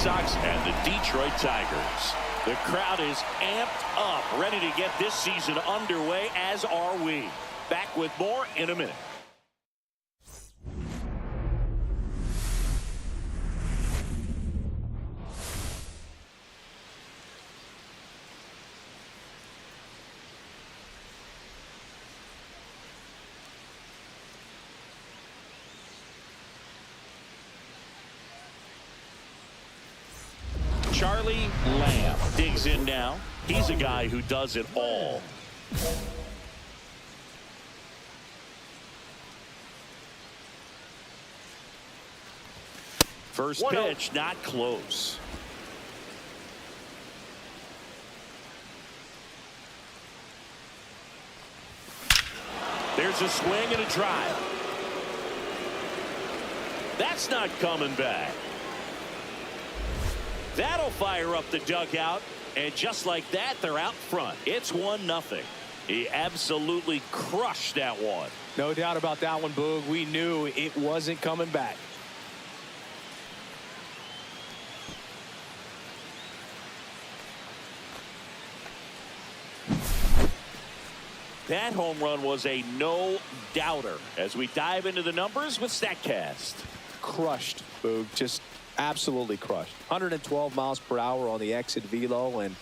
S1: Sox and the Detroit Tigers. The crowd is amped up, ready to get this season underway, as are we. Back with more in a minute. Charlie Lamb digs in now. He's a guy who does it all. First pitch, not close. There's a swing and a drive. That's not coming back. That'll fire up the dugout, and just like that, they're out front. It's 1-0. He absolutely crushed that one.
S2: No doubt about that one, Boog. We knew it wasn't coming back.
S1: That home run was a no-doubter as we dive into the numbers with StatCast.
S2: crushed, Boog. Just absolutely crushed. 112 miles per hour on the exit velo, and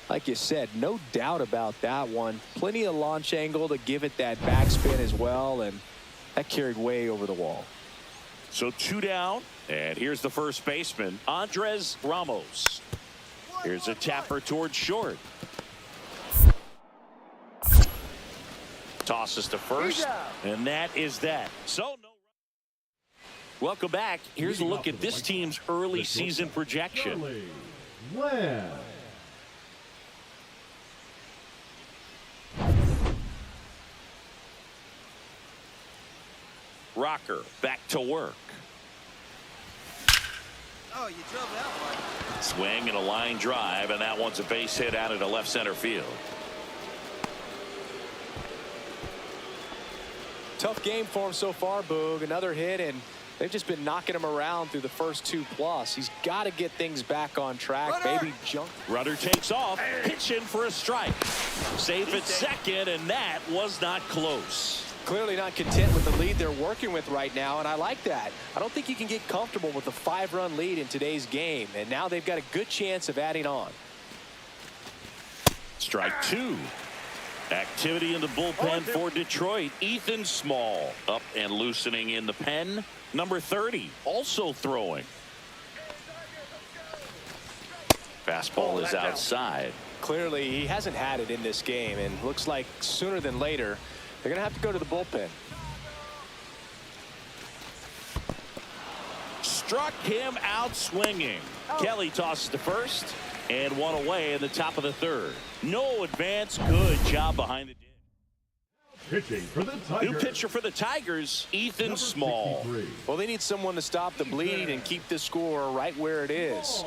S2: like you said, no doubt about that one. Plenty of launch angle to give it that backspin as well, and that carried way over the wall.
S1: So 2 down, and here's the first baseman, Andres Ramos. Here's a tapper towards short. Tosses to first, and that is that. So no. Welcome back. Here's a look at this team's early season projection. Rocker back to work.
S5: Oh, you drove that one.
S1: Swing and a line drive, and that one's a base hit out into left center field.
S2: Tough game for him so far, Boog. Another hit, and they've just been knocking him around through the first 2+. He's got to get things back on track.
S5: Runner.
S2: Maybe jump.
S1: Runner takes off, pitching for a strike. Safe at second, and that was not close.
S2: Clearly not content with the lead they're working with right now, and I like that. I don't think you can get comfortable with a 5-run lead in today's game, and now they've got a good chance of adding on.
S1: Strike 2. Activity in the bullpen for Detroit. Ethan Small up and loosening in the pen. Number 30 also throwing. Fastball is outside.
S2: Clearly he hasn't had it in this game, and looks like sooner than later they're going to have to go to the bullpen.
S1: Struck him out swinging. Kelly tosses to first, and one away in the top of the third. No advance. Good job behind the dish.
S4: Pitching for the Tigers.
S1: New pitcher for the Tigers, Ethan Small.
S4: 63.
S2: Well, they need someone to stop the bleed and keep the score right where it is.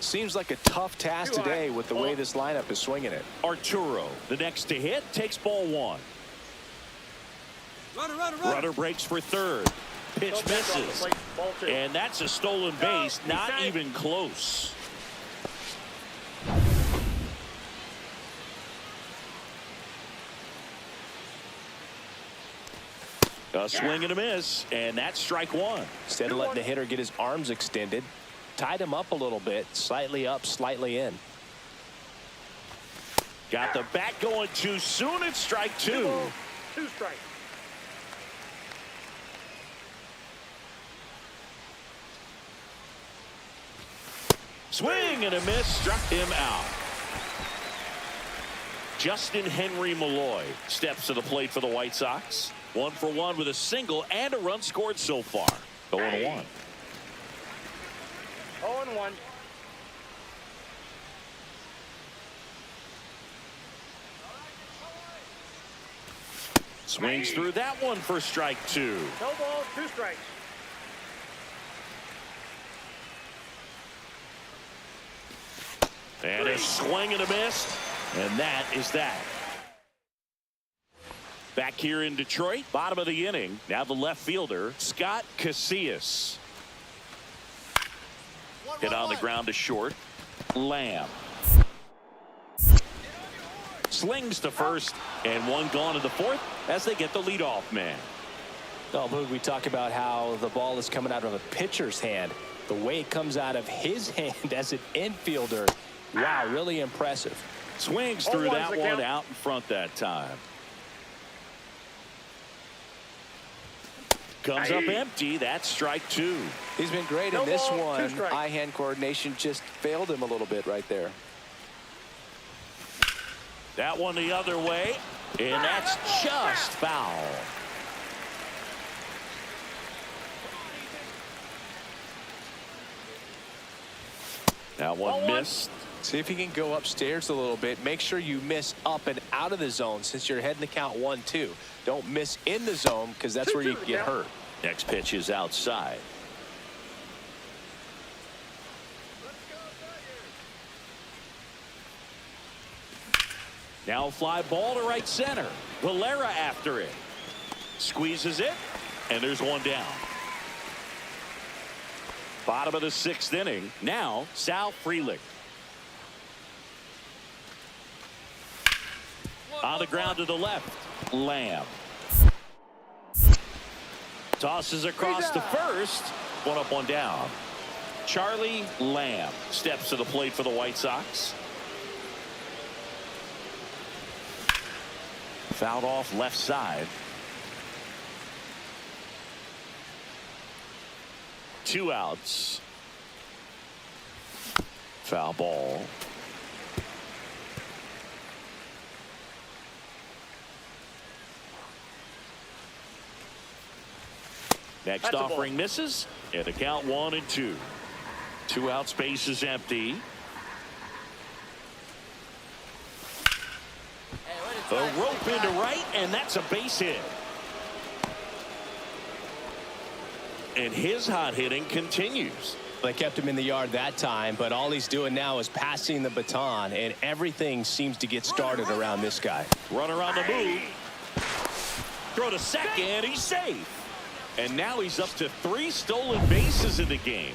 S2: Seems like a tough task today with the way this lineup is swinging it.
S1: Arturo, the next to hit, takes ball 1. Runner breaks for third. Pitch misses. And that's a stolen base, not even close. A swing and a miss, and that's strike 1.
S2: Instead of letting the hitter get his arms extended, tied him up a little bit, slightly up, slightly in.
S1: Got the bat going too soon. It's strike 2.
S3: 2 strikes.
S1: Swing and a miss, struck him out. Justin Henry Malloy steps to the plate for the White Sox. 1 for 1 with a single and a run scored so far. 0-1.
S3: 0-1.
S1: Swings through that one for strike 2.
S3: No ball, 2 strikes.
S1: And a swing and a miss, and that is that. Back here in Detroit, bottom of the inning. Now the left fielder, Scott Casillas. Hit on the ground to short. Lamb. Slings to first, and one gone to the fourth as they get the leadoff man.
S2: Oh, Boog, we talk about how the ball is coming out of a pitcher's hand. The way it comes out of his hand as an infielder. Wow, really impressive.
S1: Swings through that one out in front that time. Comes up empty. That's strike 2.
S2: He's been great in this one. Eye-hand coordination just failed him a little bit right there.
S1: That one the other way, and that's just foul. That one missed.
S2: See if you can go upstairs a little bit. Make sure you miss up and out of the zone since you're heading to count 1-2. Don't miss in the zone because that's where you get hurt.
S1: Next pitch is outside. Now a fly ball to right center. Valera after it. Squeezes it, and there's one down. Bottom of the 6th inning. Now Sal Frelick. On the ground to the left. Lamb. Tosses across to first, One up, one down. Charlie Lamb steps to the plate for the White Sox. Fouled off left side. 2 outs. Foul ball. Next offering misses, and the count 1-2. 2 outs, base is empty. A rope into right, and that's a base hit. And his hot hitting continues.
S2: They kept him in the yard that time, but all he's doing now is passing the baton, and everything seems to get started around this guy.
S1: Runner on the move. Throw to second, he's safe. And now he's up to 3 stolen bases in the game.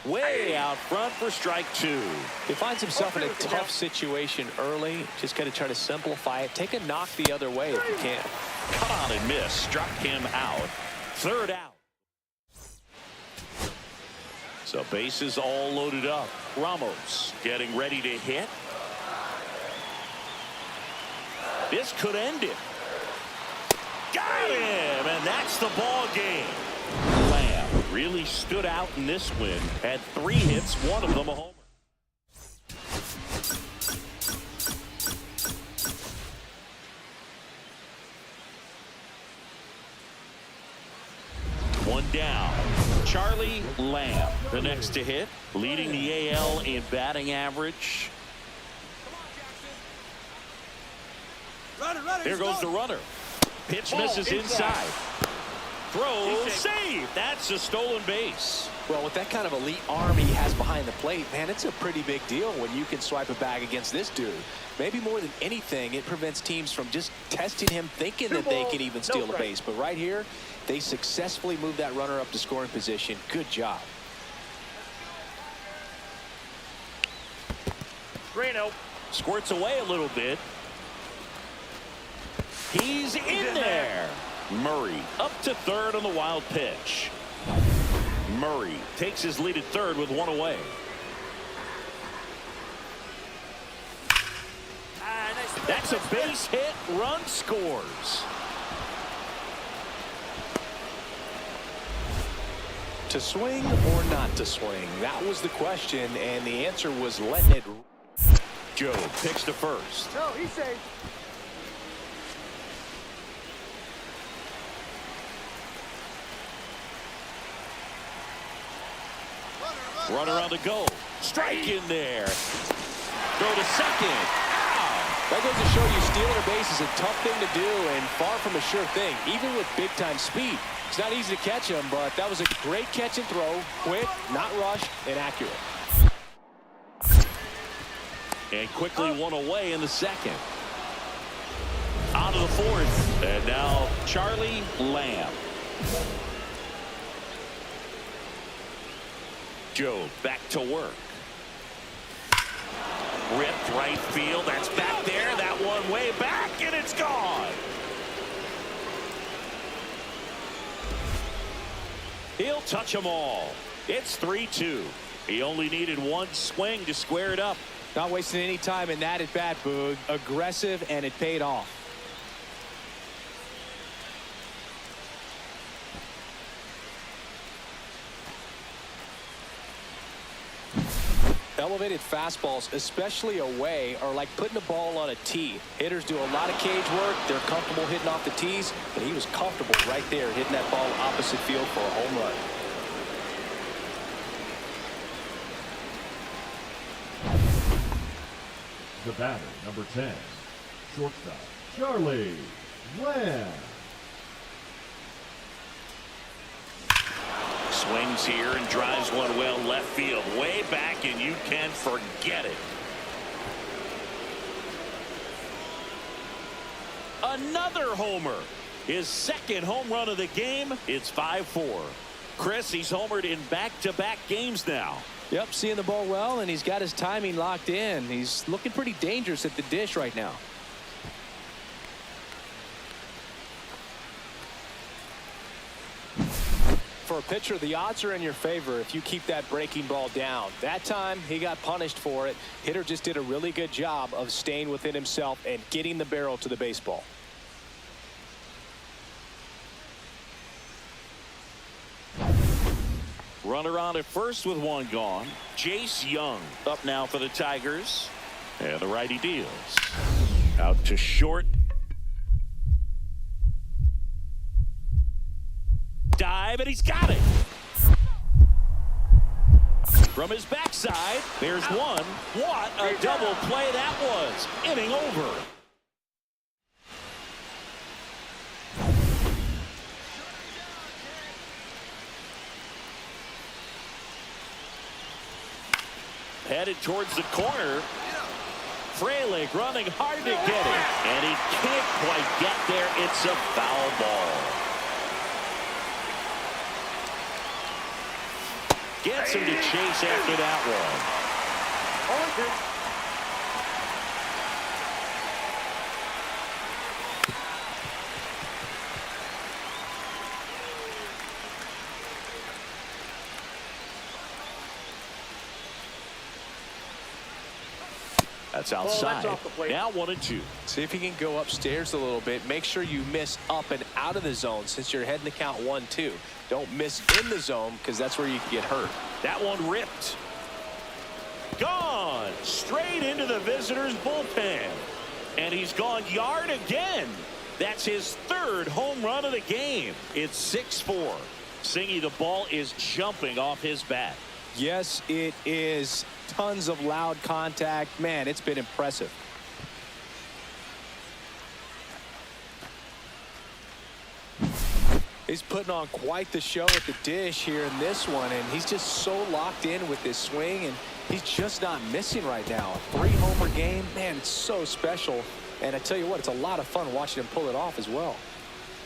S1: Way out front for strike 2.
S2: He finds himself in a tough situation early. Just got to try to simplify it. Take a knock the other way if you can.
S1: Come on and miss. Struck him out. 3rd out. So bases all loaded up. Ramos getting ready to hit. This could end it. Got him, and that's the ball game. Lamb really stood out in this win. Had 3 hits, 1 of them a homer. One down. Charlie Lamb, the next to hit, leading the AL in batting average. There goes the runner. Pitch misses inside. Throw, save. That's a stolen base.
S6: Well, with that kind of elite arm he has behind the plate, man, it's a pretty big deal when you can swipe a bag against this dude. Maybe more than anything, it prevents teams from just testing him, thinking that they can even steal a base. But right here, they successfully moved that runner up to scoring position. Good job.
S3: Reno
S1: Squirts away a little bit. He's in there. Murray up to 3rd on the wild pitch. Murray takes his lead at 3rd with 1 away. That's a base hit. Run scores.
S2: To swing or not to swing? That was the question, and the answer was letting it.
S1: Joe picks to first.
S3: No, he's safe.
S1: Runner on the go. Strike in there. Throw to second. Ow.
S2: That goes to show you stealing a base is a tough thing to do and far from a sure thing, even with big-time speed. It's not easy to catch him, but that was a great catch and throw. Quick, not rushed, and accurate.
S1: And quickly 1 away in the 2nd. On to the 4th. And now Charlie Lamb. Joe back to work. Ripped right field. That's back there. That one way back, and it's gone. He'll touch them all. It's 3-2. He only needed 1 swing to square it up.
S2: Not wasting any time in that at bat, Boog. Aggressive, and it paid off. Elevated fastballs, especially away, are like putting a ball on a tee. Hitters do a lot of cage work. They're comfortable hitting off the tees, but he was comfortable right there hitting that ball opposite field for a home run.
S4: The batter, number 10, shortstop, Charlie Lamb.
S1: Swings here and drives one well left field. Way back, and you can forget it. Another homer. His 2nd home run of the game. It's 5-4. Chris, he's homered in back-to-back games now.
S2: Yep, seeing the ball well, and he's got his timing locked in. He's looking pretty dangerous at the dish right now. For a pitcher, the odds are in your favor if you keep that breaking ball down. That time, he got punished for it. Hitter just did a really good job of staying within himself and getting the barrel to the baseball.
S1: Runner on at first with one gone. Jace Young up now for the Tigers. And the righty deals. Out to short. Dive, and he's got it. From his backside, there's one. What a double play that was. Inning over. Headed towards the corner. Frelick running hard to get it. And he can't quite get there. It's a foul ball. Gets him to chase after that one. That's outside. Now 1-2.
S2: See if you can go upstairs a little bit. Make sure you miss up and out of the zone since you're heading to count 1-2. Don't miss in the zone because that's where you can get hurt.
S1: That one ripped. Gone. Straight into the visitors' bullpen. And he's gone yard again. That's his third home run of the game. It's 6-4. Singy, the ball is jumping off his bat.
S2: Yes, it is. Tons of loud contact. Man, it's been impressive. He's putting on quite the show at the dish here in this one, and he's just so locked in with his swing, and he's just not missing right now. A 3-homer game, man, it's so special. And I tell you what, it's a lot of fun watching him pull it off as well.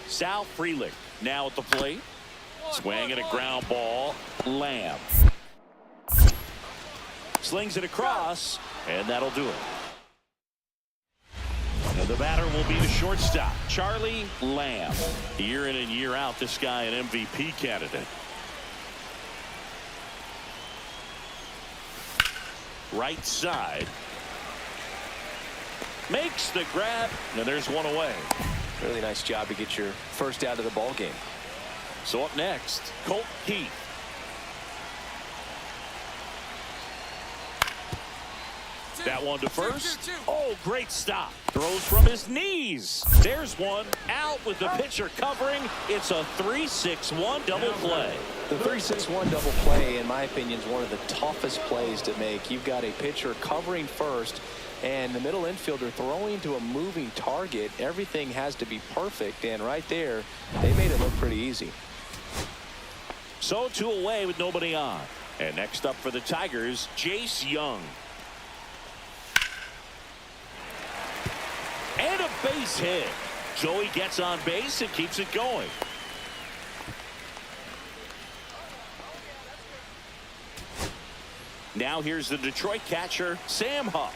S1: Sal Frelick now at the plate. Swing and a ground ball. Lamb. Slings it across, and that'll do it. And the batter will be the shortstop, Charlie Lamb. Year in and year out, this guy an MVP candidate. Right side. Makes the grab, and there's one away.
S2: Really nice job to get your first out of the ball game.
S1: So up next, Colt Keith. That one to first. Oh, great stop. Throws from his knees. There's one. Out with the pitcher covering. It's a 3-6-1 double play.
S2: The 3-6-1 double play, in my opinion, is one of the toughest plays to make. You've got a pitcher covering first and the middle infielder throwing to a moving target. Everything has to be perfect, and right there, they made it look pretty easy.
S1: So 2 away with nobody on. And next up for the Tigers, Jace Young. And a base hit. Joey gets on base and keeps it going. Now here's the Detroit catcher, Sam Huff.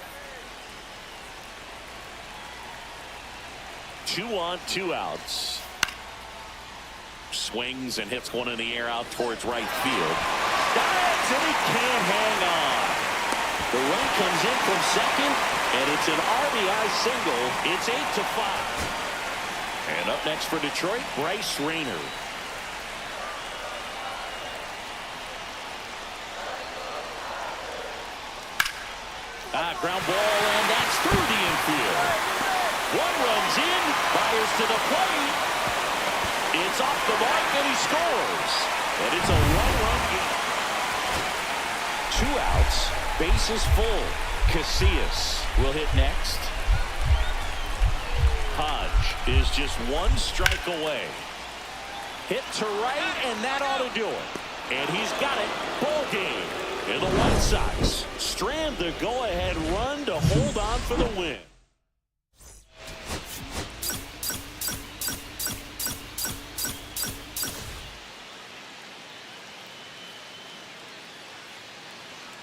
S1: 2 on, 2 outs. Swings and hits one in the air out towards right field. Dives and he can't hang on. The run comes in from second, and it's an RBI single. It's 8-5. And up next for Detroit, Bryce Rayner. Ground ball, and that's through the infield. One runs in, fires to the plate. It's off the mark, and he scores. And it's a 1-run game. 2 outs, bases full. Casillas will hit next. Hodge is just 1 strike away. Hit to right, and that ought to do it. And he's got it. Ball game. And the White Sox strand the go-ahead run to hold on for the win.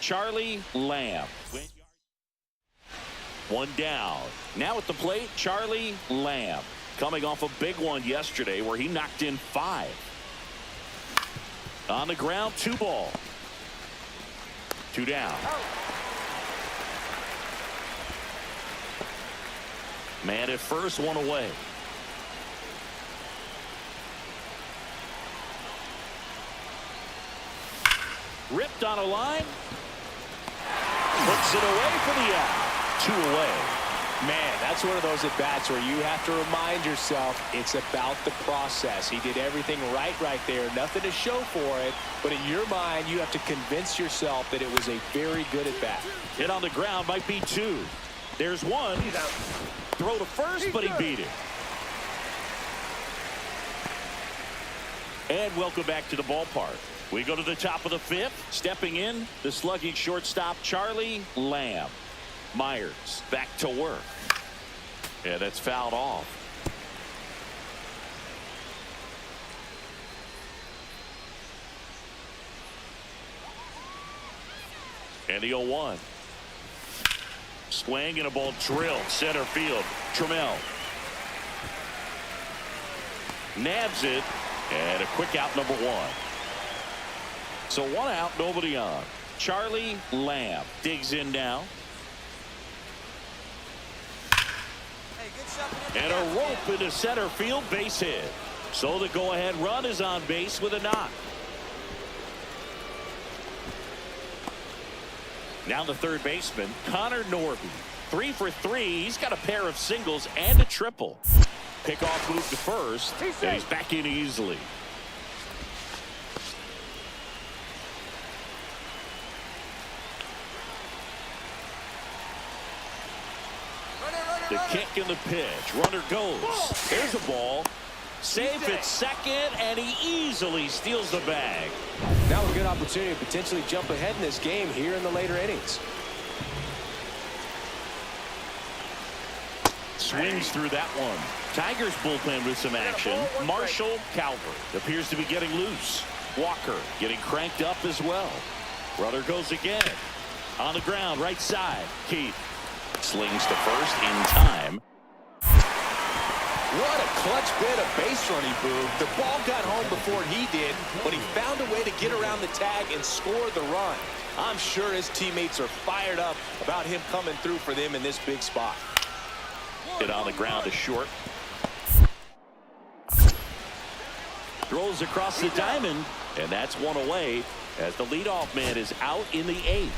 S1: Charlie Lamb. 1 down. Now at the plate, Charlie Lamb. Coming off a big one yesterday where he knocked in 5. On the ground, 2 ball. 2 down. Man at first, 1 away. Ripped on a line. Puts it away for the out. 2 away.
S2: Man, that's one of those at-bats where you have to remind yourself it's about the process. He did everything right there. Nothing to show for it. But in your mind, you have to convince yourself that it was a very good at-bat.
S1: Hit on the ground might be 2. There's 1. Throw to first, but he beat it. And welcome back to the ballpark. We go to the top of the 5th. Stepping in, the slugging shortstop, Charlie Lamb. Myers back to work. Yeah, that's fouled off. And the 0-1. Swing and a ball drilled center field. Trammell nabs it, and a quick out, number 1. So 1 out, nobody on. Charlie Lamb digs in now. And a rope into center field, base hit. So the go-ahead run is on base with a knock. Now the third baseman, Connor Norby. 3 for 3. He's got a pair of singles and a triple. Pickoff move to first, and he's back in easily. The kick and the pitch. Runner goes. There's a ball. Saved at second, and he easily steals the bag.
S2: Now a good opportunity to potentially jump ahead in this game here in the later innings.
S1: Swings through that one. Tigers bullpen with some action. Marshall Calvert appears to be getting loose. Walker getting cranked up as well. Runner goes again. On the ground, right side. Keith slings to first in time.
S6: What a clutch bit of base running, Boo. The ball got home before he did, but he found a way to get around the tag and score the run. I'm sure his teammates are fired up about him coming through for them in this big spot.
S1: Hit on the ground to short. Throws across the diamond, and that's 1 away as the leadoff man is out in the 8th.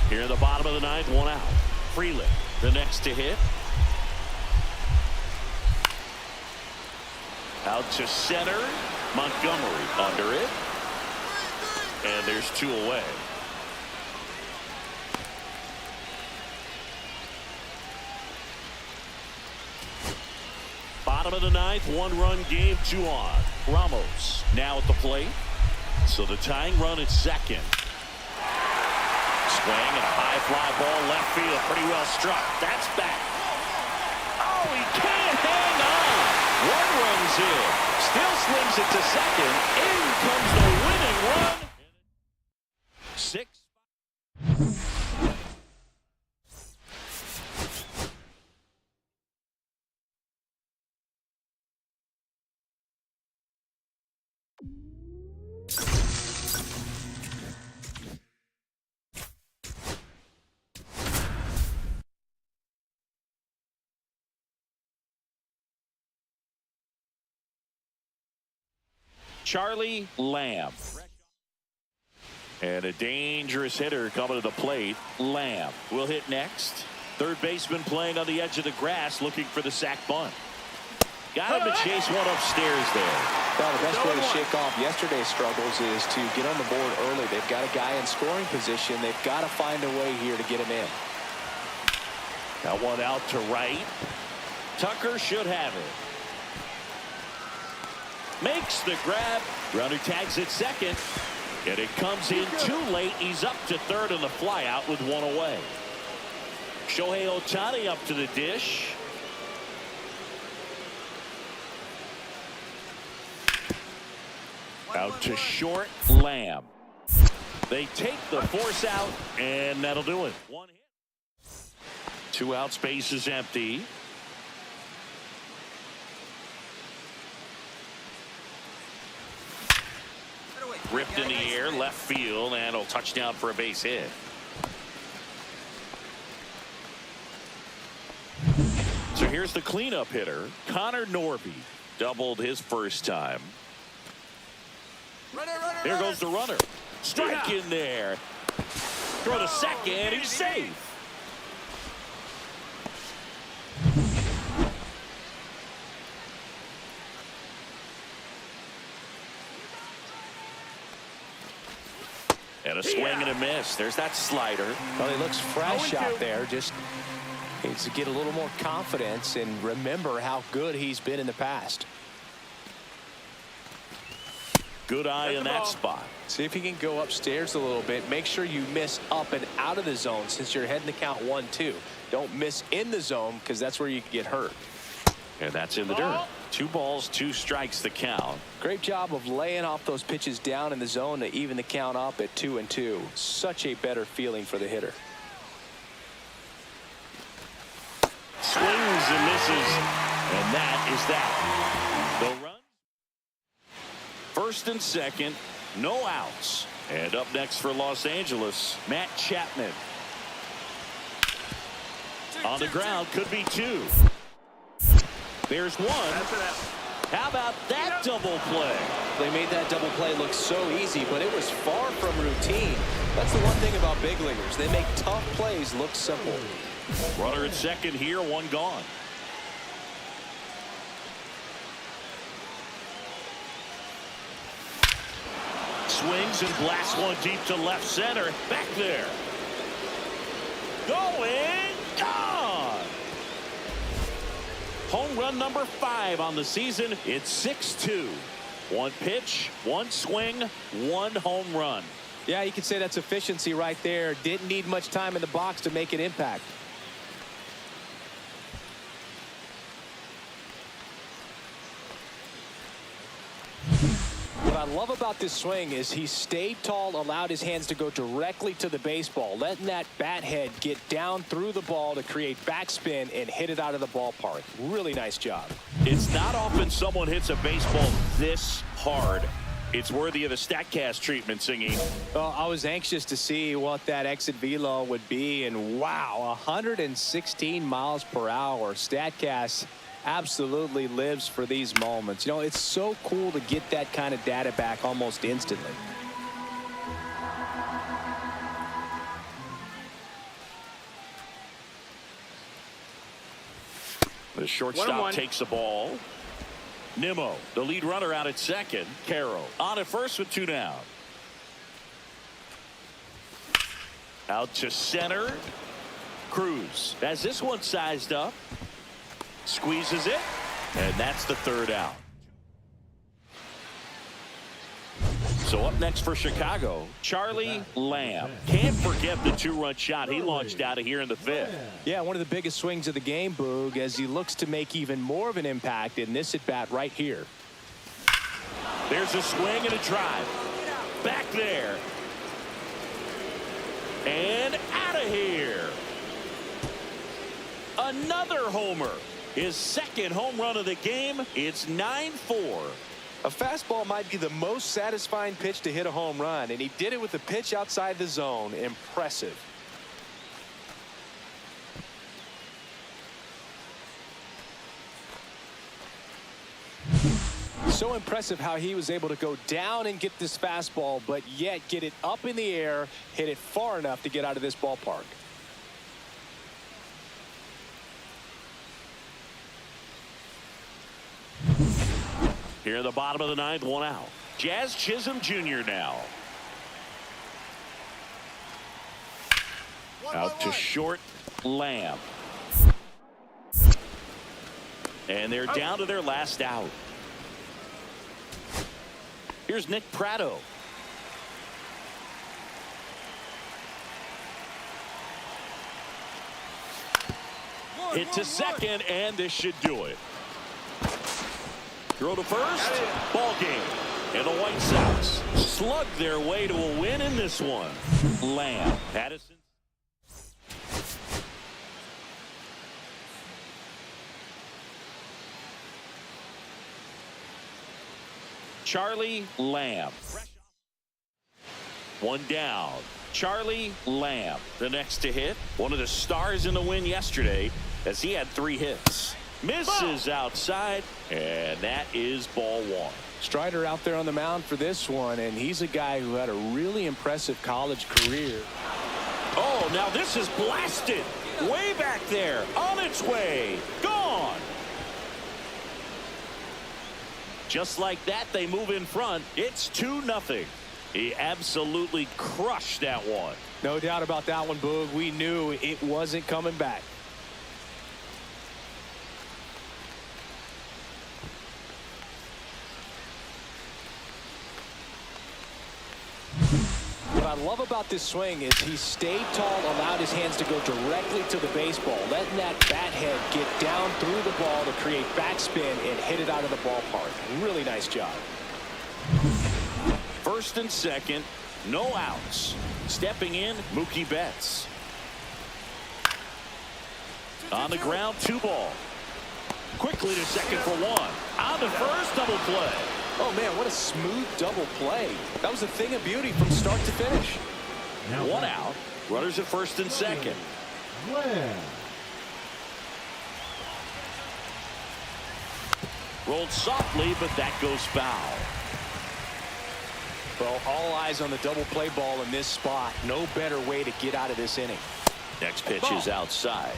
S1: Here in the bottom of the 9th, 1 out. Freeland, the next to hit. Out to center. Montgomery under it. And there's 2 away. Bottom of the 9th, 1-run game, 2 on. Ramos now at the plate. So the tying run at second. Swing and a high fly ball left field. Pretty well struck. That's back. Oh, he can't hang on. 1 runs in. Still slings it to second. In comes the winning run. 6. Charlie Lamb. And a dangerous hitter coming to the plate. Lamb will hit next. Third baseman playing on the edge of the grass looking for the sac bunt. Got him to chase one upstairs there.
S2: Well, the best way to shake off yesterday's struggles is to get on the board early. They've got a guy in scoring position. They've got to find a way here to get him in.
S1: Got one out to right. Tucker should have it. Makes the grab. Runner tags at second. And it comes in too late. He's up to third on the fly out with 1 away. Shohei Ohtani up to the dish. Out to short. Lamb. They take the force out, and that'll do it. 1 hit. 2 out, space is empty. ripped in the air, left field, and a touchdown for a base hit. So here's the cleanup hitter, Connor Norby. Doubled his first time. There goes the runner. Strike in there. Throw to second. He's safe. And a swing and a miss. There's that slider.
S2: Well, he looks fresh out there. Just needs to get a little more confidence and remember how good he's been in the past.
S1: Good eye in that spot.
S2: See if he can go upstairs a little bit. Make sure you miss up and out of the zone since you're heading to count 1-2. Don't miss in the zone because that's where you can get hurt.
S1: And that's in the dirt. 2 balls, 2 strikes the count.
S2: Great job of laying off those pitches down in the zone to even the count up at 2-2. Such a better feeling for the hitter.
S1: Swings and misses. And that is that. The run. First and second. No outs. And up next for Los Angeles, Matt Chapman. On the ground, could be 2. There's 1. How about that double play?
S6: They made that double play look so easy, but it was far from routine. That's the one thing about big leaguers. They make tough plays look simple.
S1: Runner at second here, 1 gone. Swings and blasts one deep to left center. Back there. Going. Gone. Home run number 5 on the season. It's 6-2. 1 pitch, 1 swing, 1 home run.
S2: Yeah, you can say that's efficiency right there. Didn't need much time in the box to make an impact. What I love about this swing is he stayed tall, allowed his hands to go directly to the baseball, letting that bat head get down through the ball to create backspin and hit it out of the ballpark. Really nice job.
S1: It's not often someone hits a baseball this hard. It's worthy of the StatCast treatment, Singing.
S2: Well, I was anxious to see what that exit velo would be, and wow, 116 miles per hour. StatCast absolutely lives for these moments. You know, it's so cool to get that kind of data back almost instantly.
S1: The shortstop takes the ball. Nimmo, the lead runner, out at second. Carroll on at first with 2 down. Out to center. Cruz has this one sized up. Squeezes it, and that's the 3rd out. So up next for Chicago, Charlie Lamb. Can't forget the 2-run shot he launched out of here in the 5th.
S2: Yeah, one of the biggest swings of the game, Boog, as he looks to make even more of an impact in this at-bat right here.
S1: There's a swing and a drive. Back there. And out of here. Another homer. His 2nd home run of the game. It's 9-4.
S6: A fastball might be the most satisfying pitch to hit a home run, and he did it with a pitch outside the zone. Impressive.
S2: So impressive how he was able to go down and get this fastball, but yet get it up in the air, hit it far enough to get out of this ballpark.
S1: Here in the bottom of the 9th, 1 out. Jazz Chisholm Jr. now. Out to short, Lamb. And they're down to their last out. Here's Nick Pratto. Hit to second, and this should do it. Throw to first, ball game. And the White Sox slug their way to a win in this one. Lamb, Addison. Charlie Lamb. One down. Charlie Lamb, the next to hit. One of the stars in the win yesterday as he had 3 hits. Misses outside, and that is ball 1.
S2: Strider out there on the mound for this one, and he's a guy who had a really impressive college career.
S1: Oh, now this is blasted. Way back there. On its way. Gone. Just like that, they move in front. It's 2-0. He absolutely crushed that one.
S2: No doubt about that one, Boog. We knew it wasn't coming back. What I love about this swing is he stayed tall, allowed his hands to go directly to the baseball, letting that bat head get down through the ball to create backspin and hit it out of the ballpark. Really nice job.
S1: First and second, no outs. Stepping in, Mookie Betts. On the ground, 2 ball. Quickly to second for 1. On the first, double play.
S2: Oh, man, what a smooth double play. That was a thing of beauty from start to finish.
S4: Now
S1: 1 out. Runners at first and second.
S4: Lamb.
S1: Rolled softly, but that goes foul.
S2: Well, all eyes on the double play ball in this spot. No better way to get out of this inning.
S1: Next pitch is outside.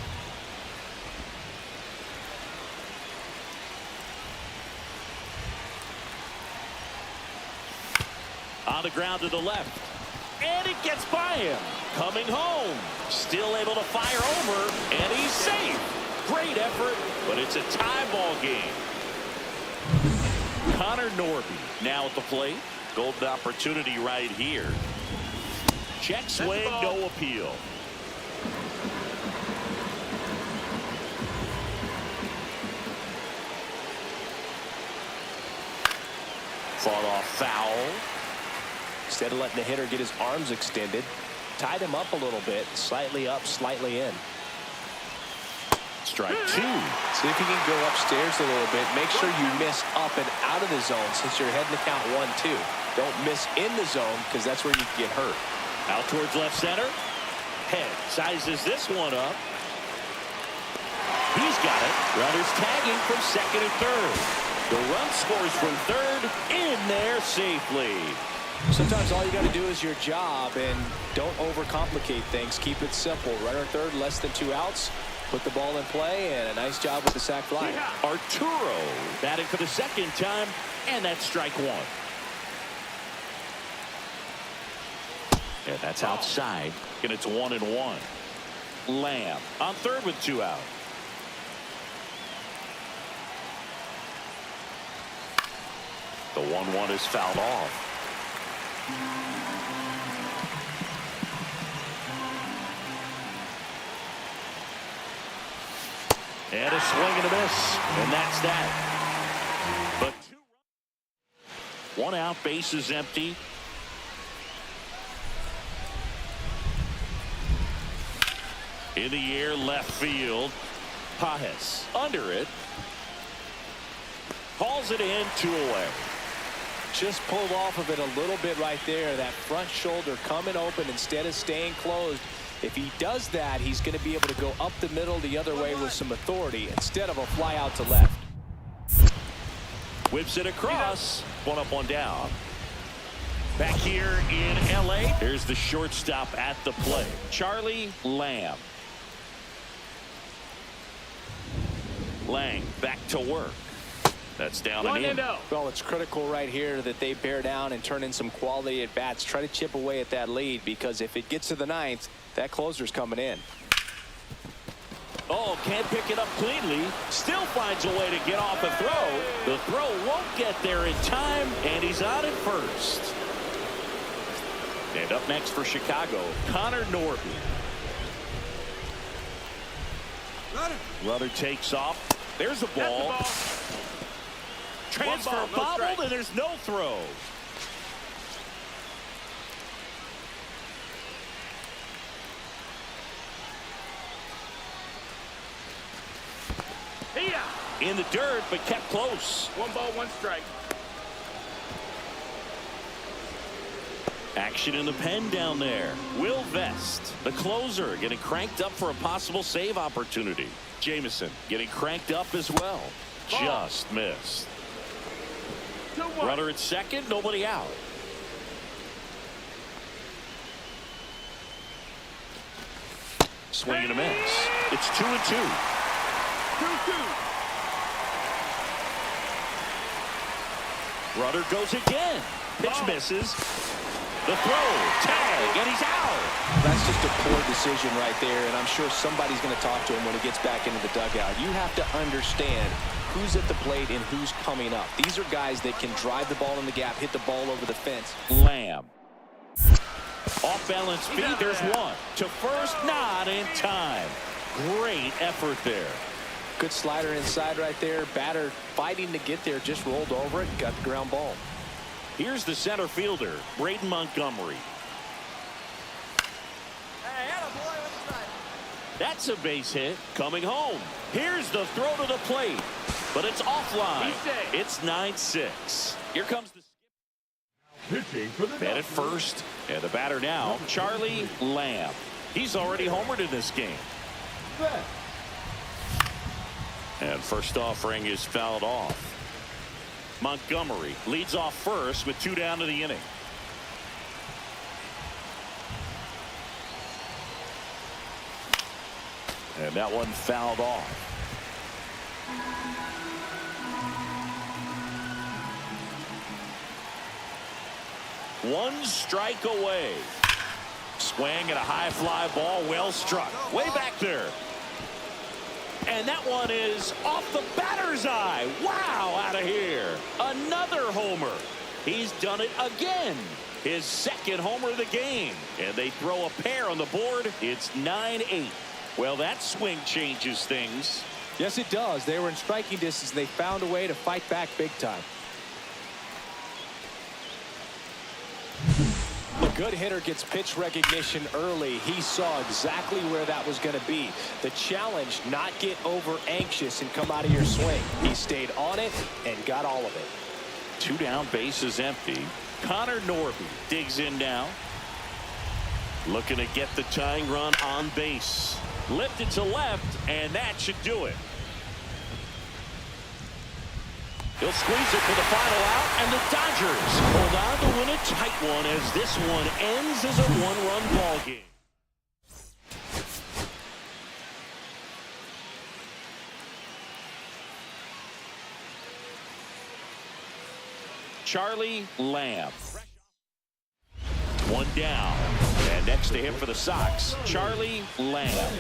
S1: On the ground to the left. And it gets by him. Coming home. Still able to fire over. And he's safe. Great effort, but it's a tie ball game. Connor Norby now at the plate. Golden opportunity right here. Check swing, no appeal. Fought off foul.
S2: Instead of letting the hitter get his arms extended, tied him up a little bit, slightly up, slightly in.
S1: Strike 2.
S2: See if you can go upstairs a little bit. Make sure you miss up and out of the zone since you're heading to count 1-2. Don't miss in the zone because that's where you can get hurt.
S1: Out towards left center. Head sizes this one up. He's got it. Runners tagging from second and third. The run scores from third in there safely.
S2: Sometimes all you got to do is your job and don't overcomplicate things. Keep it simple. Runner third, less than 2 outs. Put the ball in play, and a nice job with the sac fly.
S1: Arturo batting for the second time, and that's strike 1. And that's outside, and it's 1-1. Lamb on third with 2 out. The 1-1 is fouled off. And a swing and a miss, and that's that. But 1 out, bases empty. In the air, left field. Pajes under it. Calls it in, 2 away.
S2: Just pulled off of it a little bit right there. That front shoulder coming open instead of staying closed. If he does that, he's going to be able to go up the middle the other way with some authority instead of a fly out to left.
S1: Whips it across. 1 up, 1 down. Back here in L.A., here's the shortstop at the plate, Charlie Lamb. Lang back to work. That's down and in.
S2: Well, it's critical right here that they bear down and turn in some quality at bats. Try to chip away at that lead, because if it gets to the 9th, that closer's coming in.
S1: Oh, can't pick it up cleanly. Still finds a way to get off a throw. The throw won't get there in time, and he's on at first. And up next for Chicago, Connor Norby. Runner takes off. There's a ball. Transfer bobbled, and there's no throw. In the dirt, but kept close.
S3: 1 ball, 1 strike.
S1: Action in the pen down there. Will Vest, the closer, getting cranked up for a possible save opportunity. Jamison getting cranked up as well. Just missed. Runner at second, nobody out. Swing and a miss. It's 2-2.
S3: 2-2.
S1: Runner goes again. Pitch misses. The throw, tag, and he's out.
S6: That's just a poor decision right there, and I'm sure somebody's going to talk to him when he gets back into the dugout. You have to understand who's at the plate and who's coming up. These are guys that can drive the ball in the gap, hit the ball over the fence.
S1: Lamb. Off balance feet, there's one. To first, not in time. Great effort there.
S6: Good slider inside right there. Batter fighting to get there, just rolled over it and got the ground ball.
S1: Here's the center fielder, Braden Montgomery.
S5: Hey, attaboy with the strike.
S1: That's a base hit. Coming home. Here's the throw to the plate. But it's offline. It's 9-6. Here comes the
S4: Pitching for the
S1: man at first. And the batter now, Charlie Lamb. He's already homered in this game.
S4: Vest.
S1: And first offering is fouled off. Montgomery leads off first with 2 down to the inning. And that one fouled off. One strike away. Swing and a high fly ball, well struck. Way back there. And that one is off the batter's eye. Wow, out of here. Another homer. He's done it again. His second homer of the game. And they throw a pair on the board. It's 9-8. Well, that swing changes things.
S2: Yes, it does. They were in striking distance. They found a way to fight back big time. A good hitter gets pitch recognition early. He saw exactly where that was going to be. The challenge, not get over anxious and come out of your swing. He stayed on it and got all of it.
S1: 2 down, bases empty. Connor Norby digs in now. Looking to get the tying run on base. Lifted to left, and that should do it. He'll squeeze it for the final out, and the Dodgers hold on to win a tight one as this one ends as a 1-run ball game. Charlie Lamb. 1 down. And next to him for the Sox, Charlie Lamb.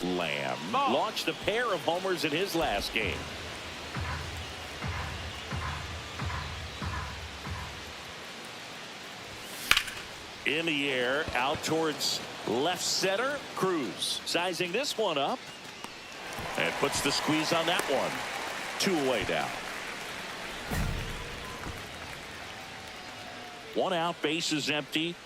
S1: Lamb launched a pair of homers in his last game. In the air, out towards left center. Cruz sizing this one up and puts the squeeze on that one. 2 away now. 1 out, bases empty.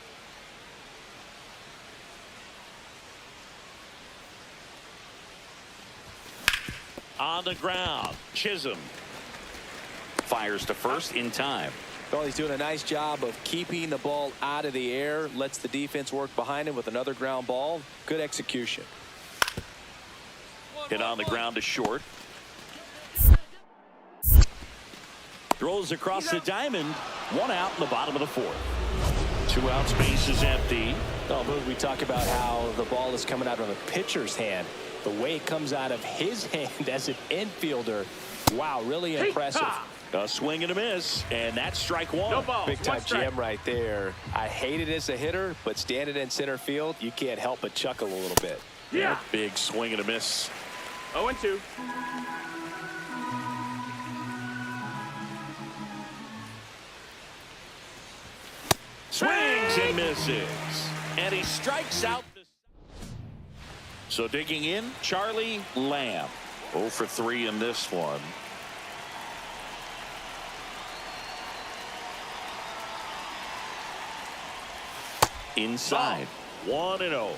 S1: On the ground, Chisholm fires to first in time.
S6: Well, he's doing a nice job of keeping the ball out of the air. Lets the defense work behind him with another ground ball. Good execution.
S1: Hit on the ground to short. Throws across the diamond. 1 out in the bottom of the 4th. 2 outs, bases empty.
S2: Oh, but we talk about how the ball is coming out of a pitcher's hand. The way it comes out of his hand as an infielder. Wow, really impressive.
S1: A swing and a miss, and that's strike 1.
S3: No ball.
S6: Big time
S3: 1 strike.
S6: jam right there. I hate it as a hitter, but standing in center field, you can't help but chuckle a little bit.
S3: Yeah.
S1: Big swing and a miss.
S3: 0-2.
S1: Swings and misses. And he strikes out. So digging in, Charlie Lamb. 0 for 3 in this one. Inside. 1-0.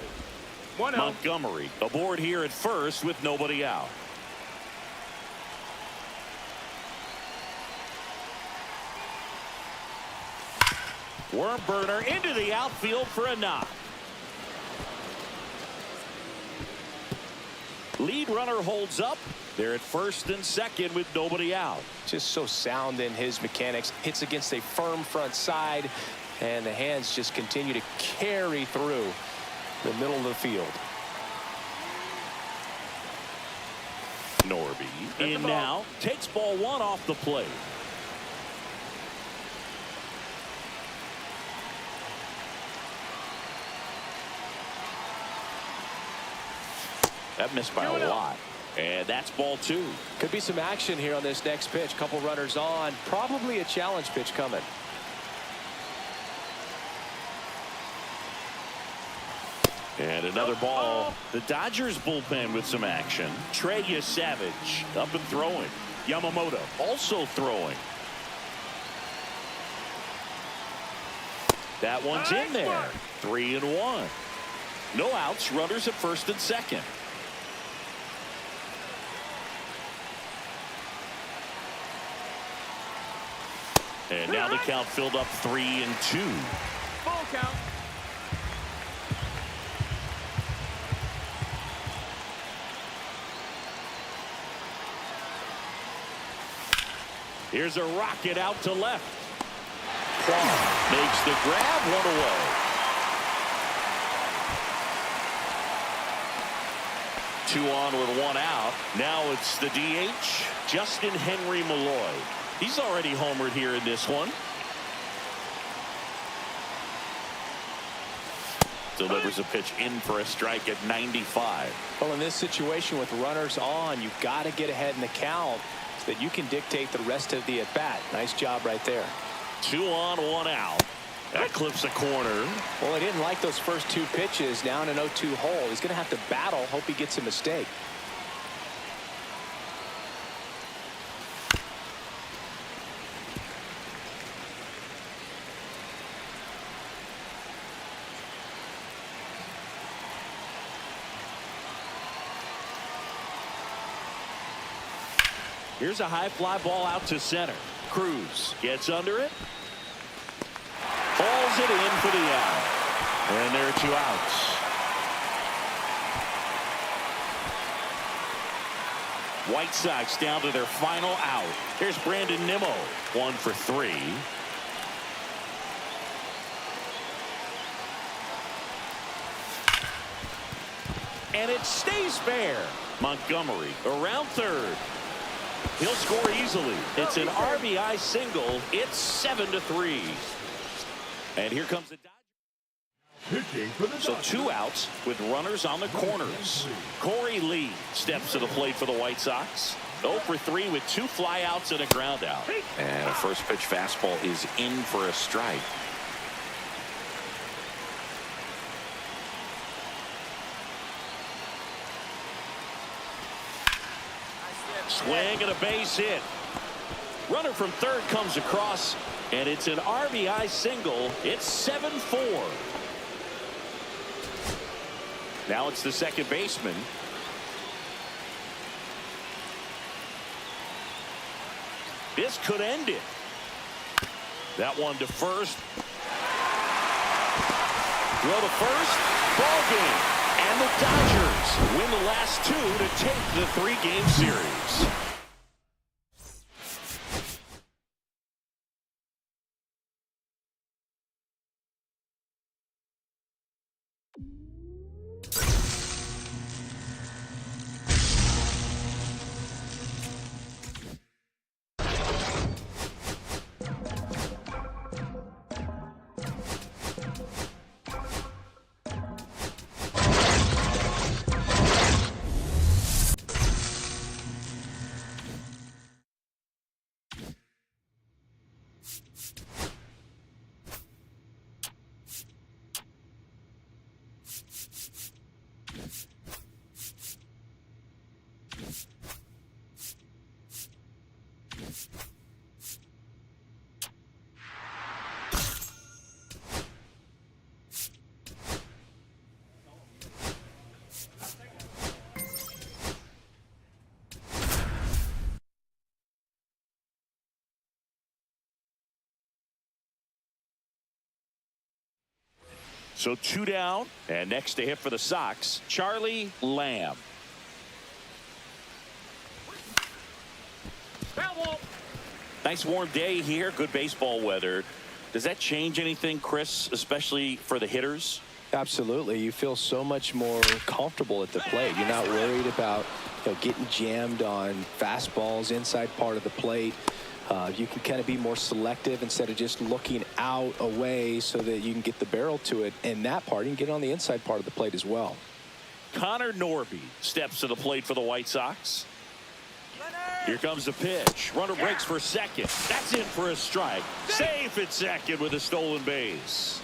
S3: 1-0.
S1: Montgomery aboard here at first with nobody out. Worm burner into the outfield for a knock. Lead runner holds up. They're at first and second with nobody out.
S2: Just so sound in his mechanics. Hits against a firm front side, and the hands just continue to carry through the middle of the field.
S1: Norby in now. Takes ball one off the plate. That missed by a lot. And that's ball two.
S2: Could be some action here on this next pitch. Couple runners on. Probably a challenge pitch coming.
S1: And another ball. The Dodgers bullpen with some action. Trey Savage up and throwing. Yamamoto also throwing. That one's in there. 3-1. No outs. Runners at first and second. And now the count filled up 3-2.
S3: Full count.
S1: Here's a rocket out to left. Claw makes the grab, one away. 2 on with 1 out. Now it's the DH, Justin Henry Malloy. He's already homered here in this one. Delivers a pitch in for a strike at 95.
S2: Well, in this situation with runners on, you've got to get ahead in the count so that you can dictate the rest of the at-bat. Nice job right there.
S1: 2 on, 1 out. That clips a corner.
S2: Well, he didn't like those first 2 pitches. Now in an 0-2 hole. He's going to have to battle. Hope he gets a mistake.
S1: Here's a high fly ball out to center. Cruz gets under it. Falls it in for the out. And there are 2 outs. White Sox down to their final out. Here's Brandon Nimmo. 1 for 3. And it stays fair. Montgomery around third. He'll score easily. It's an RBI single. It's 7-3. And here comes the Dodgers.
S4: Pitching for the
S1: So
S4: Dodgers.
S1: 2 outs with runners on the corners. Corey Lee steps to the plate for the White Sox. 0 for 3 with 2 flyouts and a ground out. And a first pitch fastball is in for a strike. Swing and a base hit. Runner from third comes across, and it's an RBI single. It's 7-4. Now it's the second baseman. This could end it. That one to first. Throw to first. Ball game. And the Dodgers win the last 2 to take the 3-game series. So 2 down, and next to hit for the Sox, Charlie Lamb. Nice warm day here. Good baseball weather. Does that change anything, Chris, especially for the hitters?
S2: Absolutely. You feel so much more comfortable at the plate. You're not worried about getting jammed on fastballs inside part of the plate. You can kind of be more selective instead of just looking out away so that you can get the barrel to it. And that part, you can get on the inside part of the plate as well.
S1: Connor Norby steps to the plate for the White Sox. Here comes the pitch. Runner breaks for second. That's in for a strike. Safe at second with a stolen base.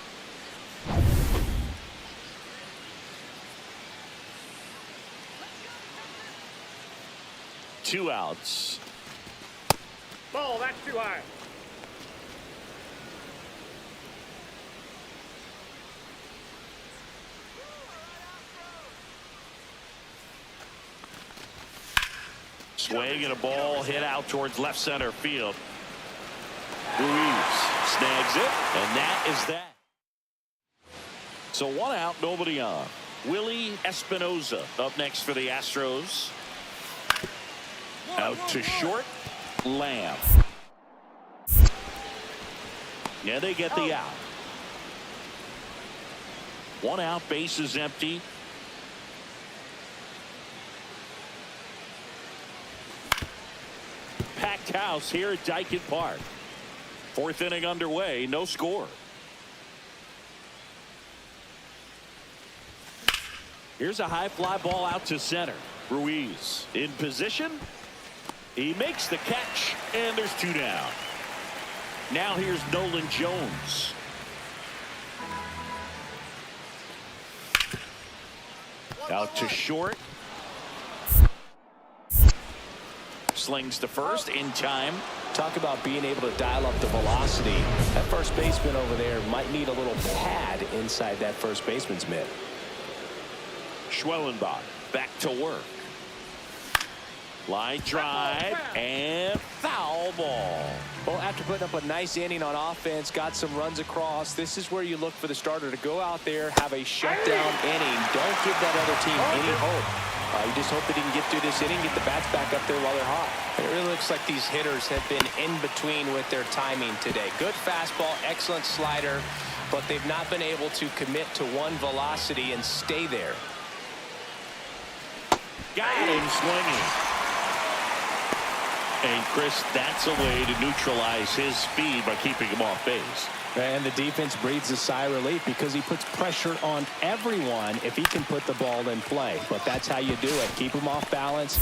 S1: Two outs.
S3: Ball, that's too high.
S1: Swing and a ball hit out towards left center field. Ruiz snags it, and that is that. So 1 out, nobody on. Willie Espinoza up next for the Astros. Out to short, Lamb. Yeah, they get the out. 1 out, base is empty. Packed house here at Dyken Park. 4th inning underway, no score. Here's a high fly ball out to center. Ruiz in position. He makes the catch, and there's 2 down. Now here's Nolan Jones. Out to short. Slings to first in time.
S2: Talk about being able to dial up the velocity. That first baseman over there might need a little pad inside that first baseman's mitt.
S1: Schwellenbach back to work. Line drive and foul ball.
S2: Well, after putting up a nice inning on offense, got some runs across, this is where you look for the starter to go out there, have a shutdown inning. Don't give that other team any hope. You just hope that he can get through this inning, get the bats back up there while they're hot.
S6: It really looks like these hitters have been in between with their timing today. Good fastball, excellent slider, but they've not been able to commit to one velocity and stay there.
S1: Got him swinging. And Chris, that's a way to neutralize his speed by keeping him off base.
S2: And the defense breathes a sigh of relief because he puts pressure on everyone if he can put the ball in play. But that's how you do it. Keep him off balance.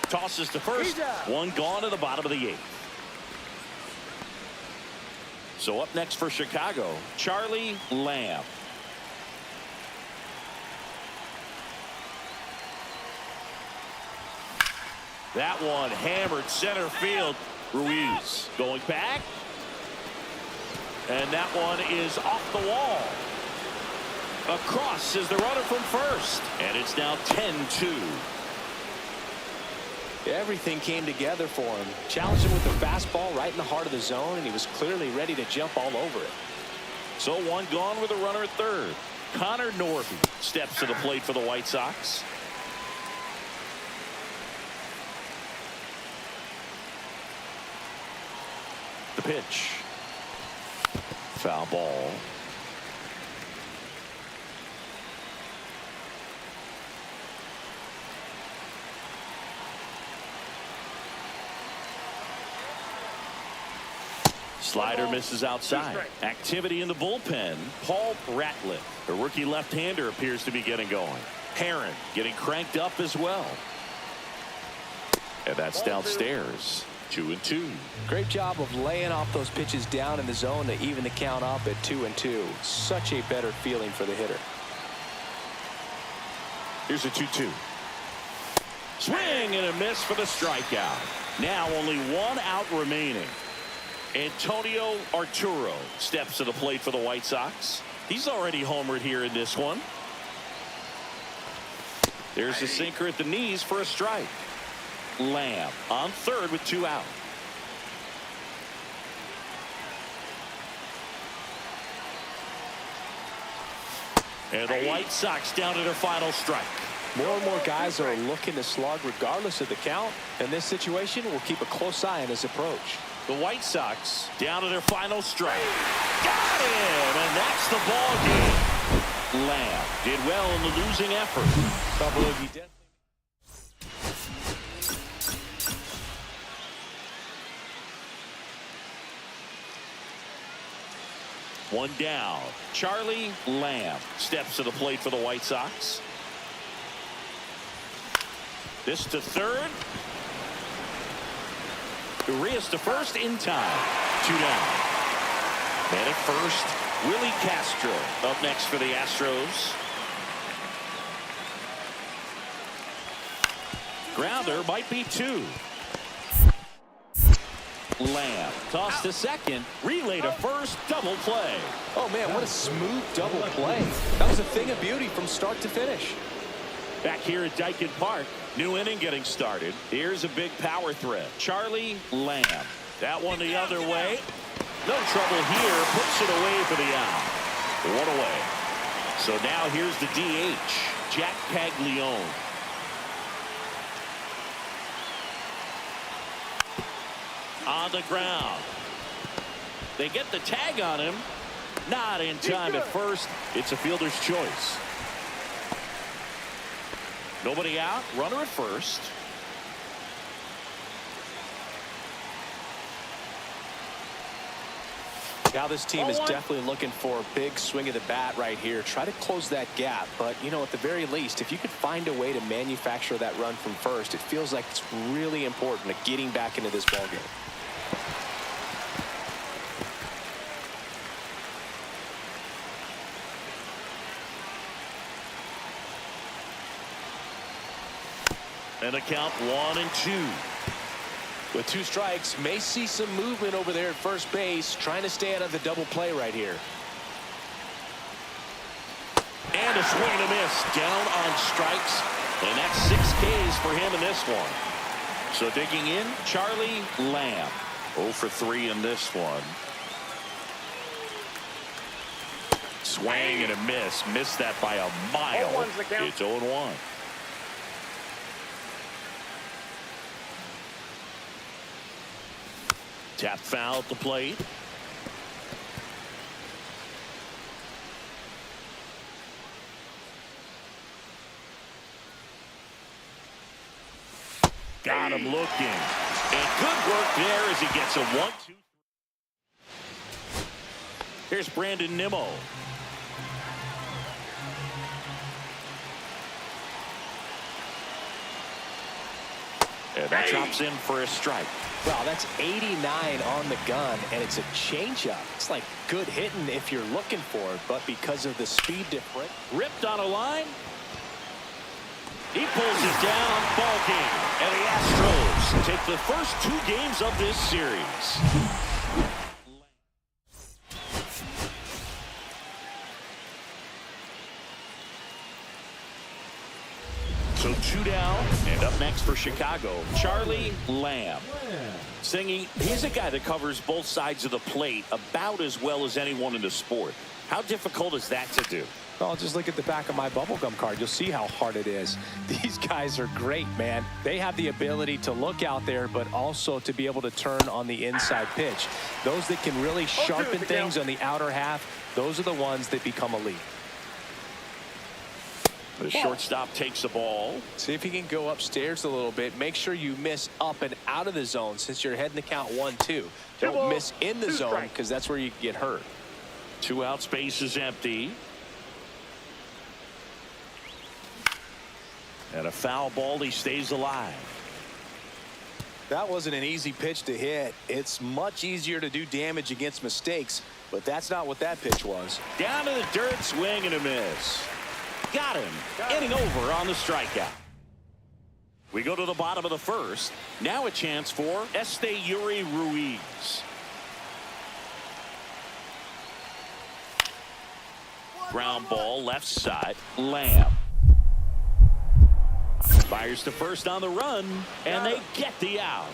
S1: Tosses to first. 1 gone to the bottom of the 8th. So up next for Chicago, Charlie Lamb. That one hammered center field. Ruiz going back. And that one is off the wall. Across is the runner from first. And it's now 10-2.
S2: Everything came together for him. Challenged him with the fastball right in the heart of the zone, and he was clearly ready to jump all over it.
S1: So 1 gone with a runner at third. Connor Norby steps to the plate for the White Sox. The pitch. Foul ball. Slider misses outside. Activity in the bullpen. Paul Ratliff, the rookie left-hander, appears to be getting going. Herron getting cranked up as well. And that's downstairs. 2-2.
S2: Great job of laying off those pitches down in the zone to even the count up at 2-2. Such a better feeling for the hitter.
S1: Here's a 2-2. Swing and a miss for the strikeout. Now only 1 out remaining. Antonio Arturo steps to the plate for the White Sox. He's already homered here in this one. There's a sinker at the knees for a strike. Lamb on third with 2 out. And the White Sox down to their final strike.
S2: More and more guys are looking to slug regardless of the count. In this situation, we'll keep a close eye on his approach.
S1: The White Sox down to their final strike. Got him, and that's the ball game. Lamb did well in the losing effort.
S2: Double he definitely.
S1: One down. Charlie Lamb steps to the plate for the White Sox. This to third. Urias to first in time. 2 down. And at first, Willie Castro up next for the Astros. Grounder might be 2. Lamb tossed to second, relay to first, double play.
S2: Oh man, what a smooth double play. That was a thing of beauty from start to finish.
S1: Back here at Dyken Park, new inning getting started. Here's a big power threat. Charlie Lamb. That one the other way. No trouble here. Puts it away for the out. 1 away. So now here's the DH, Jack Caglione. On the ground. They get the tag on him. Not in time at first. It's a fielder's choice. Nobody out. Runner at first.
S2: Now this team is definitely looking for a big swing of the bat right here. Try to close that gap. But, you know, at the very least, if you could find a way to manufacture that run from first, it feels like it's really important to getting back into this ballgame.
S1: And a count 1-2.
S2: With 2 strikes, may see some movement over there at first base, trying to stay out of the double play right here.
S1: And a swing and a miss. Down on strikes. And that's 6 Ks for him in this one. So digging in, Charlie Lamb. 0 for 3 in this one. Swing and a miss. Missed that by a mile.
S3: 0-1's the count.
S1: It's 0-1. Tap foul at the plate. Got him looking. And good work there as he gets a 1-2. Here's Brandon Nimmo. And that drops in for a strike.
S2: Wow, that's 89 on the gun, and it's a changeup. It's like good hitting if you're looking for it, but because of the speed difference.
S1: Ripped on a line. He pulls it down. Ball game. And the Astros take the first 2 games of this series. So 2 down, and up next for Chicago, Charlie Lamb. Singing, he's a guy that covers both sides of the plate about as well as anyone in the sport. How difficult is that to do?
S2: Well, just look at the back of my bubblegum card. You'll see how hard it is. These guys are great, man. They have the ability to look out there, but also to be able to turn on the inside pitch. Those that can really sharpen things on the outer half, those are the ones that become elite.
S1: The shortstop takes the ball.
S2: See if he can go upstairs a little bit. Make sure you miss up and out of the zone since you're heading to count 1-2. Don't miss in the zone because that's where you get hurt.
S1: 2 out, space is empty. And a foul ball, he stays alive.
S2: That wasn't an easy pitch to hit. It's much easier to do damage against mistakes, but that's not what that pitch was.
S1: Down to the dirt, swing and a miss. Got him. Inning over on the strikeout. We go to the bottom of the first. Now a chance for Esteury Ruiz. Ground ball left side. Lamb. Fires to first on the run, and they get the out.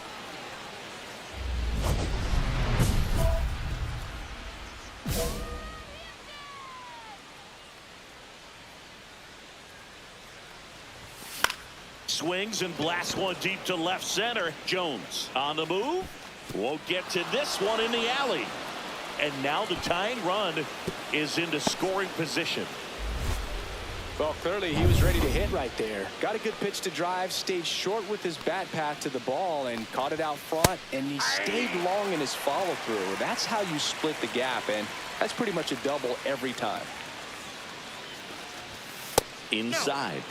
S1: swings and blasts one deep to left center. Jones on the move. Won't get to this one in the alley. And now the tying run is into scoring position.
S2: Well, clearly he was ready to hit right there. Got a good pitch to drive, stayed short with his bat path to the ball and caught it out front, and he stayed long in his follow through. That's how you split the gap, and that's pretty much a double every time.
S1: Inside.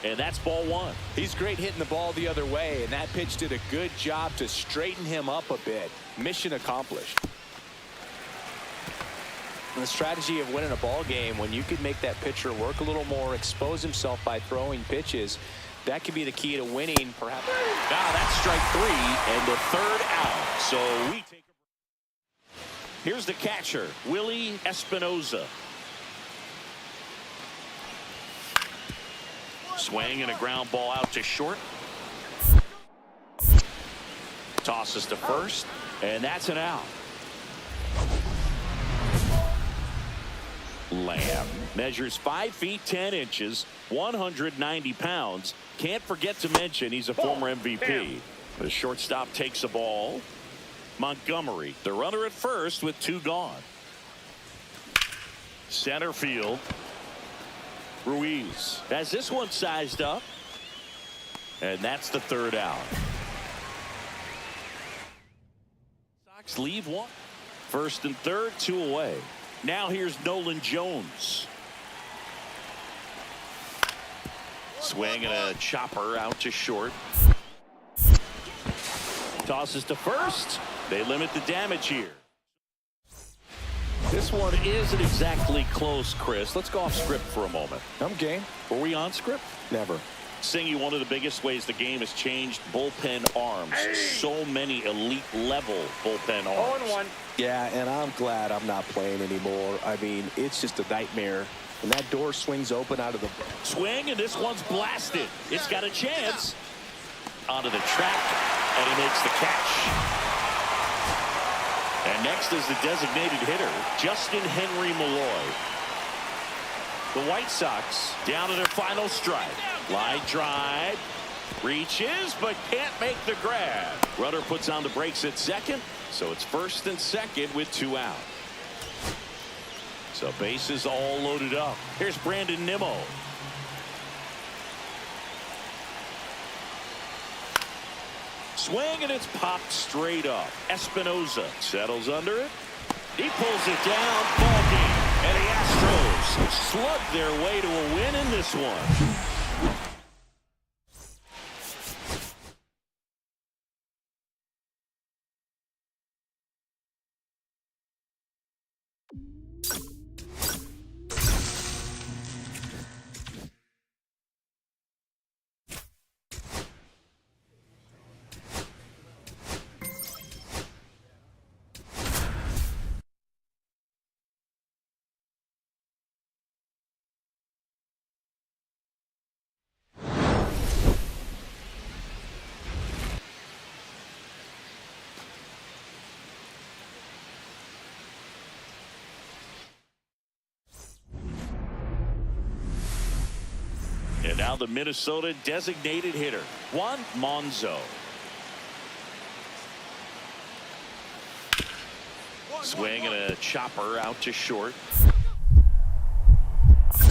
S1: And that's ball one.
S2: He's great hitting the ball the other way, and that pitch did a good job to straighten him up a bit. Mission accomplished. And the strategy of winning a ball game, when you can make that pitcher work a little more, expose himself by throwing pitches, that could be the key to winning, perhaps.
S1: Now that's strike three and the third out. So we take a... Here's the catcher, Willie Espinoza. Swing and a ground ball out to short. Tosses to first, and that's an out. Lamb measures 5 feet 10 inches, 190 pounds. Can't forget to mention he's a former MVP. The shortstop takes the ball. Montgomery, the runner at first with 2 gone. Center field. Ruiz has this one sized up. And that's the third out. Sox leave one. First and third, 2 away. Now here's Nolan Jones. Swing and a chopper out to short. Tosses to first. They limit the damage here. This one isn't exactly close, Chris. Let's go off script for a moment.
S2: I'm game.
S1: Were we on script?
S2: Never.
S1: Singy, one of the biggest ways the game has changed, bullpen arms. So many elite level bullpen arms.
S3: 0-1.
S2: Yeah, and I'm glad I'm not playing anymore. I mean, it's just a nightmare. When that door swings open out of the...
S1: Swing, and this one's blasted. It's got a chance. Onto the track, and he makes the catch. And next is the designated hitter, Justin Henry Malloy. The White Sox down to their final strike. Line drive. Reaches, but can't make the grab. Runner puts on the brakes at second, so it's first and second with 2 out. So bases all loaded up. Here's Brandon Nimmo. Swing, and it's popped straight up. Espinoza settles under it. He pulls it down. Ball game. And the Astros slug their way to a win in this one. And now the Minnesota designated hitter, Juan Monzo. Swing and a chopper out to short.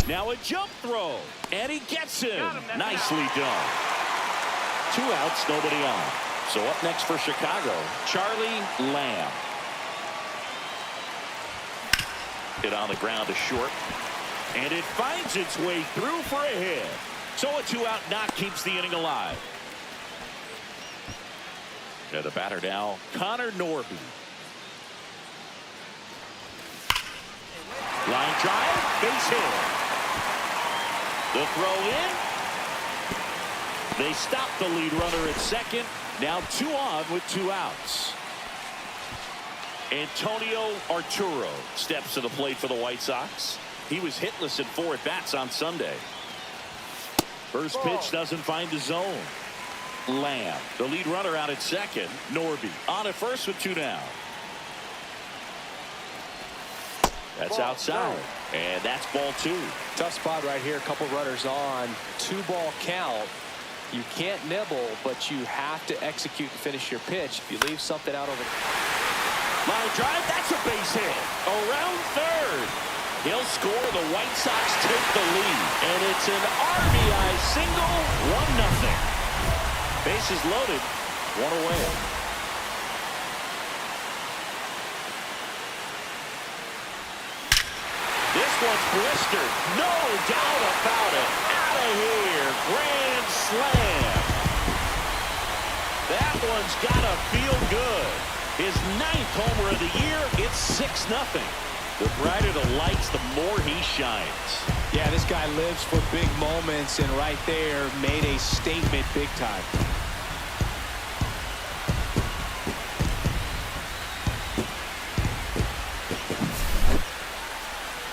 S1: Now a jump throw, and he gets him. Nicely done. 2 outs, nobody on. So up next for Chicago, Charlie Lamb. Hit on the ground to short. And it finds its way through for a hit. So a 2-out knock keeps the inning alive. And the batter now, Connor Norby. Line drive, base hit. The throw in. They stop the lead runner at second. Now 2 on with 2 outs. Antonio Arturo steps to the plate for the White Sox. He was hitless in 4 at-bats on Sunday. First pitch doesn't find the zone. Lamb, the lead runner out at second. Norby on at first with 2 down. That's outside. And that's ball 2.
S2: Tough spot right here. A couple runners on. 2-ball count. You can't nibble, but you have to execute and finish your pitch. If you leave something out over
S1: Line drive, that's a base hit. Around third. He'll score. The White Sox take the lead. And it's an RBI single, 1-0. Bases loaded, one away. This one's blistered. No doubt about it. Out of here. Grand slam. That one's got to feel good. His 9th homer of the year. It's 6-0. The brighter the lights, the more he shines.
S2: Yeah, this guy lives for big moments, and right there made a statement big time.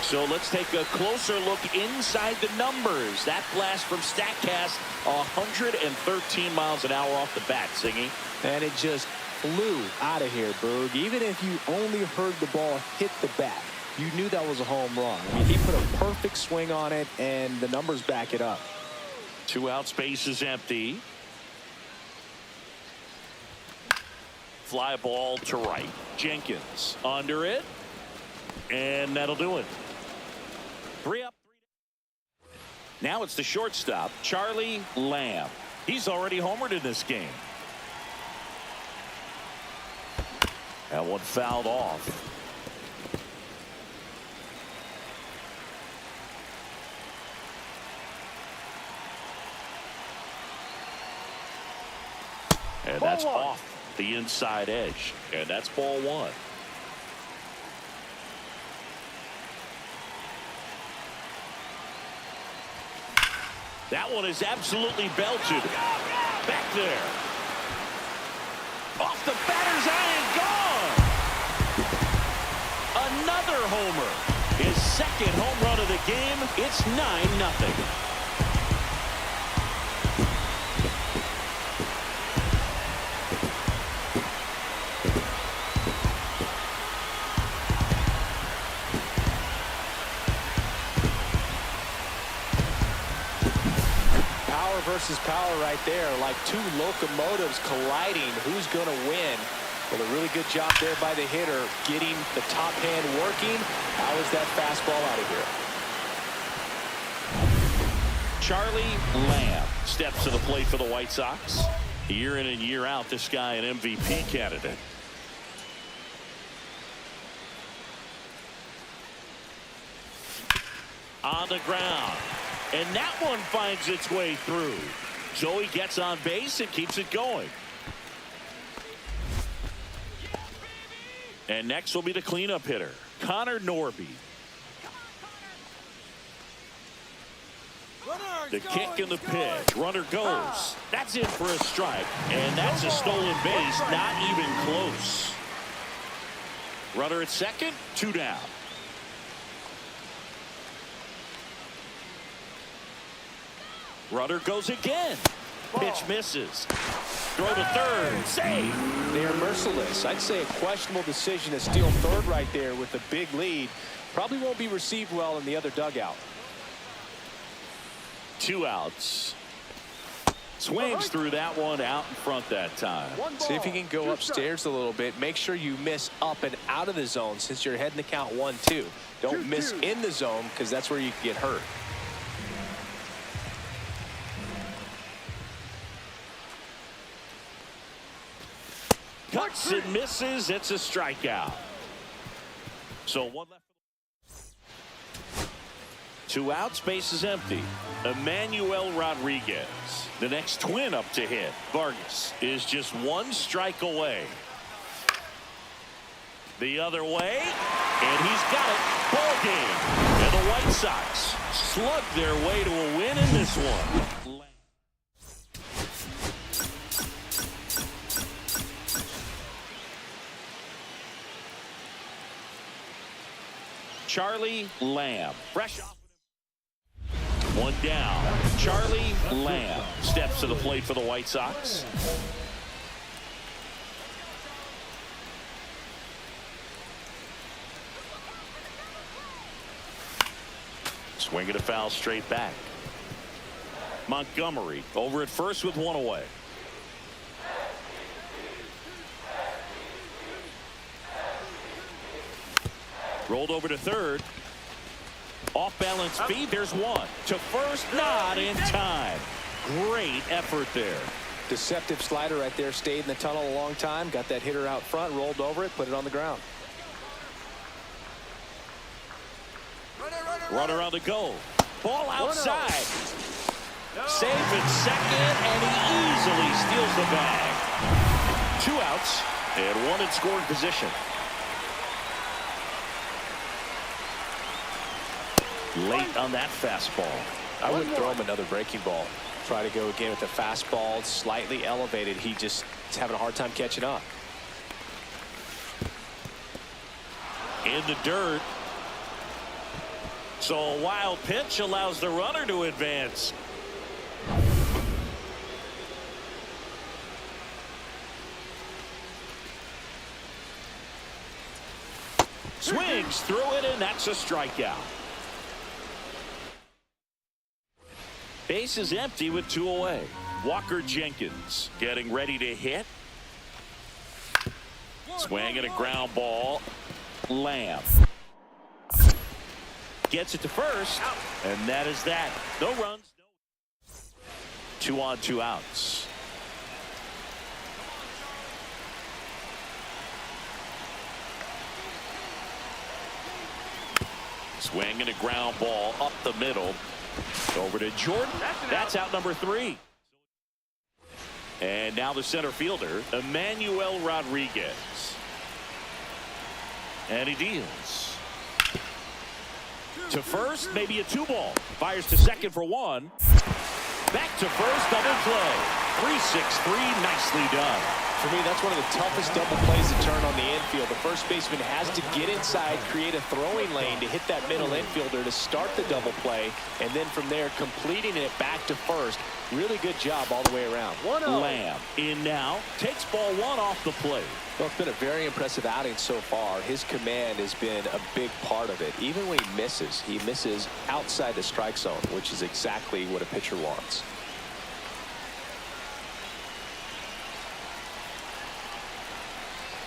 S1: So let's take a closer look inside the numbers. That blast from StatCast, 113 miles an hour off the bat, Singy.
S2: And it just flew out of here, Boog. Even if you only heard the ball hit the bat, you knew that was a home run. I mean, he put a perfect swing on it, and the numbers back it up.
S1: 2 out, space is empty. Fly ball to right. Jenkins under it. And that'll do it. 3 up. Now it's the shortstop, Charlie Lamb. He's already homered in this game. That one fouled off. And that's off the inside edge. And that's ball 1. That one is absolutely belted. Back there. Off the batter's eye and gone. Another homer. His 2nd home run of the game. It's 9-0.
S2: Versus power right there, like 2 locomotives colliding. Who's going to win? Well, a really good job there by the hitter, getting the top hand working. How is that fastball out of here?
S1: Charlie Lamb steps to the plate for the White Sox. Year in and year out, this guy an MVP candidate. On the ground. And that one finds its way through. So he gets on base and keeps it going. And next will be the cleanup hitter, Connor Norby. The kick and the pitch. Runner goes. That's in for a strike. And that's a stolen base. Not even close. Runner at second. 2 down. Runner goes again. Pitch misses. Throw to third. Save.
S2: They are merciless. I'd say a questionable decision to steal third right there with a big lead. Probably won't be received well in the other dugout.
S1: 2 outs. Swings through that one out in front that time.
S2: See if you can go upstairs a little bit. Make sure you miss up and out of the zone since you're heading to count 1-2. Don't miss in the zone because that's where you can get hurt.
S1: Cuts and misses. It's a strikeout. So 1 left. 2 outs. Base is empty. Emmanuel Rodriguez, the next Twin up to hit. Vargas is just 1 strike away. The other way, and he's got it. Ball game. And the White Sox slug their way to a win in this one. Charlie Lamb, fresh off. 1 down. Charlie Lamb steps to the plate for the White Sox. Swing and a foul straight back. Montgomery over at first with one away. Rolled over to third. Off balance feed. There's one. To first, not in time. Great effort there.
S2: Deceptive slider right there. Stayed in the tunnel a long time. Got that hitter out front. Rolled over it. Put it on the ground.
S1: Runner on the go. Ball outside. Safe at second, and he easily steals the bag. 2 outs and 1 in scoring position. Late on that fastball.
S2: I wouldn't throw him another breaking ball. Try to go again with the fastball, slightly elevated. He just is having a hard time catching up.
S1: In the dirt. So a wild pitch allows the runner to advance. Swings through it, and that's a strikeout. Base is empty with 2 away. Walker Jenkins getting ready to hit. Swing and a ground ball. Lamb gets it to first, and that is that. No runs. 2 on, 2 outs. Swing and a ground ball up the middle. Over to Jordan. That's out number 3. And now the center fielder, Emmanuel Rodriguez. And he deals. To first, maybe a 2-ball. Fires to second for 1. Back to first, double play. 3-6-3, nicely done.
S2: For me, that's one of the toughest double plays to turn on the infield. The first baseman has to get inside, create a throwing lane to hit that middle infielder to start the double play, and then from there, completing it back to first. Really good job all the way around.
S1: 1-0. Lamb in now, takes ball 1 off the plate.
S2: Well, it's been a very impressive outing so far. His command has been a big part of it. Even when he misses outside the strike zone, which is exactly what a pitcher wants.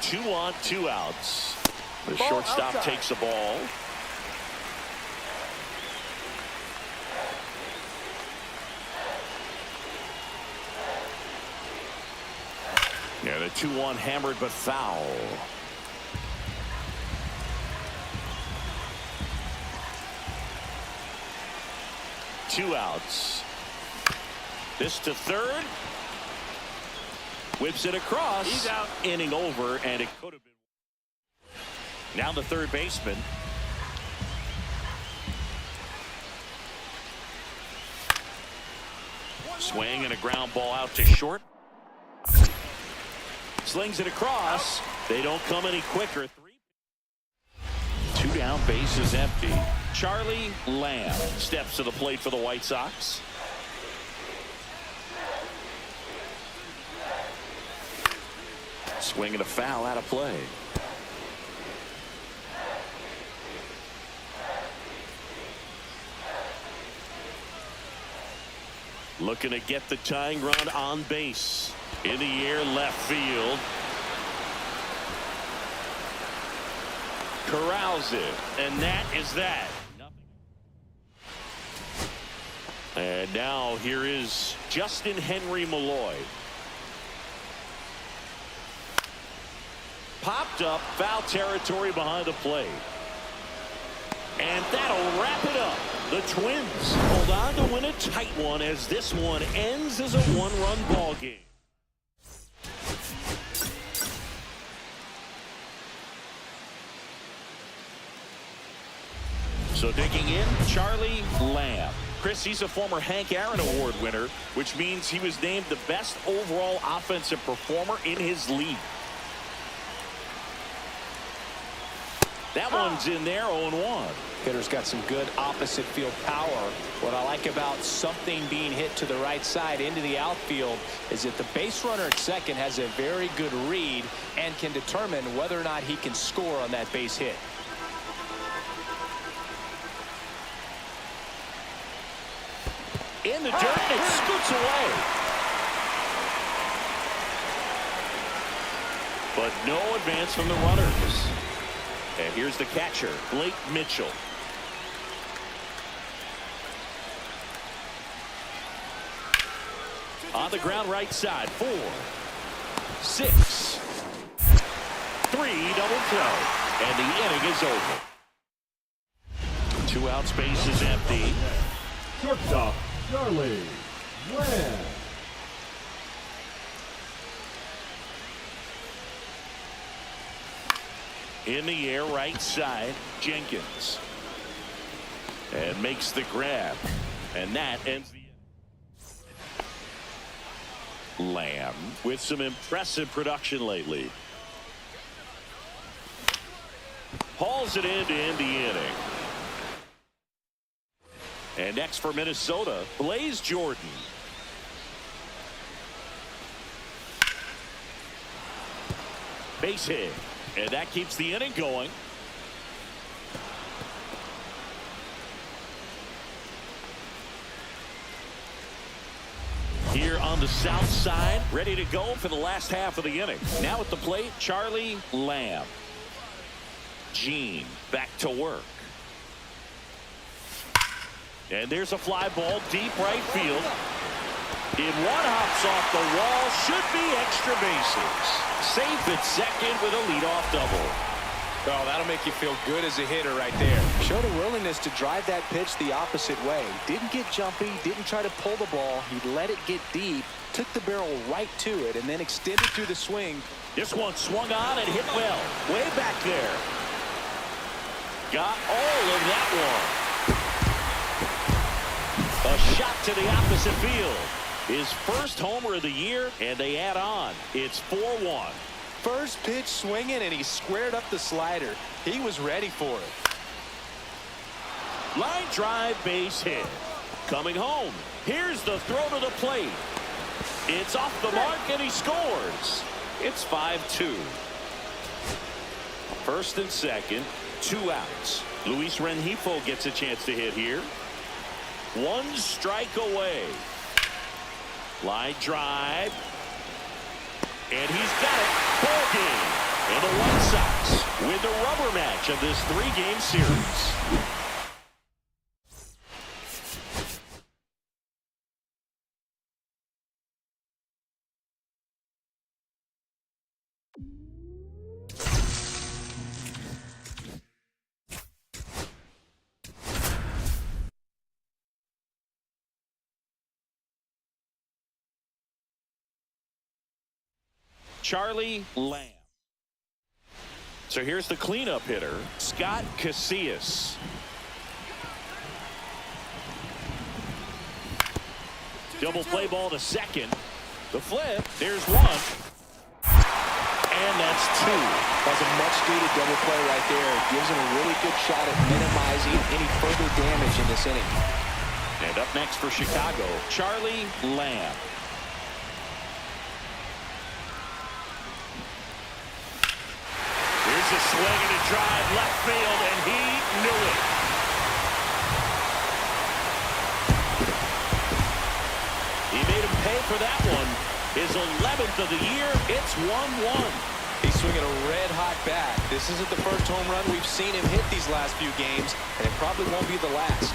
S1: Two on, 2 outs. The shortstop takes the ball. Yeah, the 2-1 hammered but foul. Two outs. This to third. Whips it across. He's out. Inning over, and it could have been. Now the third baseman. Swing and a ground ball out to short. Slings it across. They don't come any quicker. 2 down, base is empty. Charlie Lamb steps to the plate for the White Sox. Swing and a foul out of play. Looking to get the tying run on base. In the air, left field. Corrals it, and that is that. And now here is Justin Henry Malloy. Popped up, foul territory behind the plate. And that'll wrap it up. The Twins hold on to win a tight one as this one ends as a 1-run ball game. So digging in, Charlie Lamb. Chris, he's a former Hank Aaron Award winner, which means he was named the best overall offensive performer in his league. That one's in there, 0-1.
S2: Hitter's got some good opposite field power. What I like about something being hit to the right side into the outfield is that the base runner at second has a very good read and can determine whether or not he can score on that base hit.
S1: In the dirt, and it scoots away. But no advance from the runners. And here's the catcher, Blake Mitchell. On the ground right side, 4, 6, 3, double play. And the inning is over. 2 outs, base is empty.
S4: Shortstop, Charlie Lamb.
S1: In the air, right side, Jenkins. And makes the grab. And that ends the inning. Lamb with some impressive production lately. Hauls it in to end the inning. And next for Minnesota, Blaze Jordan. Base hit. And that keeps the inning going. Here on the south side, ready to go for the last half of the inning. Now at the plate, Charlie Lamb. Gene back to work. And there's a fly ball deep right field. In one hops off the wall, should be extra bases. Safe at second with a leadoff double.
S6: Oh, that'll make you feel good as a hitter right there. Showed a willingness to drive that pitch the opposite way. Didn't get jumpy, didn't try to pull the ball. He let it get deep, took the barrel right to it, and then extended through the swing.
S1: This one swung on and hit well. Way back there. Got all of that one. A shot to the opposite field. His first homer of the year, and they add on. It's 4-1.
S6: First pitch swinging, and he squared up the slider. He was ready for it.
S1: Line drive, base hit. Coming home. Here's the throw to the plate. It's off the mark, and he scores. It's 5-2. First and second, 2 outs. Luis Rengifo gets a chance to hit here. 1 strike away. Line drive. And he's got it. Ball game. And the White Sox win the rubber match of this 3-game series. Charlie Lamb. So here's the cleanup hitter, Scott Casillas. Double play ball to second. The flip. There's 1. And that's 2.
S6: That's a much-needed double play right there. It gives him a really good shot at minimizing any further damage in this inning.
S1: And up next for Chicago, Charlie Lamb. Here's a swing and a drive left field, and he knew it. He made him pay for that one. His 11th of the year. It's 1-1.
S6: He's swinging a red-hot bat. This isn't the first home run we've seen him hit these last few games, and it probably won't be the last.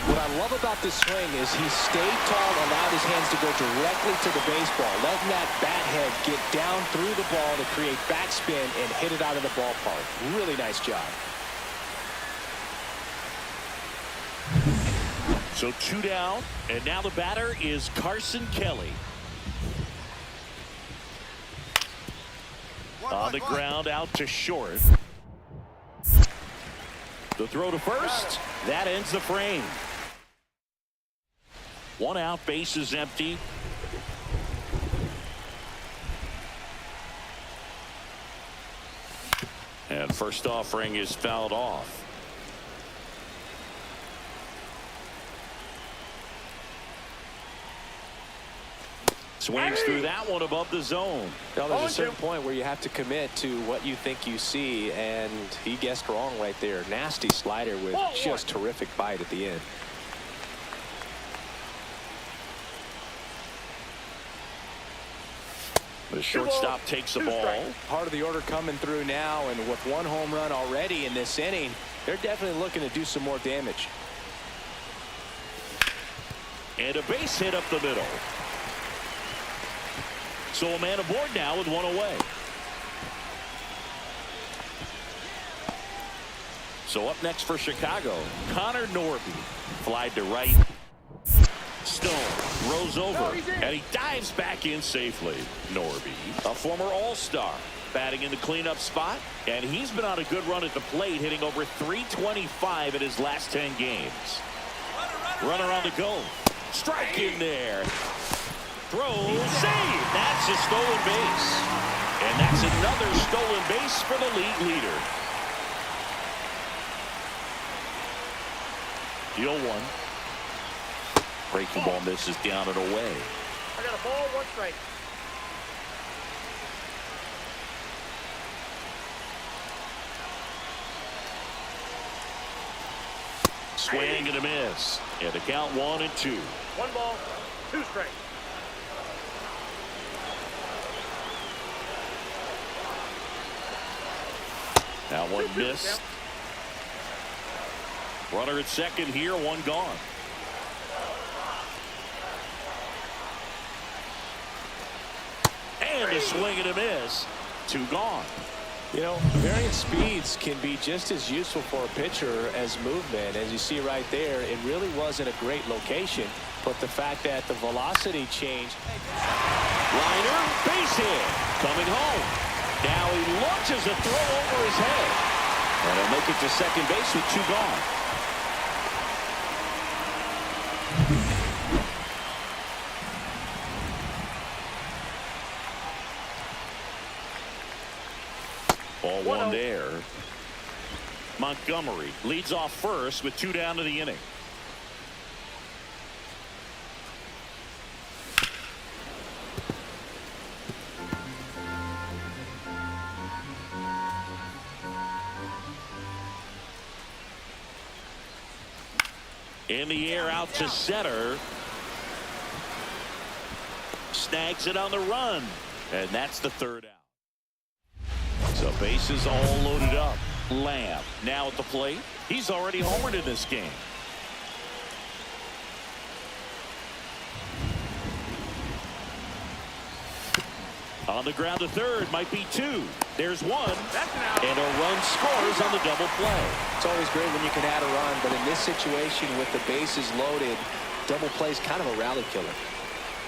S6: What I love about this swing is he stayed tall, allowed his hands to go directly to the baseball, letting that bat head get down through the ball to create backspin and hit it out of the ballpark. Really nice job.
S1: So 2 down, and now the batter is Carson Kelly. On the ground, out to short. The throw to first. That ends the frame. 1 out, base is empty. And first offering is fouled off. Swings through that one above the zone.
S6: Now, there's a certain point where you have to commit to what you think you see, and he guessed wrong right there. Nasty slider with just terrific bite at the end.
S1: The shortstop takes the ball.
S6: Part of the order coming through now, and with one home run already in this inning, they're definitely looking to do some more damage.
S1: And a base hit up the middle. So a man aboard now with one away. So up next for Chicago, Connor Norby. Flied to right. Stone rolls over, and he dives back in safely. Norby, a former All-Star, batting in the cleanup spot, and he's been on a good run at the plate, hitting over .325 in his last 10 games. Runner on the go. Strike in there. Throw, save. That's a stolen base. And that's another stolen base for the league leader. The 0-1. Breaking ball misses down and away.
S3: I got a ball, 1 strike.
S1: Swing and a miss. And the count 1-2.
S3: 1 ball, 2 strikes.
S1: Now one missed. Runner at second here, 1 gone. And a swing and a miss. 2 gone.
S6: You know, varying speeds can be just as useful for a pitcher as movement. As you see right there, it really wasn't a great location, but the fact that the velocity changed.
S1: Liner, base hit, coming home. Now he launches a throw over his head. And he'll make it to second base with 2 gone. Ball 1 there. Montgomery leads off first with 2 down to the inning. In the air out to center. Snags it on the run. And that's the 3rd out. So bases all loaded up. Lamb now at the plate. He's already homered in this game. On the ground to third, might be 2. There's 1.
S3: That's an out.
S1: And a run scores on the double play.
S6: It's always great when you can add a run, but in this situation with the bases loaded, double play is kind of a rally killer.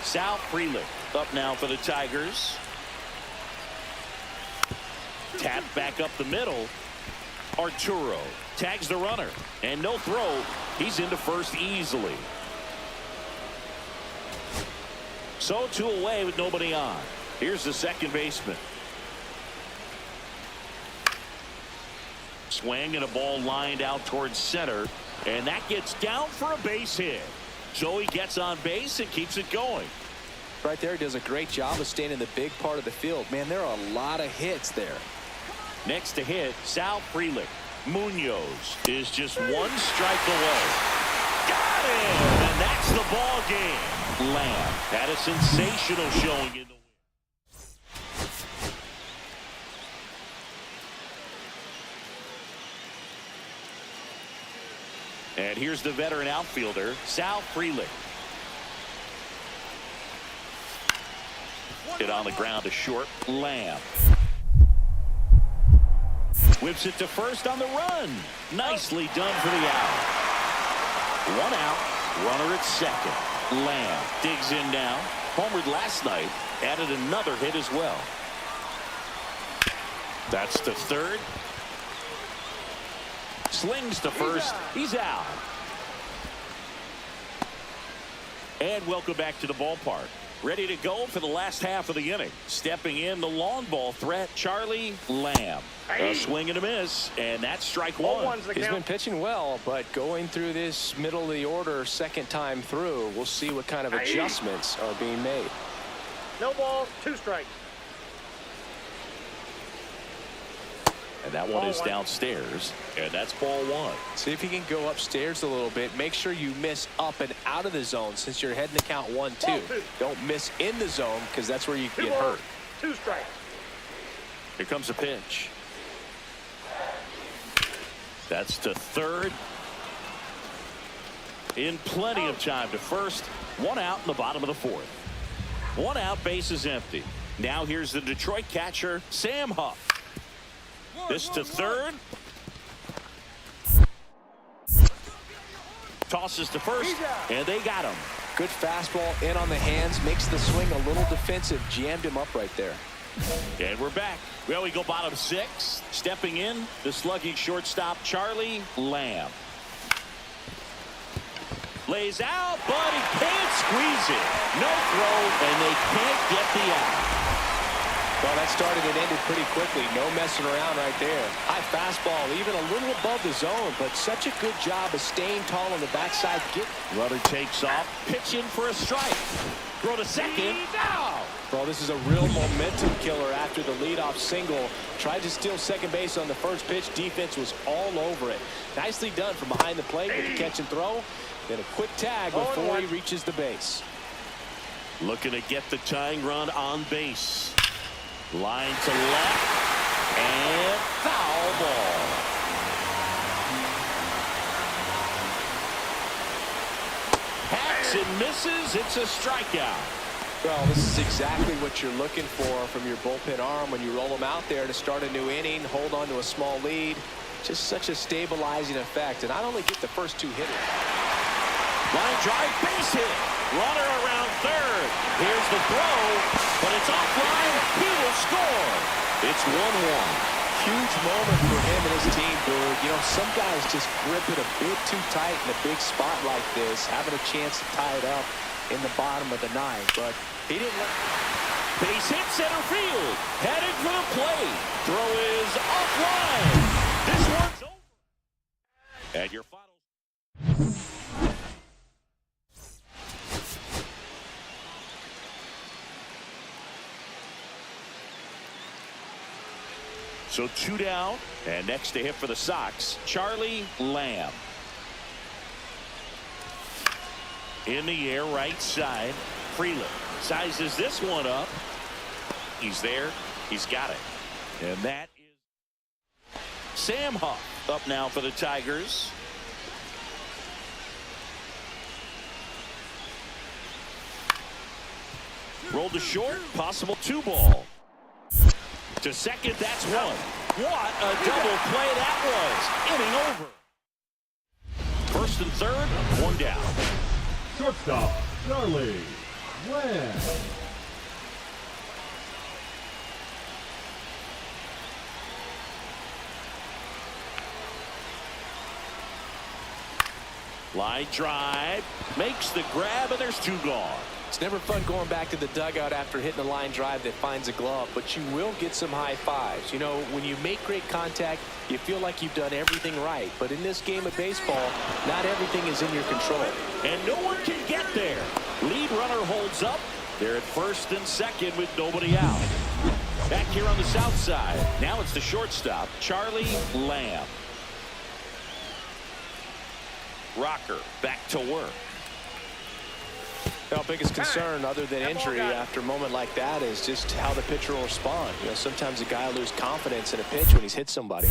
S1: Sal Frelick up now for the Tigers. Tap back up the middle. Arturo tags the runner. And no throw. He's into first easily. So 2 away with nobody on. Here's the second baseman. Swing and a ball lined out towards center. And that gets down for a base hit. So he gets on base and keeps it going.
S6: Right there, he does a great job of staying in the big part of the field. Man, there are a lot of hits there.
S1: Next to hit, Sal Frelick. Munoz is just 1 strike away. Got him! And that's the ball game. Lamb had a sensational showing in the win. And here's the veteran outfielder, Sal Frelick. Hit on the ground to short. Lamb whips it to first on the run. Nicely done for the out. 1 out. Runner at second. Lamb digs in now. Homered last night. Added another hit as well. That's to third. Slings to first. He's out. And welcome back to the ballpark. Ready to go for the last half of the inning. Stepping in the long ball threat, Charlie Lamb. A swing and a miss, and that's strike 1.
S6: He's been pitching well, but going through this middle of the order second time through, we'll see what kind of adjustments are being made.
S3: No balls, 2 strikes.
S1: And that one is downstairs, and that's ball 1.
S6: See if you can go upstairs a little bit. Make sure you miss up and out of the zone since you're heading to count 1-2. Don't miss in the zone because that's where you can get hurt.
S3: 2 strikes.
S1: Here comes a pitch. That's to third. In plenty of time to first. 1 out in the bottom of the 4th. 1 out, base is empty. Now here's the Detroit catcher, Sam Huff. This to third. Tosses to first, and they got him.
S6: Good fastball in on the hands. Makes the swing a little defensive. Jammed him up right there.
S1: And we're back. Well, we go bottom 6. Stepping in, the slugging shortstop, Charlie Lamb. Lays out, but he can't squeeze it. No throw, and they can't get the out.
S6: Well, that started and ended pretty quickly. No messing around right there. High fastball, even a little above the zone, but such a good job of staying tall on the backside.
S1: Runner takes off, pitching for a strike. Throw to second.
S6: Well, this is a real momentum killer after the leadoff single. Tried to steal second base on the first pitch. Defense was all over it. Nicely done from behind the plate with the catch and throw. Then a quick tag before he reaches the base.
S1: Looking to get the tying run on base. Line to left, and foul ball. Hacks and misses. It's a strikeout.
S6: Well, this is exactly what you're looking for from your bullpen arm when you roll them out there to start a new inning, hold on to a small lead. Just such a stabilizing effect, and not only get the first 2 hitters.
S1: Line drive, base hit. Runner around third. Here's the throw, but it's offline. He will score. It's 1-1.
S6: Huge moment for him and his team, Boog. You know, some guys just grip it a bit too tight in a big spot like this, having a chance to tie it up in the bottom of the 9th, but he didn't let.
S1: Base hit center field. Headed for the plate. Throw is offline. This one's over. And your final. So 2 down, and next to hit for the Sox, Charlie Lamb. In the air, right side. Freeland sizes this one up. He's there. He's got it. And that is Sam Huff up now for the Tigers. Rolled to short, possible 2 ball. To second, that's 1. What a double play that was. Inning over. First and third, 1 down.
S4: Shortstop, Charlie Lamb.
S1: Line drive, makes the grab, and there's 2 gone.
S6: It's never fun going back to the dugout after hitting a line drive that finds a glove, but you will get some high fives. You know, when you make great contact, you feel like you've done everything right. But in this game of baseball, not everything is in your control.
S1: And no one can get there. Lead runner holds up. They're at first and second with nobody out. Back here on the south side. Now it's the shortstop, Charlie Lamb. Rocker back to work.
S6: Now, biggest concern other than injury after a moment like that is just how the pitcher will respond. You know, sometimes a guy will lose confidence in a pitch when he's hit somebody.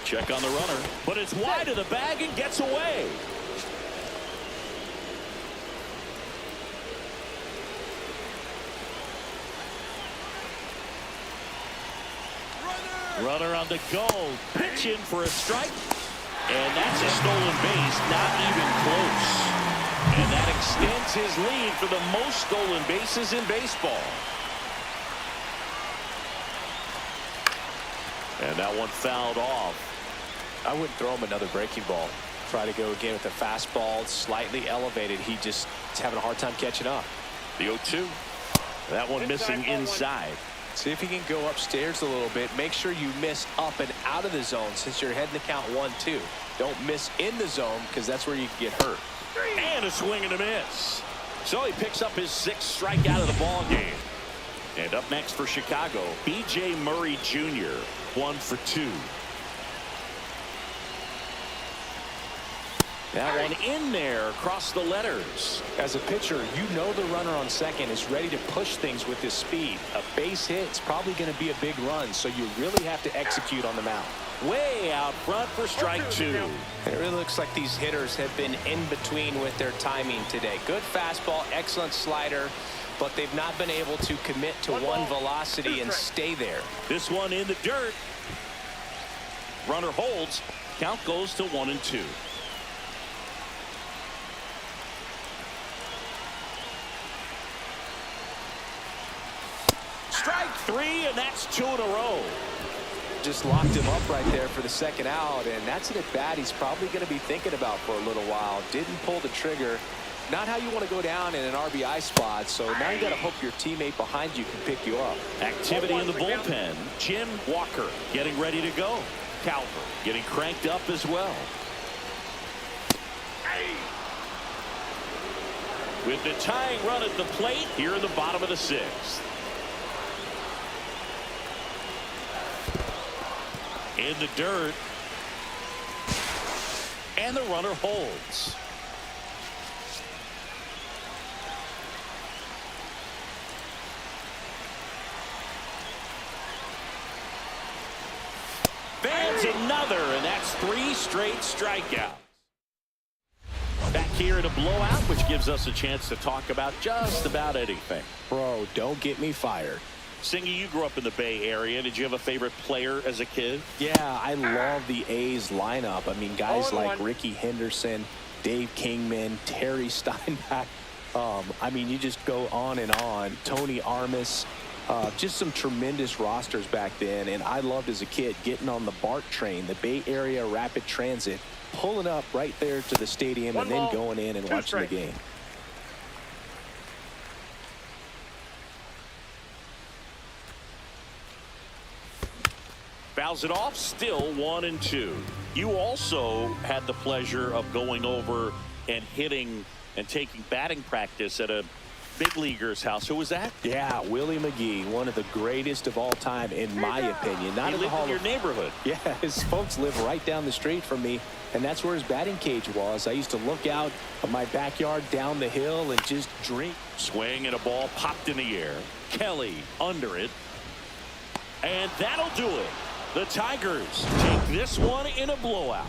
S1: Check on the runner, but it's wide of the bag and gets away. Runner on the go, pitching for a strike, and that's a stolen base, not even close. And that extends his lead for the most stolen bases in baseball. And that one fouled off.
S6: I wouldn't throw him another breaking ball. Try to go again with the fastball, slightly elevated. He just is having a hard time catching up.
S1: The 0-2. That one missing inside.
S6: See if he can go upstairs a little bit. Make sure you miss up and out of the zone since you're heading to count 1-2. Don't miss in the zone because that's where you can get hurt.
S1: And a swing and a miss. So he picks up his 6th strikeout of the ball game. And up next for Chicago, B.J. Murray Jr., 1 for 2. That one in there across the letters.
S2: As a pitcher, you know the runner on second is ready to push things with his speed. A base hit is probably going to be a big run, so you really have to execute on the mound.
S1: Way out front for strike 2.
S2: It really looks like these hitters have been in between with their timing today. Good fastball, excellent slider, but they've not been able to commit to one velocity and stay there.
S1: This one in the dirt. Runner holds. Count goes to 1-2. Strike 3, and that's 2 in a row.
S2: Just locked him up right there for the second out, and that's an at-bat he's probably going to be thinking about for a little while. Didn't pull the trigger. Not how you want to go down in an RBI spot, so now you got to hope your teammate behind you can pick you up.
S1: Activity in the bullpen. Jim Walker getting ready to go. Calvert getting cranked up as well. With the tying run at the plate here in the bottom of the 6th. In the dirt. And the runner holds. Fans another, and that's 3 straight strikeouts. Back here in a blowout, which gives us a chance to talk about just about anything.
S2: Bro, don't get me fired.
S1: Singy, you grew up in the Bay Area. Did you have a favorite player as a kid?
S2: Yeah, I love the A's lineup. I mean, guys like
S3: 0-1.
S2: Ricky Henderson, Dave Kingman, Terry Steinbach. I mean, you just go on and on. Tony Armas. Just some tremendous rosters back then. And I loved as a kid getting on the BART train, the Bay Area Rapid Transit, pulling up right there to the stadium and then going in and watching the game.
S1: Fouls it off, still 1-2. You also had the pleasure of going over and hitting and taking batting practice at a big leaguer's house. Who was that?
S2: Yeah, Willie McGee, one of the greatest of all time, in my opinion. Not
S1: He
S2: in the
S1: lived
S2: Hall
S1: in your
S2: of
S1: neighborhood.
S2: Yeah, his folks live right down the street from me, and that's where his batting cage was. I used to look out of my backyard down the hill and just drink.
S1: Swing and a ball popped in the air. Kelly under it. And that'll do it. The Tigers take this one in a blowout.